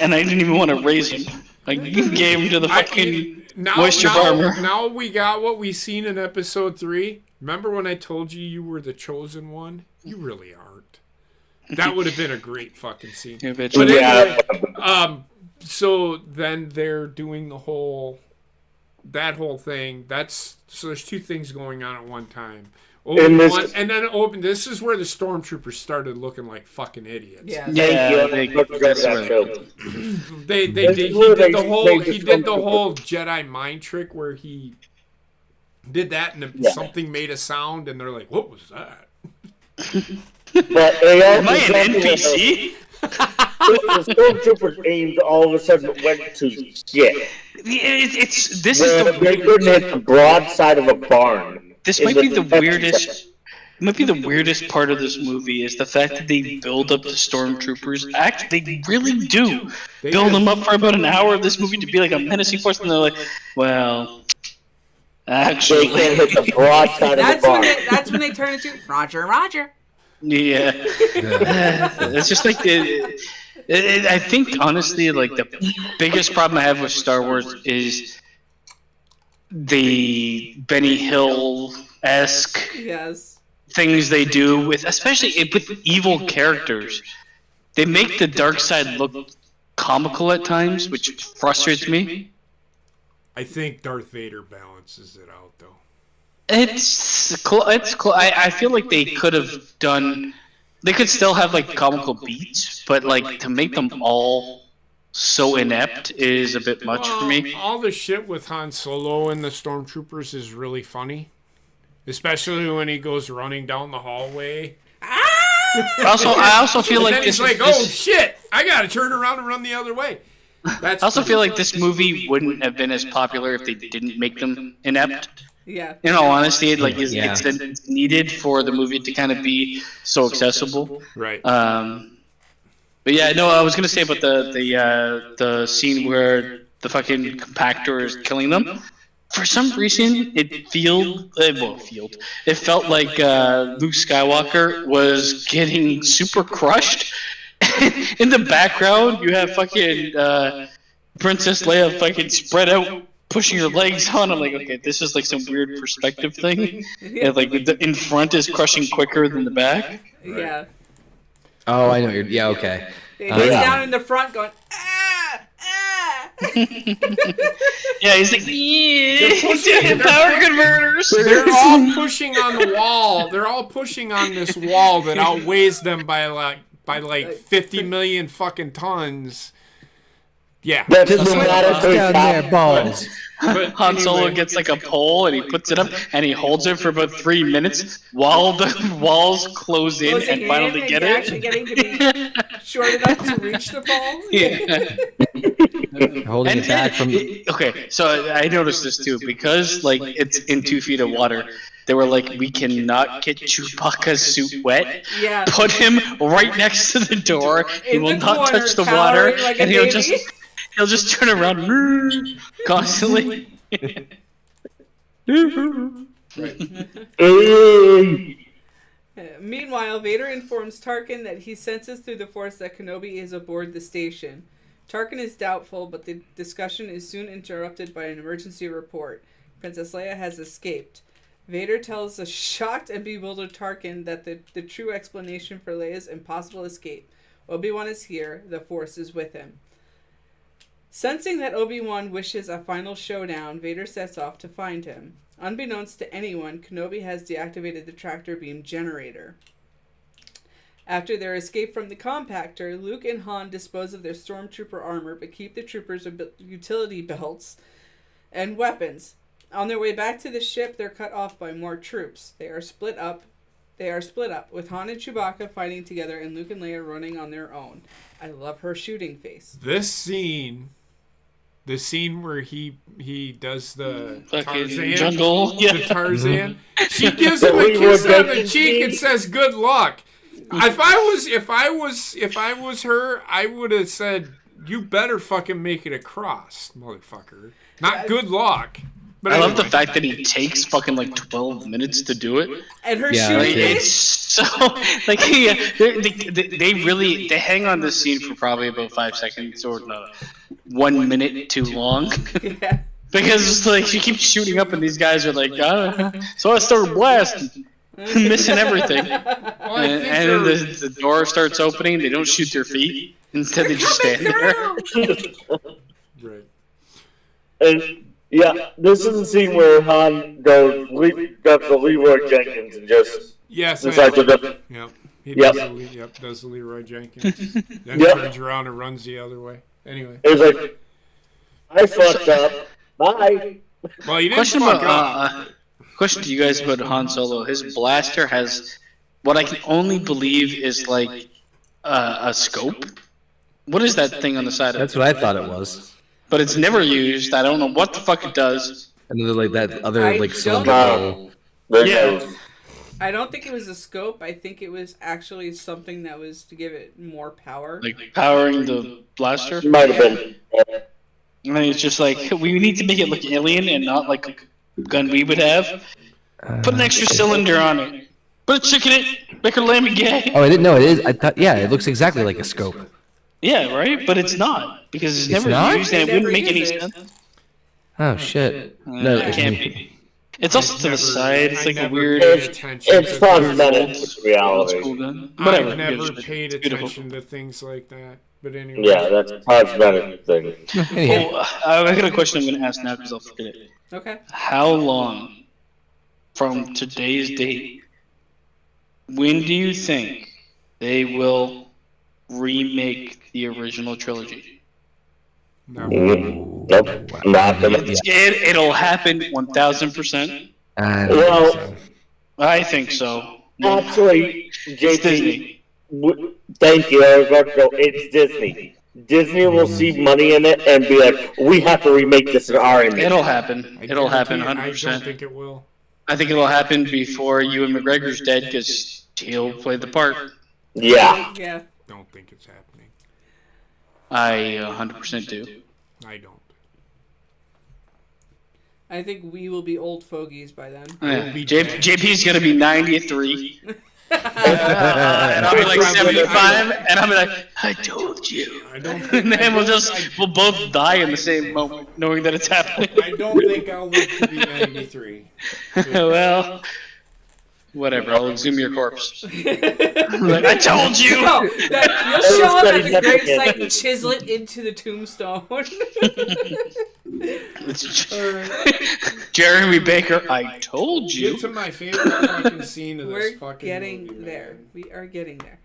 and I didn't even want to raise him. Like you gave him to the fucking moisture farmer. Now we got what we seen in episode 3. Remember when I told you were the chosen one? You really aren't. That would have been a great fucking scene. Yeah, bitch. But Yeah. anyway, so then they're doing that whole thing. So there's two things going on at one time. This is where the stormtroopers started looking like fucking idiots. Yeah. Yeah, Thank you. that's That right. too. He This did is where the they whole just- Jedi mind trick where he did that and Yeah. something made a sound and they're like, "What was that?" But they Am I also an NPC? the stormtroopers aimed all of a sudden went to shit. This is Where the they couldn't hit the broadside of a barn. This in might be the defense weirdest. sector. Might be the weirdest part of this movie is the fact that they build up the stormtroopers. They really do build them up for about an hour of this movie to be like a menacing force, and they're like, well, They actually, can't hit the broadside of the barn. That's when they turn into Roger. yeah. It's just like I think honestly, like the biggest problem I have with Star Wars is the Benny Hill-esque Yes. things they do with, especially with evil characters. They make the dark side look comical at times, which frustrates me. I think Darth Vader balances it out, though. I feel like they could have done. They could still have like comical beats, but like to make them all so inept is a bit much for me. All the shit with Han Solo and the stormtroopers is really funny, especially when he goes running down the hallway. I also feel And like then he's like, "Oh shit! I gotta turn around and run the other way." I also feel like this movie wouldn't have been as popular if they didn't make them inept. Yeah. In all honesty, it's needed for the movie to kind of be so accessible. Right. But yeah, no, I was gonna say about the scene where the fucking compactor is killing them. For some reason, it felt like Luke Skywalker was getting super crushed. In the background, you have fucking Princess Leia fucking spread out, pushing her legs on. I'm like, okay, this is like some weird perspective thing. And like the in front is crushing quicker than the back. Yeah. Oh, I know. Yeah, okay. He's Yeah. down in the front going, ah, ah. Yeah, he's like, yeah, power converters. They're all pushing on the wall. They're all pushing on this wall that outweighs them by like 50 million fucking tons. Yeah. That's Just no what's matter down there, who balls. But Han Solo anyway, gets like a pole and he puts it up and he holds it for about 3 minutes while the walls close in Closing and finally in get and it. actually getting to be short enough to reach the ball. Yeah. Holding it back from. Okay, so I noticed this too because like it's in 2 feet of water. They were like, we cannot get Chewbacca's suit wet. Yeah. Put him right next to the door. He In will the not corner, touch the water, cowering like a and he'll baby. just turn around constantly. Meanwhile, Vader informs Tarkin that he senses through the Force that Kenobi is aboard the station. Tarkin is doubtful, but the discussion is soon interrupted by an emergency report. Princess Leia has escaped. Vader tells a shocked and bewildered Tarkin that the true explanation for Leia's impossible escape. Obi-Wan is here. The Force is with him. Sensing that Obi-Wan wishes a final showdown, Vader sets off to find him. Unbeknownst to anyone, Kenobi has deactivated the tractor beam generator. After their escape from the compactor, Luke and Han dispose of their stormtrooper armor but keep the troopers' utility belts and weapons. On their way back to the ship, they're cut off by more troops. They are split up, with Han and Chewbacca fighting together and Luke and Leia running on their own. I love her shooting face. This scene, the scene where he does the Tarzan jungle, the Tarzan, she gives him a kiss on the cheek and says, "Good luck." If I was her, I would have said, "You better fucking make it across, motherfucker." Not good luck. But I love the fact that he takes fucking like 12 minutes to do it. And her shooting it's so like they really hang on this scene for probably about 5 seconds or 1 minute too long. Yeah. Because like she keeps shooting up and these guys are like, so I started blasting, missing everything. Well, and then the door starts opening. They don't shoot their feet. Instead, they just stand there. Right. And yeah, this is the scene where Han goes the Leroy Jenkins and just decides to Yep. He Yep. does the Leroy Jenkins. Then Yep. turns around and runs the other way. Anyway. It's like, I fucked up. Bye. Well, you didn't Question fuck about up. question to you guys about Han Solo. His blaster has what I can only believe is like a scope. What is that thing on the side of it? That's what I thought it was. But it's never used. I don't know what the fuck it does. And then like that other I like don't cylindrical. Yeah. I don't think it was a scope. I think it was actually something that was to give it more power. Like powering the blaster. Might have been. I mean, it's just like we need to make it look alien and not like a gun we would have. Put an extra cylinder on it. Put a chick in it. Make her lame and gay. Oh, I didn't know it is. I thought, yeah, it looks exactly like a scope. Yeah, right. But it's not because it's never not? used and it wouldn't make any sense. Oh shit. No, It can't be. It's also to the side. It's like a weird. It's cosmetic reality. Whatever. I've never It's paid beautiful. attention to things like that. But anyway. Yeah, that's a cosmetic thing. Anyhow. Oh, I got a question I'm going to ask now because I'll forget it. Okay. How long from today's date, when do you think they will remake the original trilogy? No. Nope. Not gonna. It'll happen 1,000%. Well, I think so. actually, It's JP, Disney. thank you. I was about to go. It's Disney. Disney will see money in it and be like, "We have to remake this in our image." It'll happen. I It'll happen guarantee I don't 100%. think it will. I think it'll happen before Ewan McGregor's dead because he'll play the part. Yeah. Yeah. Don't think it's happening. I 100% do. I don't. I think we will be old fogies by then. Yeah. be JP's gonna be 93. And I'll be like 75, and I'll be like, I told you. I don't. And then we'll both die in the same moment, knowing that it's happening. I don't think I'll live to be 93. Well, whatever. I'll exhume your corpse. Like, I told you. No, you'll show up at the gravesite and chisel it into the tombstone. Jeremy Baker, I told Get you. to my favorite fucking scene of this We're fucking getting movie, there. man. We are getting there.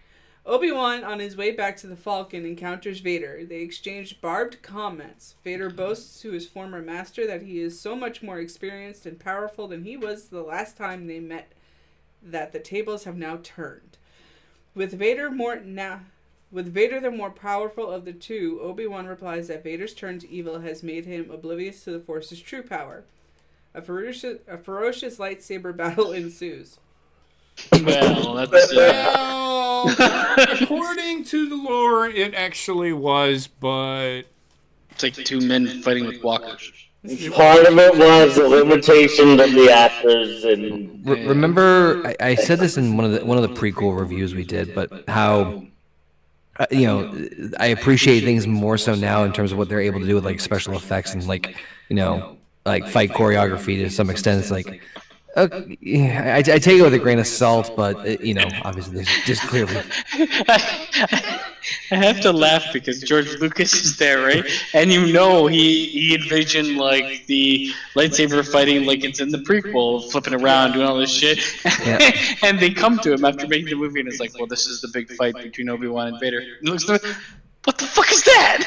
Obi-Wan, on his way back to the Falcon, encounters Vader. They exchange barbed comments. Vader boasts to his former master that he is so much more experienced and powerful than he was the last time they met, that the tables have now turned. With Vader the more powerful of the two, Obi-Wan replies that Vader's turn to evil has made him oblivious to the Force's true power. A ferocious lightsaber battle ensues. Well, that's. Well, according to the lore, it actually was, but It's like two men fighting with walkers. Part of it was the limitation of the actors, and Remember, I said this in one of the prequel reviews we did, but how I appreciate things more so now in terms of what they're able to do with like special effects and like like fight choreography to some extent. It's like Yeah, I take it with a grain of salt, but obviously, there's just clearly. I have to laugh because George Lucas is there, right? And he envisioned like the lightsaber fighting like it's in the prequel, flipping around, doing all this shit. Yeah. And they come to him after making the movie, and it's like, well, this is the big fight between Obi-Wan and Vader. And he looks at him, what the fuck is that?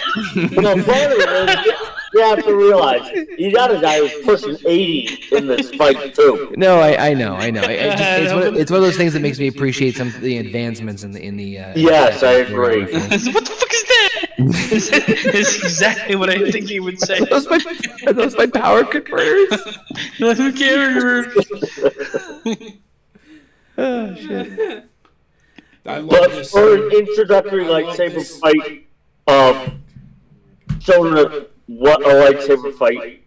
Well, part of it is, you have to realize you got a guy who's pushing 80 in this fight too. No, I know. It's one of those things that makes me appreciate some of the advancements in the. Yes, I agree. What the fuck is that? It's exactly what I think he would say. Are those my power converters? Who cares? Oh shit! I love But this. for an introductory lightsaber fight, showing what a lightsaber fight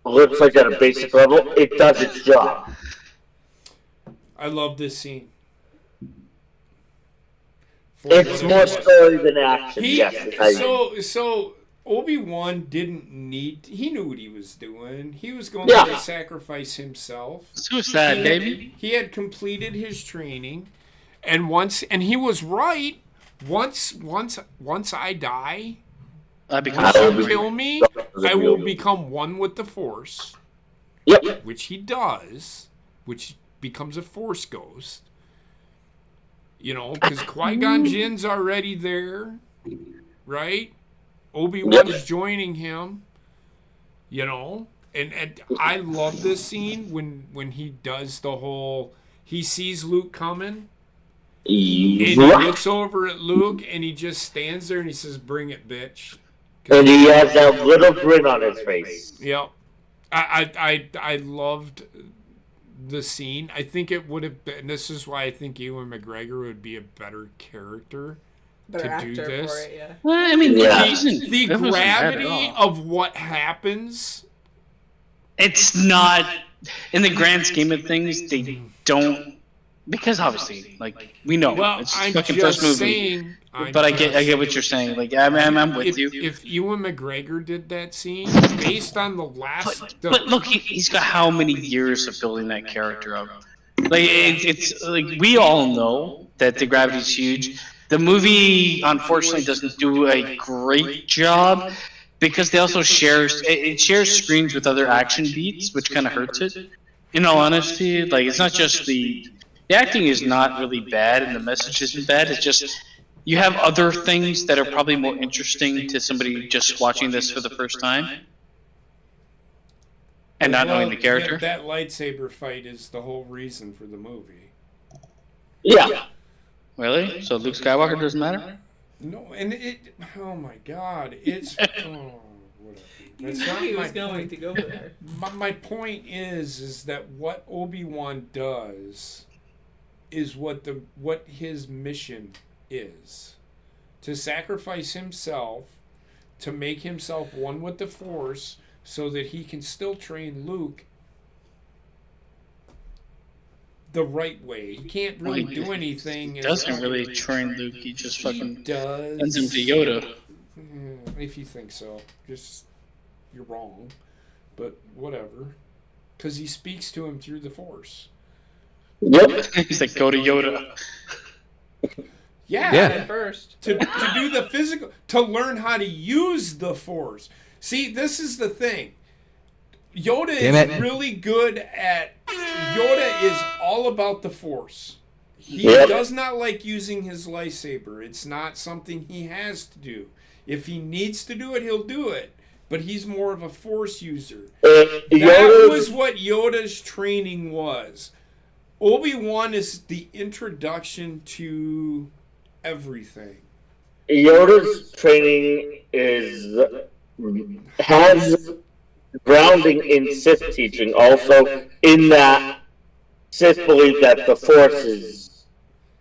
looks like at a basic level, it does its job. I love this scene. It's more story than action. Yes. So Obi-Wan didn't need. He knew what he was doing. He was going to sacrifice himself. Suicide, baby. He had completed his training, and he was right. Once I die, kill me. I will become one with the Force. Yep. Which he does. Which becomes a Force ghost. Because Qui-Gon Jinn's already there, right? Obi-Wan is joining him. And I love this scene when he does the whole. He sees Luke coming. And he looks over at Luke and he just stands there and he says, "Bring it, bitch." And he has that little grin on his face. Yep. I loved the scene. I think it would have been. This is why I think Ewan McGregor would be a better character to do this. For it, yeah. Well, I mean, The gravity of what happens. It's not in the grand scheme of things. They don't. Because obviously, like we know, it's I'm fucking just first movie. But I get what you're saying. Like I'm with you. If Ewan McGregor did that scene based on the last, but look, he's got how many years of building that character up. Like it's like we all know that the gravity's huge. The movie unfortunately doesn't do a great job because they also shares screens with other action beats, which kind of hurts it. In all honesty, like it's not just the acting is not really bad and the message isn't bad. It's just you have other things that are probably more interesting to somebody just watching this for the first time and not knowing the character. That lightsaber fight is the whole reason for the movie. Yeah. Really? So Luke Skywalker doesn't matter? No, and oh my God, it's whatever. That's not he was going to go there. My point is that what Obi-Wan does is what his mission is. To sacrifice himself, to make himself one with the Force, so that he can still train Luke the right way. He can't really do anything. He doesn't really train Luke. He just fucking does. sends him to Yoda. If you think so, you're wrong. But whatever, because he speaks to him through the Force. Yep. He's like, go to Yoda. Yeah. First to do the physical, to learn how to use the Force. See, this is the thing. Yoda is really good at. Yoda is all about the Force. He does not like using his lightsaber. It's not something he has to do. If he needs to do it, he'll do it. But he's more of a Force user. That was what Yoda's training was. Obi-Wan is the introduction to everything. Yoda's training has grounding in Sith teaching, also in that Sith believe that the Force is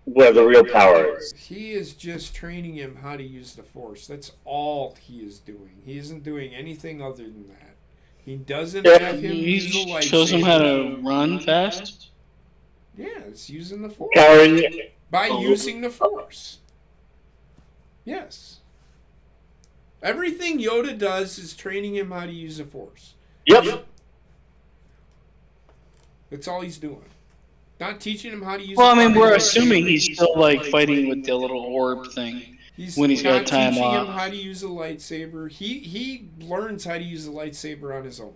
where the real power is. He is just training him how to use the Force. That's all he is doing. He isn't doing anything other than that. He doesn't have him use the lightsaber. He shows him how to run fast? Yeah, it's using the Force. By using the Force. Yes. Everything Yoda does is training him how to use the Force. Yep. That's all he's doing. Not teaching him how to use. Well, I mean, we're assuming he's still like fighting with the little orb thing when he's got time teaching off. him how to use a lightsaber. He learns how to use a lightsaber on his own.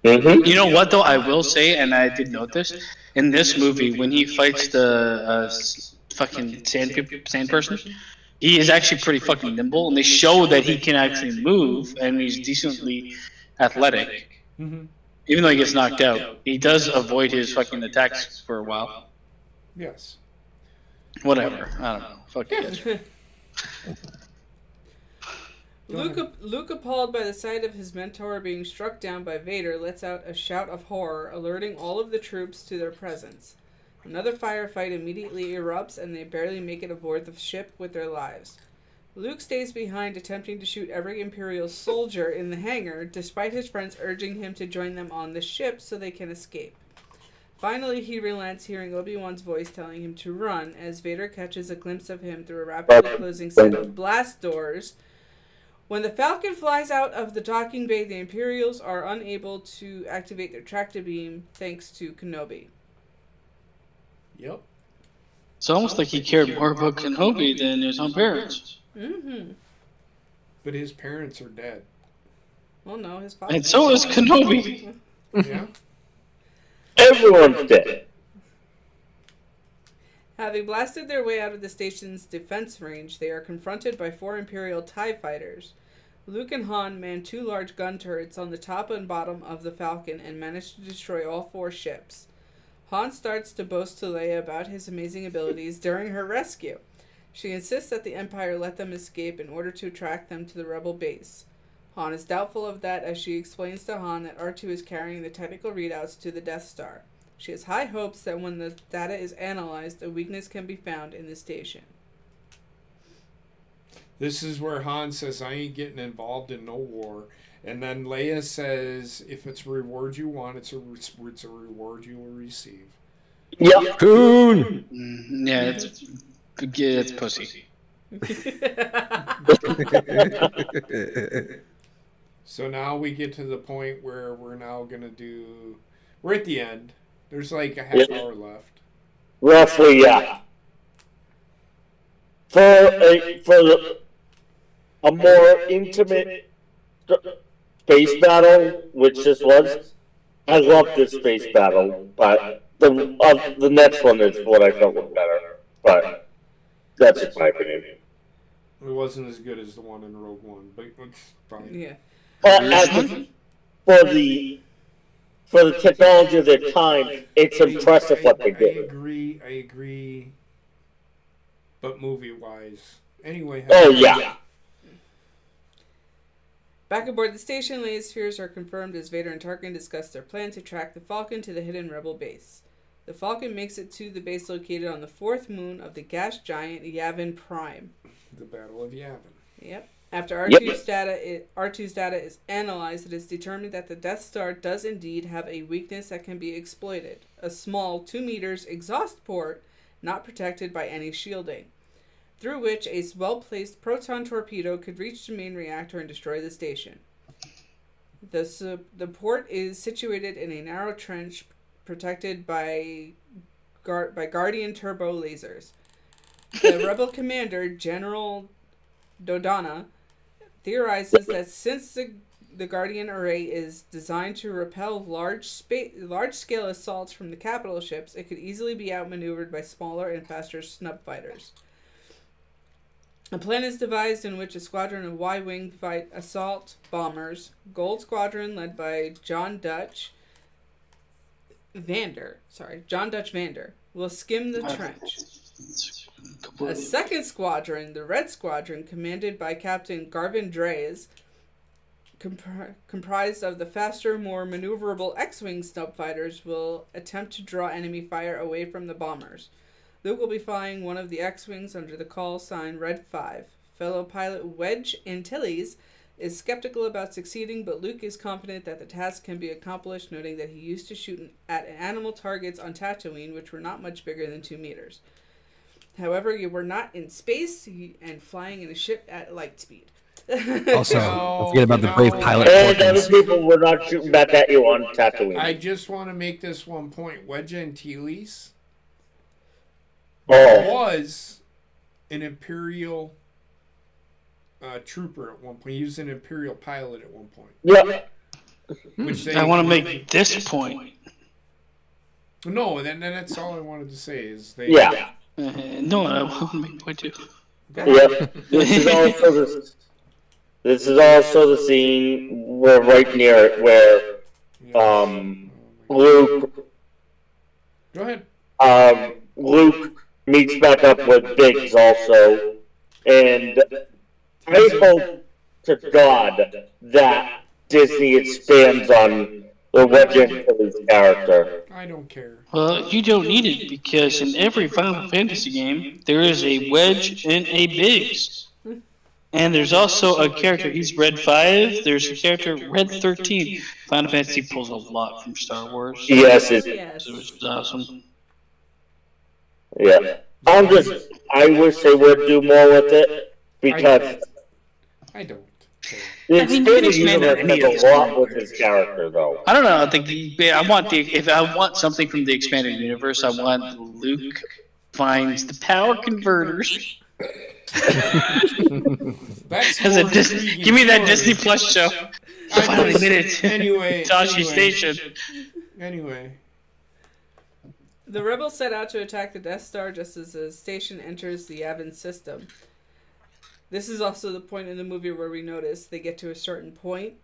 Mm-hmm. You know what, though? I will say, and I did note this, in this movie, when he fights the fucking sand person, he is actually pretty fucking nimble, and they show that he can actually move, and he's decently athletic. Mm-hmm. Even though he gets knocked out, he does avoid his fucking attacks for a while. Yes. Whatever. I don't know. Fuck you guys. Luke, appalled by the sight of his mentor being struck down by Vader, lets out a shout of horror, alerting all of the troops to their presence. Another firefight immediately erupts, and they barely make it aboard the ship with their lives. Luke stays behind, attempting to shoot every Imperial soldier in the hangar, despite his friends urging him to join them on the ship so they can escape. Finally, he relents, hearing Obi-Wan's voice telling him to run, as Vader catches a glimpse of him through a rapidly closing set of blast doors. When the Falcon flies out of the docking bay, the Imperials are unable to activate their tractor beam, thanks to Kenobi. Yep. It's almost like he cared more about Kenobi than his own parents. Mm-hmm. But his parents are dead. Well, no, his father. And so is Kenobi. Yeah. Everyone's dead. Having blasted their way out of the station's defense range, they are confronted by 4 Imperial TIE fighters. Luke and Han man 2 large gun turrets on the top and bottom of the Falcon and manage to destroy all 4 ships. Han starts to boast to Leia about his amazing abilities during her rescue. She insists that the Empire let them escape in order to attract them to the Rebel base. Han is doubtful of that, as she explains to Han that R2 is carrying the technical readouts to the Death Star. She has high hopes that when the data is analyzed, a weakness can be found in the station. This is where Han says, I ain't getting involved in no war. And then Leia says, if it's a reward you want, it's a reward you will receive. Yep. Coon. Yeah, it's pussy. So now we get to the point where we're now going to do... We're at the end. There's like a half hour left. Roughly, yeah. For a more intimate space battle, which this was, I love this space battle, but the next one is what I felt was better. But that's just my opinion. It wasn't as good as the one in Rogue One, but it's fine. Yeah. For the technology of their time, it's impressive what they did. I agree. But movie-wise. Anyway. Oh, yeah. Back aboard the station, Leia's fears are confirmed as Vader and Tarkin discuss their plan to track the Falcon to the hidden Rebel base. The Falcon makes it to the base located on the 4th moon of the gas giant Yavin Prime. The Battle of Yavin. Yep. After R2's data is analyzed, it is determined that the Death Star does indeed have a weakness that can be exploited. A small 2 meters exhaust port not protected by any shielding, through which a well-placed proton torpedo could reach the main reactor and destroy the station. The port is situated in a narrow trench protected by Guardian turbo lasers. The rebel commander, General Dodonna, theorizes that since the Guardian array is designed to repel large-scale assaults from the capital ships, it could easily be outmaneuvered by smaller and faster snub fighters. A plan is devised in which a squadron of Y-wing fight assault bombers, Gold Squadron led by John Dutch Vander, will skim the trench. A second squadron, the Red Squadron, commanded by Captain Garvin Dreys, comprised of the faster, more maneuverable X-Wing snub fighters, will attempt to draw enemy fire away from the bombers. Luke will be flying one of the X-Wings under the call sign Red 5. Fellow pilot Wedge Antilles is skeptical about succeeding, but Luke is confident that the task can be accomplished, noting that he used to shoot at animal targets on Tatooine, which were not much bigger than 2 meters. However, you were not in space and flying in a ship at light speed. Also, No, don't forget about the no. brave pilot. And other Porkins. people were not shooting back at you on Tatooine. I just want to make this one point. Wedge Antilles Oh, was an Imperial trooper at one point. He was an Imperial pilot at one point. yeah. Which they I want to make this point. No, then that's all I wanted to say is they. Yeah. No, I want to make a point too. Yep. This is also the scene where right near it where Luke Go ahead. Luke meets back up with Biggs also, and I hope to God that Disney expands on the Wedge Antilles character. I don't care. Well, you don't need it because in every Final Fantasy game there is a Wedge and a Biggs. And there's also a character, he's Red 5, there's a character, Red 13. Final Fantasy pulls a lot from Star Wars. Yes, Yes. So it's awesome. yeah. I wish they would do more with it because I don't care. the I mean, you can expanded expand on universe any of has these a lot with his character, though. I don't know, I think if I want something from the expanded universe, I want Luke finds the power converters. That's As a more intriguing give me that story. Disney Plus show. I Finally just- made it. Anyway, Tashi Station. Anyway, The rebels set out to attack the Death Star just as the station enters the Yavin system. This is also the point in the movie where we notice they get to a certain point,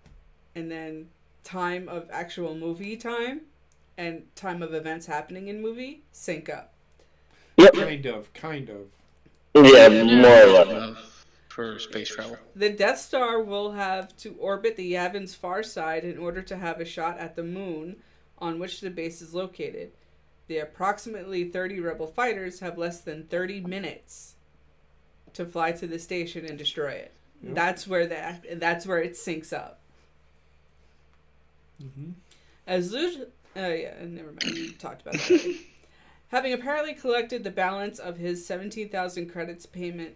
and then time of actual movie time and time of events happening in movie sync up. Yep. kind of. Yeah, more or less. For space travel. The Death Star will have to orbit the Yavin's far side in order to have a shot at the moon on which the base is located. The approximately 30 rebel fighters have less than 30 minutes to fly to the station and destroy it. Yep. That's where it syncs up. Mm-hmm. As Luke, never mind. We talked about that already. Having apparently collected the balance of his 17,000 credits payment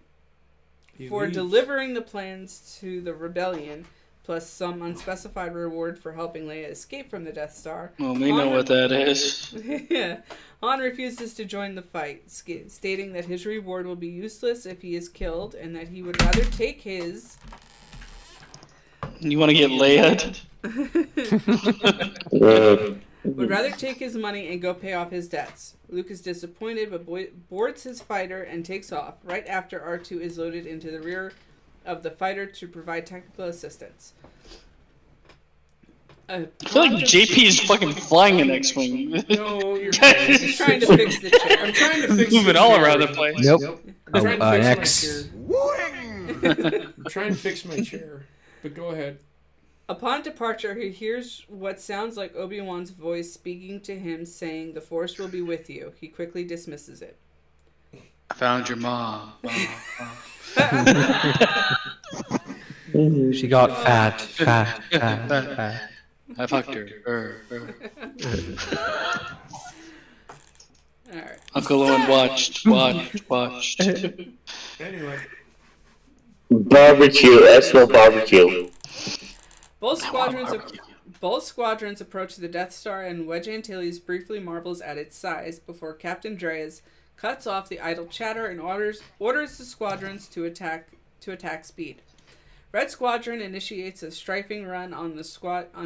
for leaves. delivering the plans to the rebellion, plus some unspecified reward for helping Leia escape from the Death Star. Well, we know what that is. Yeah. Han refuses to join the fight, stating that his reward will be useless if he is killed, and that he would rather take his... You want to get Leia? would rather take his money and go pay off his debts. Luke is disappointed, but boards his fighter and takes off, right after R2 is loaded into the rear of the fighter to provide technical assistance. I feel like JP is fucking flying an X-Wing. No, you're He's trying to fix the chair. I'm trying to fix Moving the all chair. around the place. Nope. I'm trying to An fix X. my chair. I'm trying to fix my chair. But go ahead. Upon departure, he hears what sounds like Obi-Wan's voice speaking to him, saying, "The Force will be with you." He quickly dismisses it. I found your mom. She got fat. I fucked her. Alright. Uncle Owen watched. Anyway. Barbecue. I smell barbecue. Both squadrons approach the Death Star, and Wedge Antilles briefly marvels at its size before Captain Dreas cuts off the idle chatter and orders the squadrons to attack speed. Red Squadron initiates a strafing run on the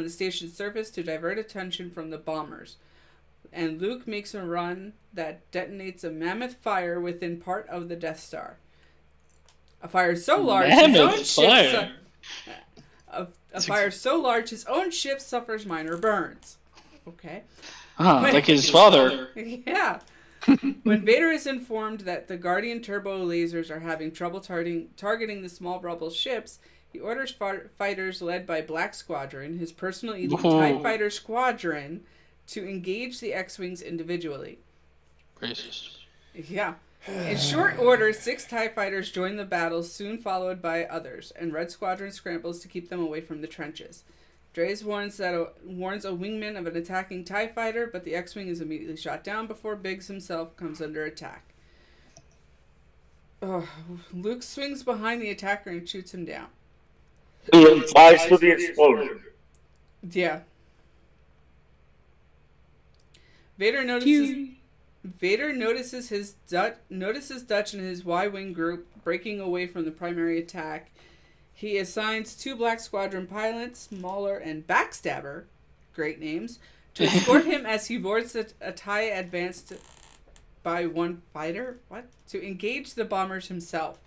station's surface to divert attention from the bombers, and Luke makes a run that detonates a mammoth fire within part of the Death Star. A fire so large his own ship suffers minor burns. Okay. Like his father. Yeah. When Vader is informed that the Guardian turbo lasers are having trouble targeting the small rebel ships, he orders fighters led by Black Squadron, his personal elite TIE fighter squadron, to engage the X-Wings individually. Racist. Yeah. In short order, 6 TIE fighters join the battle, soon followed by others, and Red Squadron scrambles to keep them away from the trenches. Dreas warns a wingman of an attacking TIE fighter, but the X-Wing is immediately shot down before Biggs himself comes under attack. Luke swings behind the attacker and shoots him down. He flies through the explosion. Yeah. Vader notices Dutch and his Y-wing group breaking away from the primary attack. He assigns 2 Black Squadron pilots, Mauler and Backstabber, great names, to escort him as he boards a TIE advanced by 1 fighter. To engage the bombers himself.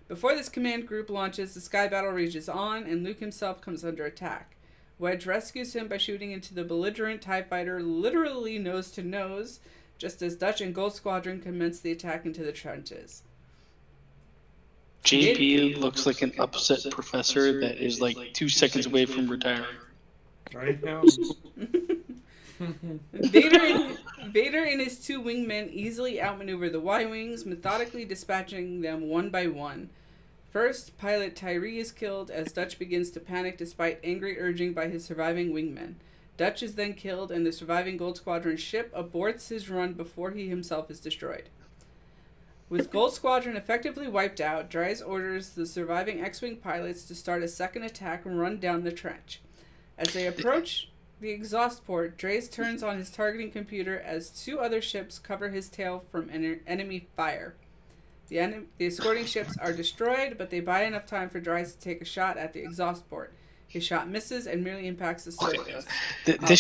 Before this command group launches, the sky battle rages on, and Luke himself comes under attack. Wedge rescues him by shooting into the belligerent TIE fighter, literally nose to nose, just as Dutch and Gold Squadron commence the attack into the trenches. JP looks like an upset professor that is like 2 seconds away from retiring. Right now. Vader and his 2 wingmen easily outmaneuver the Y-wings, methodically dispatching them one by one. First, pilot Tyree is killed as Dutch begins to panic despite angry urging by his surviving wingmen. Dutch is then killed, and the surviving Gold Squadron ship aborts his run before he himself is destroyed. With Gold Squadron effectively wiped out, Dries orders the surviving X-Wing pilots to start a second attack and run down the trench. As they approach the exhaust port, Dries turns on his targeting computer as 2 other ships cover his tail from enemy fire. The escorting ships are destroyed, but they buy enough time for Dries to take a shot at the exhaust port. His shot misses and merely impacts the surface. This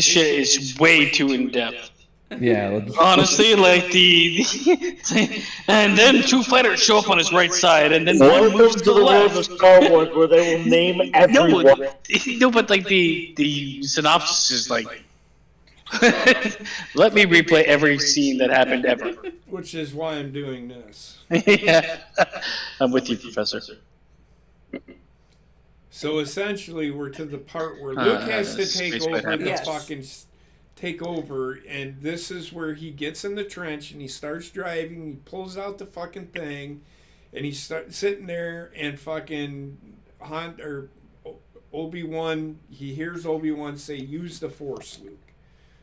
shit is way too in depth. Yeah. Honestly, like and then 2 fighters show up on his right side, and then one Welcome moves to to the the world of left. Star Wars where they will name everyone. No, but like the synopsis is like, let me replay every scene that happened ever. Which is why I'm doing this. Yeah, I'm with you, Professor. So essentially, we're to the part where Luke has to take Space over Fighter. the Yes. fucking take over, and this is where he gets in the trench and he starts driving. He pulls out the fucking thing, and he's sitting there, and fucking Obi-Wan. He hears Obi-Wan say, "Use the Force, Luke."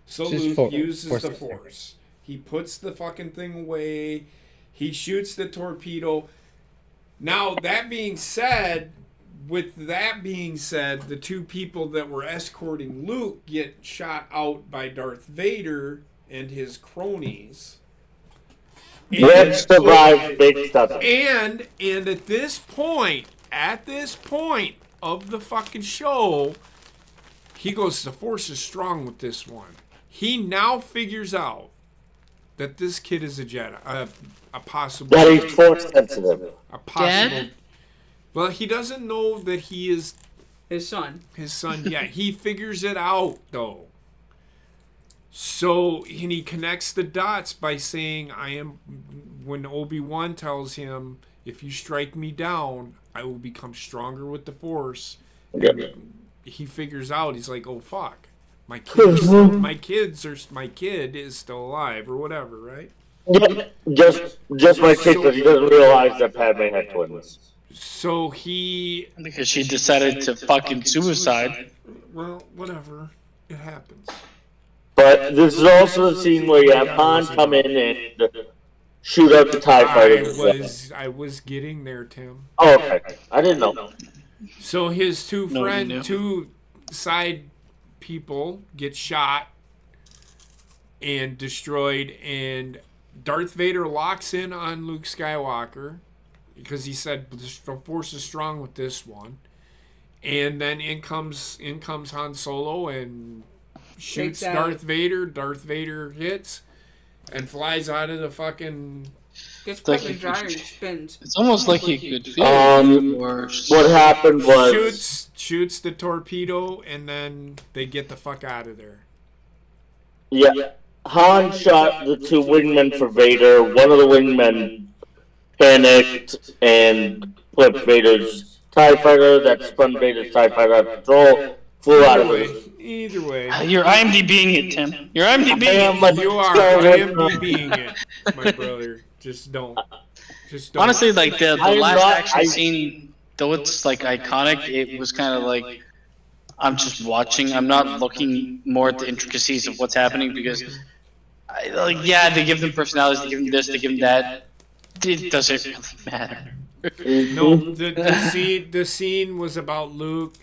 So Luke uses the Force. He puts the fucking thing away. He shoots the torpedo. Now, that being said, the 2 people that were escorting Luke get shot out by Darth Vader and his cronies. Red survives, Big doesn't. And at this point of the fucking show, he goes, the Force is strong with this one. He now figures out that this kid is a Jedi, a possible. That he's Force sensitive. A possible. Dad? Well, he doesn't know that he is His son. yet. He figures it out though. So, and he connects the dots by saying, when Obi-Wan tells him, if you strike me down, I will become stronger with the Force. Yeah. He figures out, he's like, oh fuck. My kid is still alive or whatever, right? Yeah, just my kid, because he doesn't realize that Padme had twins. So he, Because she decided to fucking suicide. well, whatever. It happens. But this is also the scene where you have Han come in and shoot up the TIE fighters. I was getting there, Tim. Oh, okay. I didn't know. So his 2 No, you friends, knew. 2 side people get shot and destroyed, and Darth Vader locks in on Luke Skywalker because he said the Force is strong with this one. And then in comes Han Solo and shoots Takes out. Darth Vader. Darth Vader hits and flies out of the fucking. Gets Like- put in the dryer and spins. It's almost like he could feel it. Or What happened was Shoots the torpedo, and then they get the fuck out of there. yeah, Han shot the 2 wingmen for Vader. One of the wingmen panicked and flipped Vader's TIE fighter. That spun Vader's TIE fighter out of control. Flew out of it. Either way. You're IMDb'ing it, Tim. You're IMDb'ing am, it. but- You are. I am being it, my brother. Just don't. Honestly, like the I'm last not- action scene, though it's like iconic, it was kind of like I'm just watching. I'm not looking more at the intricacies of what's happening because, they give them personalities, they give them this, they give them that. It doesn't really matter. No, the scene was about Luke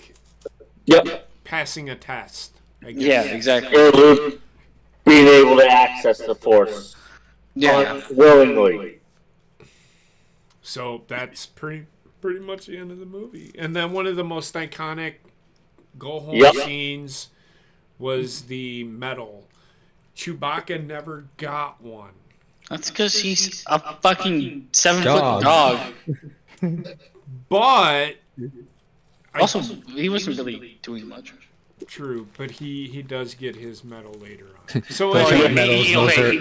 passing a test. I guess. Yeah, exactly. Or Luke being able to access the Force willingly. So that's pretty much the end of the movie. And then one of the most iconic go home scenes was the medal. Chewbacca never got one. That's because he's a fucking 7-foot dog. But Also, he wasn't really doing much. True, but he does get his medal later on. So Those anyway, are medals.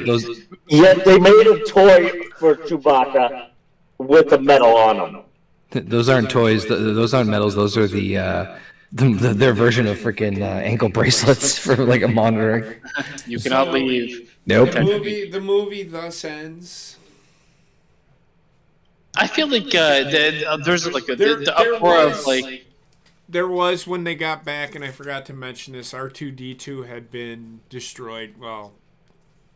Those Yet they made a toy for Chewbacca with a medal on them. those aren't toys. Those aren't medals. Those are their version of freaking ankle bracelets for like a monitoring. You cannot leave. Nope. the movie thus ends. I feel like there's like the uproar of like. There was, when they got back, and I forgot to mention this, R2-D2 had been destroyed, well,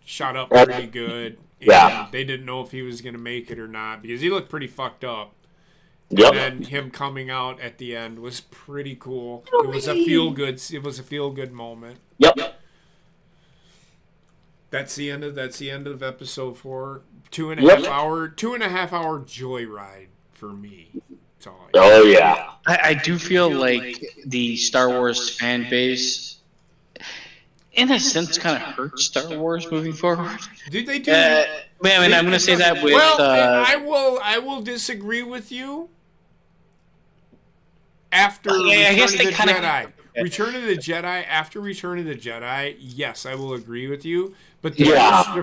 shot up pretty good. And they didn't know if he was going to make it or not, because he looked pretty fucked up. Yep. And then him coming out at the end was pretty cool. It was a feel-good moment. Yep. That's the end of episode 4. 2.5 hour joyride for me. Oh yeah. I do feel like the Star Wars fan base, in a sense, kind of hurts Star Wars moving forward. Did they do? I mean, I'm going to say that with. I will disagree with you. After Return of the Jedi. Return of the Jedi, after Return of the Jedi, yes, I will agree with you. But the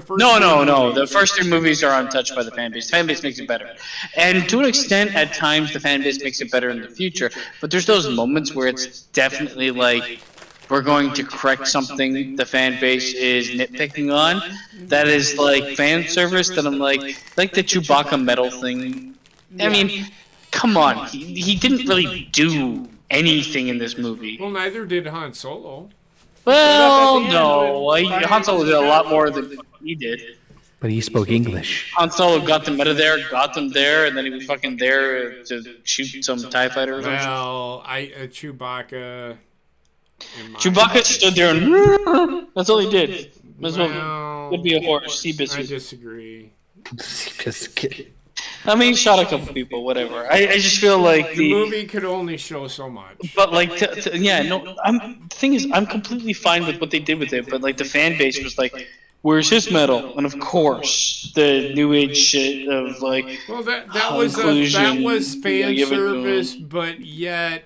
first No. The first 3 movies are untouched by the fan base. The fan base makes it better. And to an extent, at times, the fan base makes it better in the future. But there's those moments where it's definitely like, we're going to correct something the fan base is nitpicking on. That is like fan service that I'm like the Chewbacca medal thing. I mean, come on. He didn't really do anything in this movie. Well, neither did Han Solo. Well, no. Han Solo did a lot more than he did. But he spoke English. Han Solo got them out of there, got them there, and then he was fucking there to shoot some TIE fighter or something. Well, Chewbacca stood there and that's all he did. Would be a horse. Seabiscuit. I disagree. I mean, he shot a couple people, whatever. I just feel like the movie could only show so much. But like, the thing is, I'm completely fine with what they did with it. But like, the fan base was like, "Where's his medal?" And of course, the new age shit of like, well, that was fan service, but yet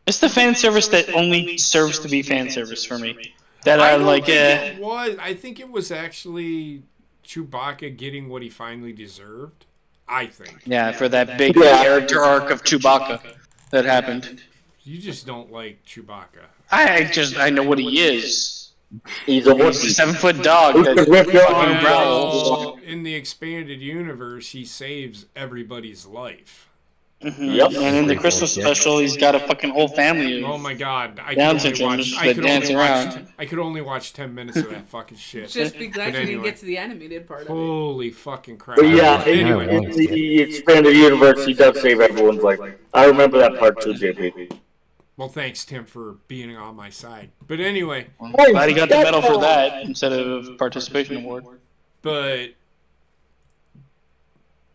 it's the fan service that only serves to be fan service for me. That I like. I think it was actually Chewbacca getting what he finally deserved. I think. Yeah, for that big character arc of Chewbacca that happened. You just don't like Chewbacca. I know what he is. He's a 7-foot dog. Well, in the expanded universe, he saves everybody's life. Mm-hmm. Yep. And in the Christmas special, he's got a fucking whole family. Oh my god! I could only watch 10 minutes of that fucking shit. Just be glad you didn't get to the animated part of it. Holy fucking crap! But yeah, in the expanded universe, he does save everyone's life. I remember that part too, JP. Well, thanks, Tim, for being on my side. But anyway, glad he got the medal for that instead of participation award. But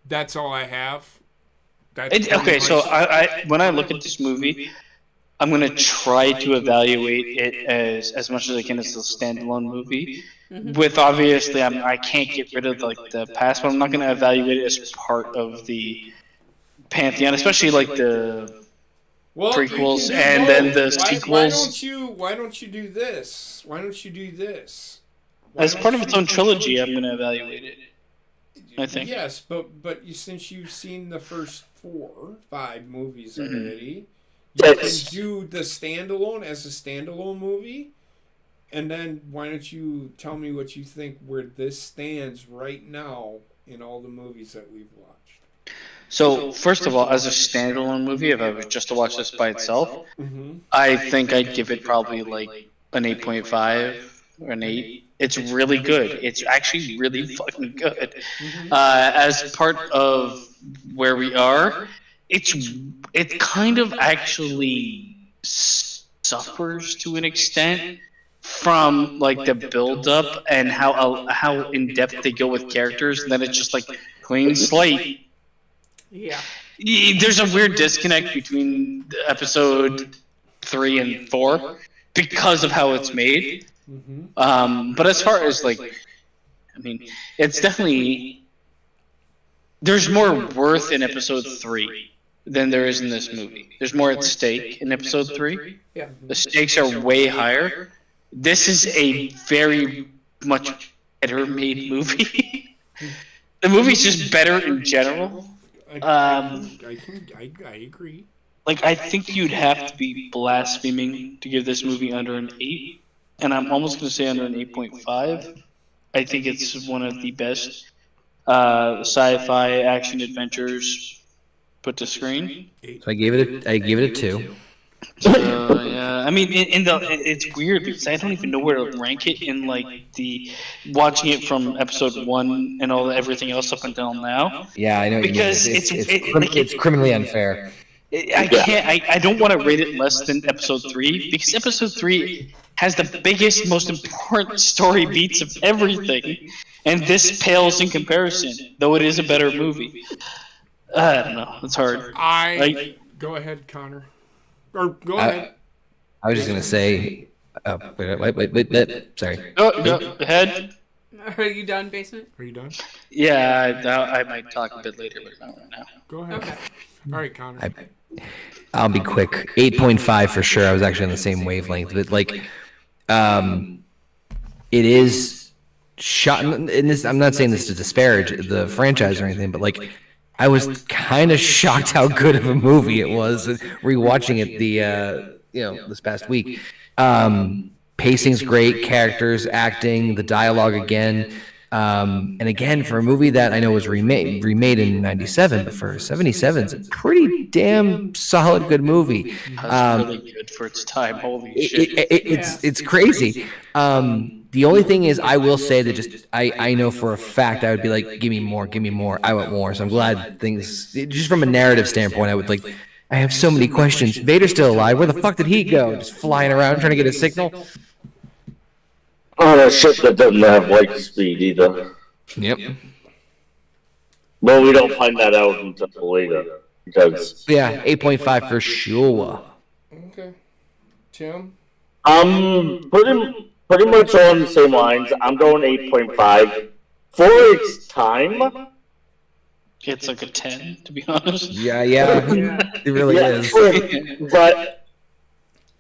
that's all I have. Okay, so I when I look at this movie, I'm gonna try to evaluate it as much as I can as a standalone movie. Mm-hmm. With obviously, I can't get rid of like the past, but I'm not gonna evaluate it as part of the pantheon, especially like the prequels and then the sequels. Why don't you do this? As part of its own trilogy, I'm gonna evaluate it. I think. Yes, but since you've seen the first 5 movies already, you can do the standalone as a standalone movie, and then why don't you tell me what you think where this stands right now in all the movies that we've watched? So first of all, as a standalone movie, if I was just to watch this by itself, I think I'd give it probably like an 8.5. or an 8. It's really good. It's actually really fucking good. As part of where we are, it kind of actually suffers to an extent from like the build up and how in depth they go with characters, and then it's just like clean slate. Yeah. There's a weird disconnect between episode 3 and 4 because of how it's made. But as far as like, I mean, it's definitely, there's more worth in episode 3 than there is in this movie. There's more at stake in episode 3. Yeah. The stakes are way higher. This is a very much better made movie. The movie's just better in general. I agree. Like, I think you'd have to be blaspheming to give this movie under an 8. And I'm almost going to say under an 8.5. I think it's one of the best sci-fi action adventures put to screen. So I gave it a 2. Yeah, I mean, it's weird because I don't even know where to rank it in like the watching it from episode 1 and everything else up until now. Yeah, I know. Because it's criminally unfair. I don't want to rate it less than episode 3 because episode 3 has the biggest, most important story beats of everything, and this pales in comparison. Though it is a better movie. I don't know. It's hard. Go ahead, Connor. Or go ahead. I was just gonna say. Oh, wait. Sorry. Go ahead. Are you done, Basement? Are you done? Yeah, I might talk a bit later, but not right now. Go ahead. Okay. All right, Connor. I'll be quick. 8.5 for sure. I was actually on the same wavelength, but like, it is shot. And this, I'm not saying this to disparage the franchise or anything, but like, I was kind of shocked how good of a movie it was. Rewatching it this past week. Pacing's great, characters, acting, the dialogue again. And again, for a movie that I know was remade in 97, but for 77, it's a pretty damn solid, good movie. That's really good for its time. Holy shit. It's crazy. The only thing is, I will say that just I know for a fact I would be like, give me more. I want more. So I'm glad things, just from a narrative standpoint, I would like, I have so many questions. Vader's still alive. Where the fuck did he go? Just flying around trying to get a signal? On a ship that doesn't have light speed either. Yep. Well, we don't find that out until later. Because yeah, 8.5 for sure. Okay. Tim? Pretty much on the same lines. I'm going 8.5. For its time, It's like a 10, to be honest. Yeah. It really is. But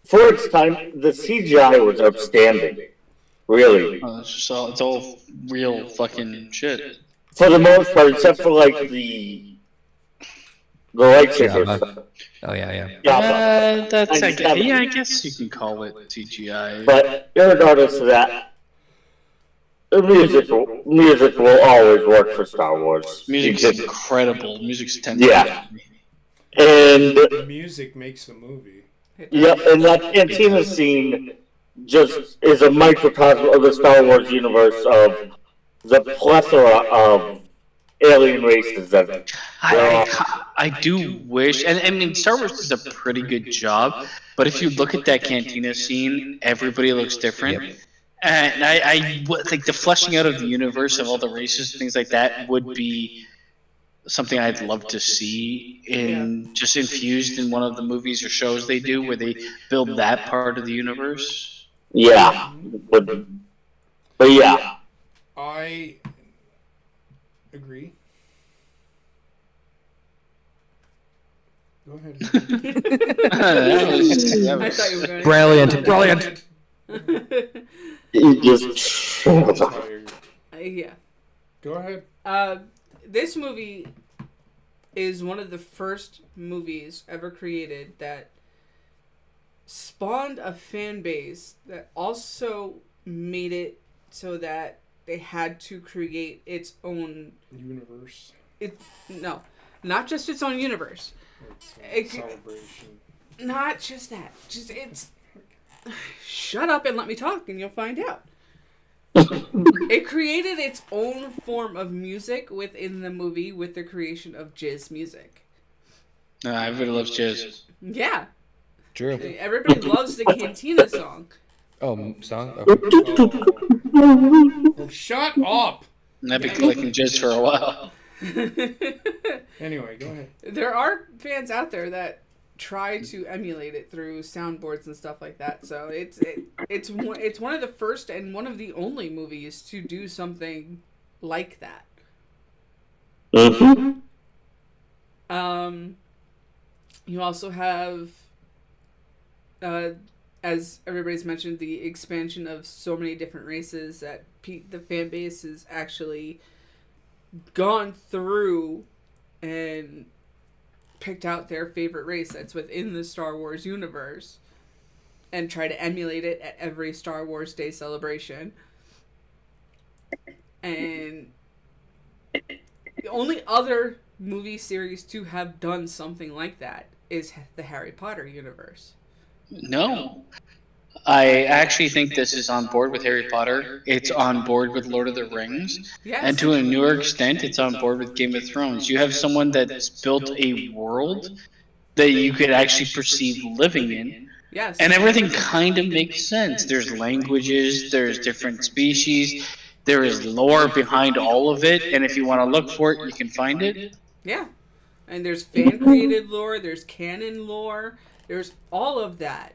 for its time, the CGI was outstanding. Really. It's all real fucking shit. For the most part, except for like the lightsabers. Oh yeah. I guess you can call it CGI. But regardless of that, the music will always work for Star Wars. Music's incredible. Music's 10. Yeah. And The music makes the movie. yep, and that cantina scene just is a microcosm of the Star Wars universe of the plethora of alien races that I do wish, and I mean, Star Wars does a pretty good job, but if you look at that cantina scene, everybody looks different. And I think the fleshing out of the universe of all the races and things like that would be something I'd love to see just infused in one of the movies or shows they do where they build that part of the universe. yeah, but yeah. I agree. Go ahead. I thought you were going Brilliant. You just Yeah. Go ahead. This movie is one of the first movies ever created that spawned a fan base that also made it so that they had to create its own Universe. No, not just its own universe. Celebration. Not just that. Shut up and let me talk, and you'll find out. It created its own form of music within the movie with the creation of jizz music. Everybody loves jizz. Yeah. True. Everybody loves the Cantina song. Oh, song? Okay. Oh, shut up! And I've been collecting jizz for a while. Anyway, go ahead. There are fans out there that try to emulate it through soundboards and stuff like that. So it's one of the first and one of the only movies to do something like that. Mm-hmm. You also have, as everybody's mentioned, the expansion of so many different races that the fan base has actually gone through and picked out their favorite race that's within the Star Wars universe and try to emulate it at every Star Wars Day celebration. And the only other movie series to have done something like that is the Harry Potter universe. No. I actually think this is on board with Harry Potter. It's on board with Lord of the Rings. Yes. And to a newer extent, it's on board with Game of Thrones. You have someone that's built a world that you could actually perceive living in. Yes. And everything kind of makes sense. There's languages, there's different species, there is lore behind all of it, and if you want to look for it, you can find it. Yeah. And there's fan-created lore, there's canon lore, there's all of that.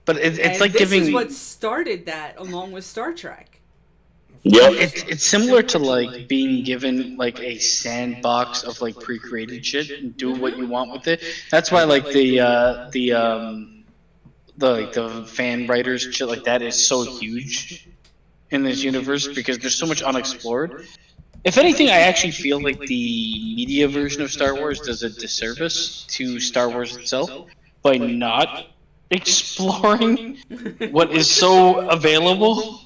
But it's and like this giving... is what started that, along with Star Trek. Yep. It's similar to like being given like a sandbox of like pre-created shit and do what you want with it. That's why like the fan writers and shit like that is so huge in this universe because there's so much unexplored. If anything, I actually feel like the media version of Star Wars does a disservice to Star Wars itself by not exploring what is so available.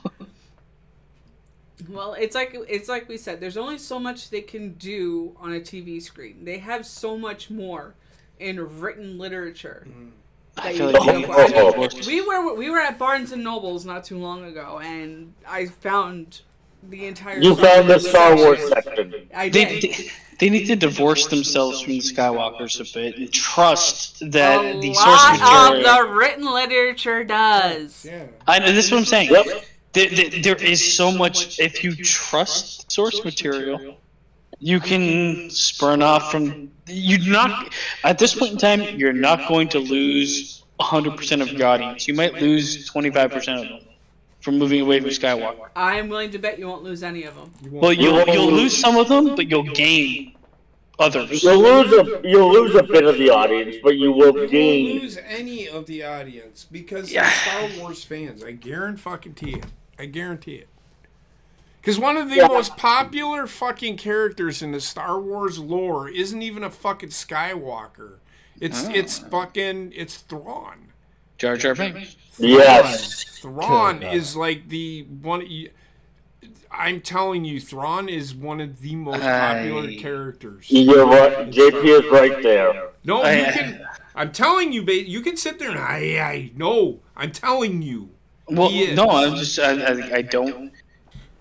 Well, it's like we said. There's only so much they can do on a TV screen. They have so much more in written literature. I feel like we were at Barnes and Nobles not too long ago, and I found the entire. You found the Star Wars section. I did. They need to divorce themselves from the Skywalkers a bit and trust that the source lot material. of the written literature does. Yeah. I know this is what I'm saying. Yep. There is so much. If you trust source material, you can spurn off from. You're not at this point in time. You're not going to lose 100% of your audience. You might lose 25% of them from moving away from Skywalker. I am willing to bet you won't lose any of them. Well, you'll lose some of them, but you'll gain others. You'll lose a bit of the audience, but you will You gain. won't lose any of the audience because Yeah. they're Star Wars fans. I guarantee it. I guarantee it. Because one of the most popular fucking characters in the Star Wars lore isn't even a fucking Skywalker. It's Thrawn. Jar Jar Binks. Yes. Thrawn is like the one. I'm telling you, Thrawn is one of the most popular characters. You're right. JP is right there. No, you can. I'm telling you, you can sit there and no. I'm telling you. Well, no, I'm just I don't.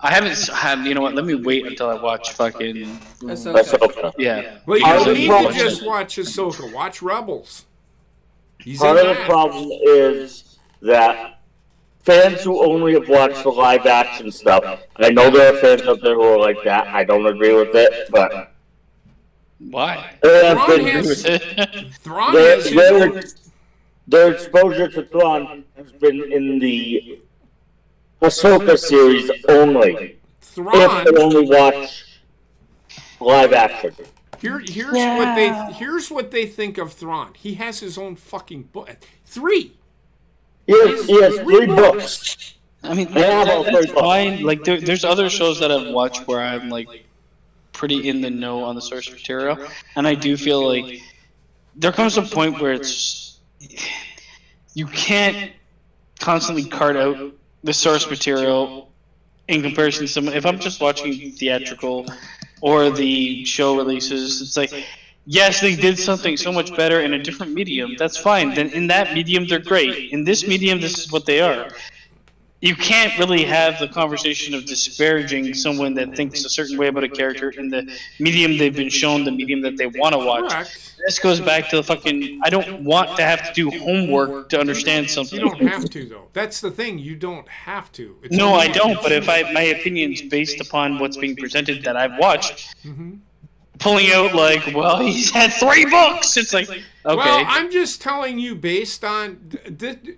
I haven't had. You know what? Let me wait until I watch fucking. Ahsoka. Yeah. Well, you Part don't of the need problem- to just watch Ahsoka. Watch Rebels. He's Part in of the that. problem is that fans who only have watched the live action stuff, I know there are fans out there who are like that. I don't agree with it, but Why? there have Thrawn been has- Thrawn their, has his their, own. their exposure to Thrawn has been in the Ahsoka series only. If Thrawn. they only watch live action. Here's what they think of Thrawn. He has his own fucking book. 3. He has 3 books. I mean, Yeah, that's fine. Like, there's other shows that I've watched where I'm like pretty in the know on the source material, and I do feel like there comes a point where it's you can't constantly cart out the source material in comparison to someone. If I'm just watching theatrical or the show releases, it's like, yes, they did something so much better in a different medium. That's fine. Then in that medium, they're great. In this medium, this is what they are. you can't really have the conversation of disparaging someone that thinks a certain way about a character in the medium they've been shown, the medium that they want to watch. Correct. This goes back to the fucking. I don't want to have to do homework to understand something. You don't have to, though. That's the thing. You don't have to. It's No, only I don't. But if my opinion's based upon what's being presented that I've watched, pulling out like, well, he's had 3 books. It's like, okay. Well, I'm just telling you based on...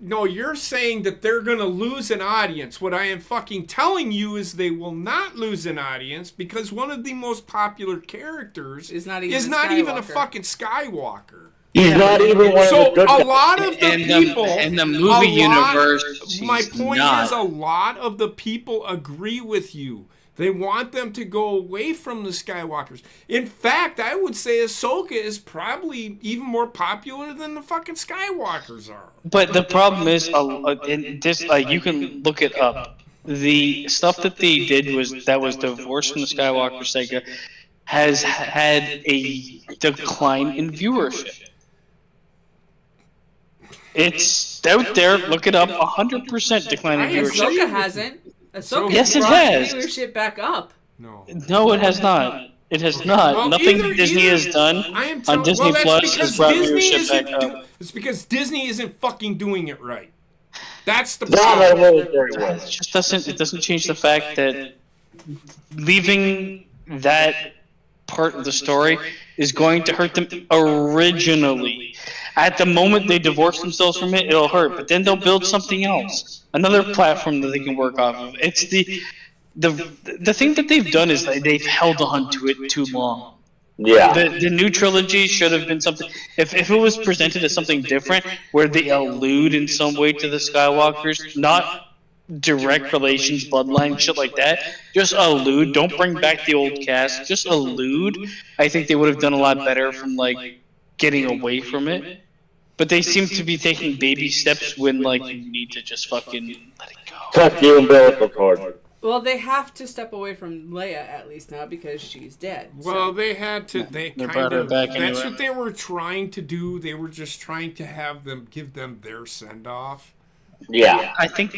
No, you're saying that they're going to lose an audience. What I am fucking telling you is they will not lose an audience because one of the most popular characters is not even a fucking Skywalker. He's not even one of the good a lot of the people... in the movie universe, my point is a lot of the people agree with you. They want them to go away from the Skywalkers. In fact, I would say Ahsoka is probably even more popular than the fucking Skywalkers are. But the problem is, you can look it up. The stuff that they did was divorced from the Skywalker saga has had a decline in viewership. It's out there. Look it up. 100% decline in viewership. Ahsoka hasn't. Ahsoka Yes, it brought has. viewership back up. No, it has not. It has not. Well, Nothing Disney has done on Disney Plus has brought viewership back up. It's because Disney isn't fucking doing it right. That's the Not problem. really very well. It just doesn't change the fact that leaving that part of the story is going to hurt them originally. At the moment they divorce themselves from it, it'll hurt, but then they'll build something else, another platform that they can work off of. It's the thing that they've done is that they've held on to it too long. Yeah. The new trilogy should have been something. If it was presented as something different, where they allude in some way to the Skywalkers, not direct relations, bloodline, shit like that. Just allude. Don't bring back the old cast. Just allude. I think they would have done a lot better from like getting away from it. But they seem to be taking baby steps when like you need to just fucking let it go. Cut the umbilical cord. Well, they have to step away from Leia at least now because she's dead. Well, they had to. They brought kind her of. back That's anyway. what they were trying to do. They were just trying to give them their send off. Yeah. I think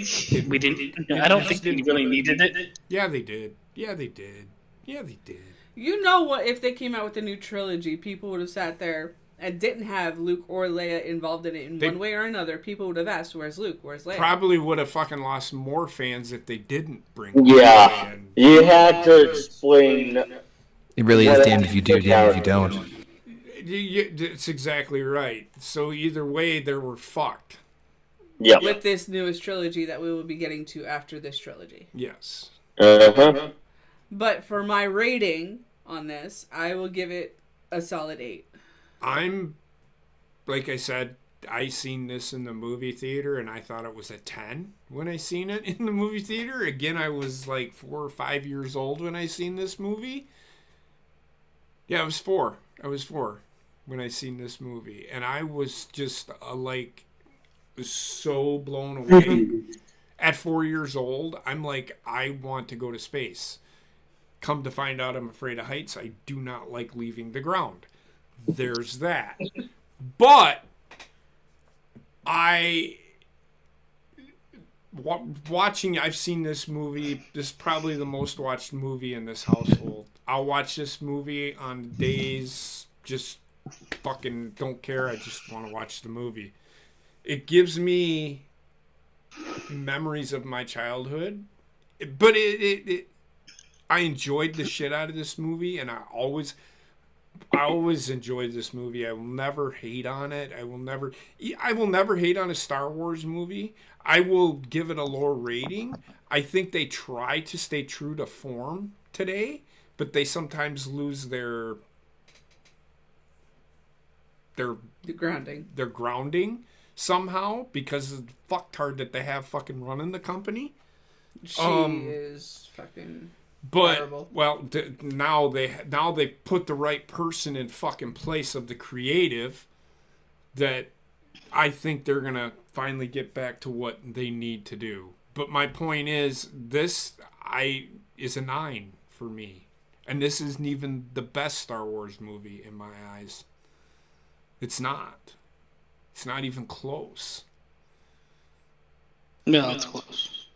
we didn't. I don't think we really needed it. Yeah, they did. Yeah, they did. Yeah, they did. You know what? If they came out with a new trilogy, people would have sat there and didn't have Luke or Leia involved in it in one way or another. People would have asked, "Where's Luke? Where's Leia?" Probably would have fucking lost more fans if they didn't bring. Yeah. Leia in. You had to explain. It really is damned if you do, damned if you don't. It's exactly right. So either way, they were fucked. Yeah. With this newest trilogy that we will be getting to after this trilogy. Yes. Uh-huh. But for my rating on this, I will give it a solid 8. I'm, like I said, I seen this in the movie theater and I thought it was a 10 when I seen it in the movie theater. Again, I was like 4 or 5 years old when I seen this movie. Yeah, I was 4. I was 4 when I seen this movie. And I was just was so blown away. At 4 years old, I'm like, I want to go to space. Come to find out I'm afraid of heights. I do not like leaving the ground. There's that. But I've seen this movie. This is probably the most watched movie in this household. I'll watch this movie on days, just fucking don't care. I just want to watch the movie. It gives me memories of my childhood. But I enjoyed the shit out of this movie, and I always enjoyed this movie. I will never hate on it. I will never hate on a Star Wars movie. I will give it a lower rating. I think they try to stay true to form today, but they sometimes lose their grounding somehow because of the fucktard that they have fucking running the company. She is fucking but terrible. Well, now they put the right person in fucking place of the creative that I think they're gonna finally get back to what they need to do. But my point is, this is a 9 for me, and this isn't even the best Star Wars movie in my eyes. It's not. It's not even close. No, it's close.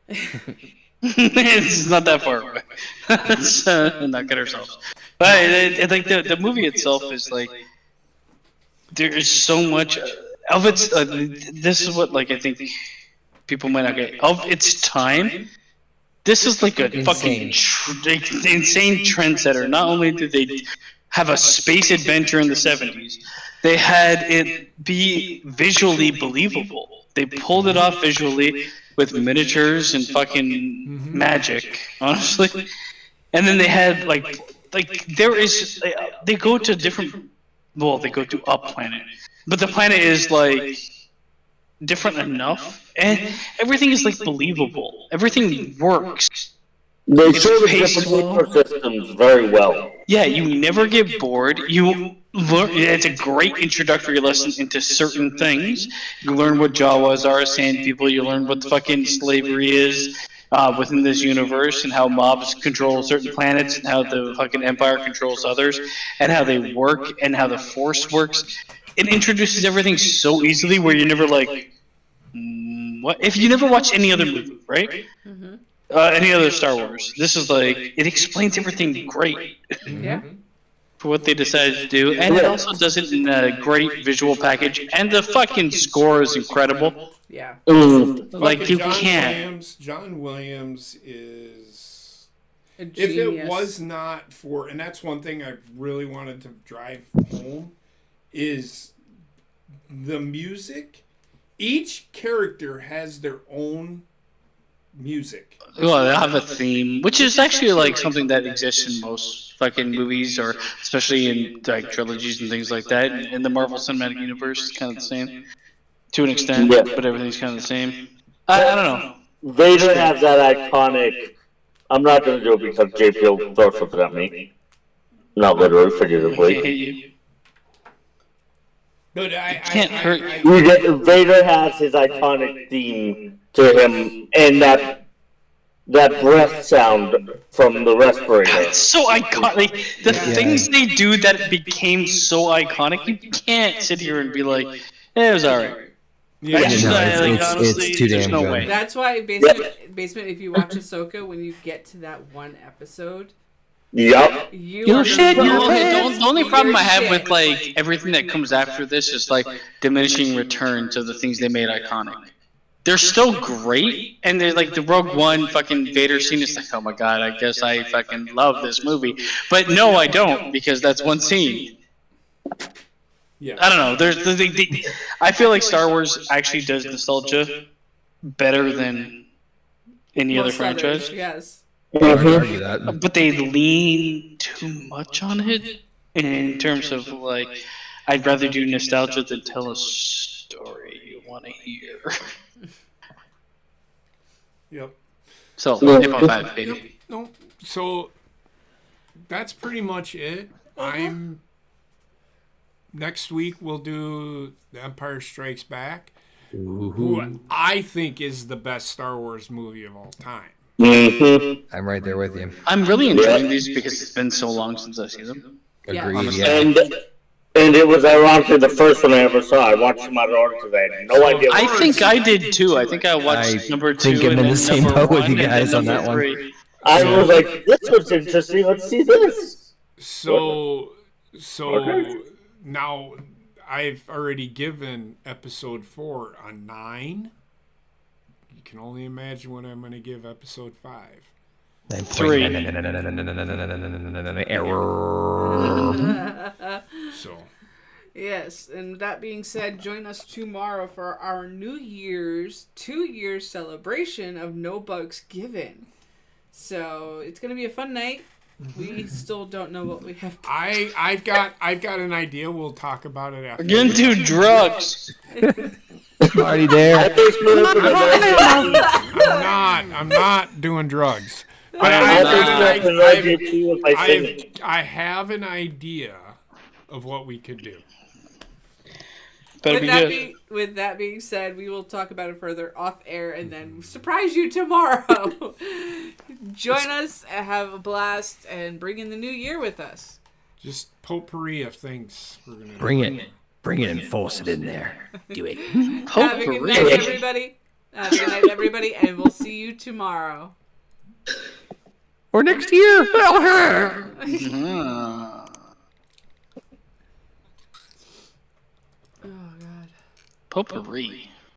It's not that far away. Let's not get ourselves. But like the movie itself is like there is so much of its. This is what like I think people might not get of its time. This is like a fucking insane trendsetter. Not only did they have a space adventure in the 70s, they had it be visually believable. They pulled it off visually with miniatures and fucking magic, honestly. And then they had like there is they go to different. Well, they go to a planet, but the planet is like different enough, and everything is like believable. Everything works. They service different solar systems very well. Yeah, you never get bored. You learn. It's a great introductory lesson into certain things. You learn what Jawas are, sand people. You learn what the fucking slavery is within this universe, and how mobs control certain planets, and how the fucking Empire controls others, and how they work, and how the Force works. It introduces everything so easily where you're never like, what? If you never watch any other movie, right? Mm-hmm. Any other Star Wars, this is like, it explains everything great. Yeah. For what they decided to do, and it also does it in a great visual package, and the fucking score is incredible. Yeah. Like, you can't. John Williams is... A If genius. it was not for... And that's one thing I really wanted to drive home, is the music. Each character has their own music. Well, they have a theme, which is actually like something that exists in most fucking movies, or especially in like trilogies and things like that. In the Marvel Cinematic Universe, it's kind of the same to an extent, but everything's kind of the same. I don't know. Vader has that iconic. I'm not going to do it because JP will throw something at me. Not literally, figuratively. But Can't hurt Vader has his iconic theme to him, and that breath sound from the respirator. It's so iconic. The things they do that became so iconic, you can't sit here and be like, it was alright. Yeah, it's too damn good. Way. That's why basement. If you watch Ahsoka, when you get to that one episode, Yep. you shit. The only problem I have with like everything that comes after this is like diminishing returns of the things they made iconic. They're still great, and they're like the Rogue One fucking Vader scene is like, oh my god, I guess I fucking love this movie. But no, I don't, because that's one scene. Yeah. I don't know. I feel like Star Wars actually does nostalgia better than any other franchise. Yes. Argue that. But they lean too much on it in terms of like, I'd rather do nostalgia than tell a story you want to hear. Yep. So, 8.5, baby. No. So that's pretty much it. Next week we'll do The Empire Strikes Back, who I think is the best Star Wars movie of all time. Mm-hmm. I'm right there with you. I'm really enjoying these because it's been so long since I've seen them. Agreed. And it was ironically the first one I ever saw. I watched them out of order because I had no idea. I think I did too. I think I watched number 2 think I'm and in then the same number boat with 1 you and guys then on number that one. 3. I was like, this was interesting. Let's see this. So now I've already given episode 4 a 9. You can only imagine what I'm going to give episode 5. 3. Error. So Yes, and that being said, join us tomorrow for our New Year's 2-year celebration of No Bugs Given. So it's gonna be a fun night. We still don't know what we have. I've got an idea. We'll talk about it after. We're gonna do drugs. Already there. I'm not doing drugs. But I have an idea of what we could do. Better be good. With that being said, we will talk about it further off air and then surprise you tomorrow. Join us, have a blast, and bring in the new year with us. Just potpourri of things we're gonna Bring it and force it in there. Do it. Have a good night, everybody. Have a good night, everybody, and we'll see you tomorrow. Or next year. Oh, God. Potpourri.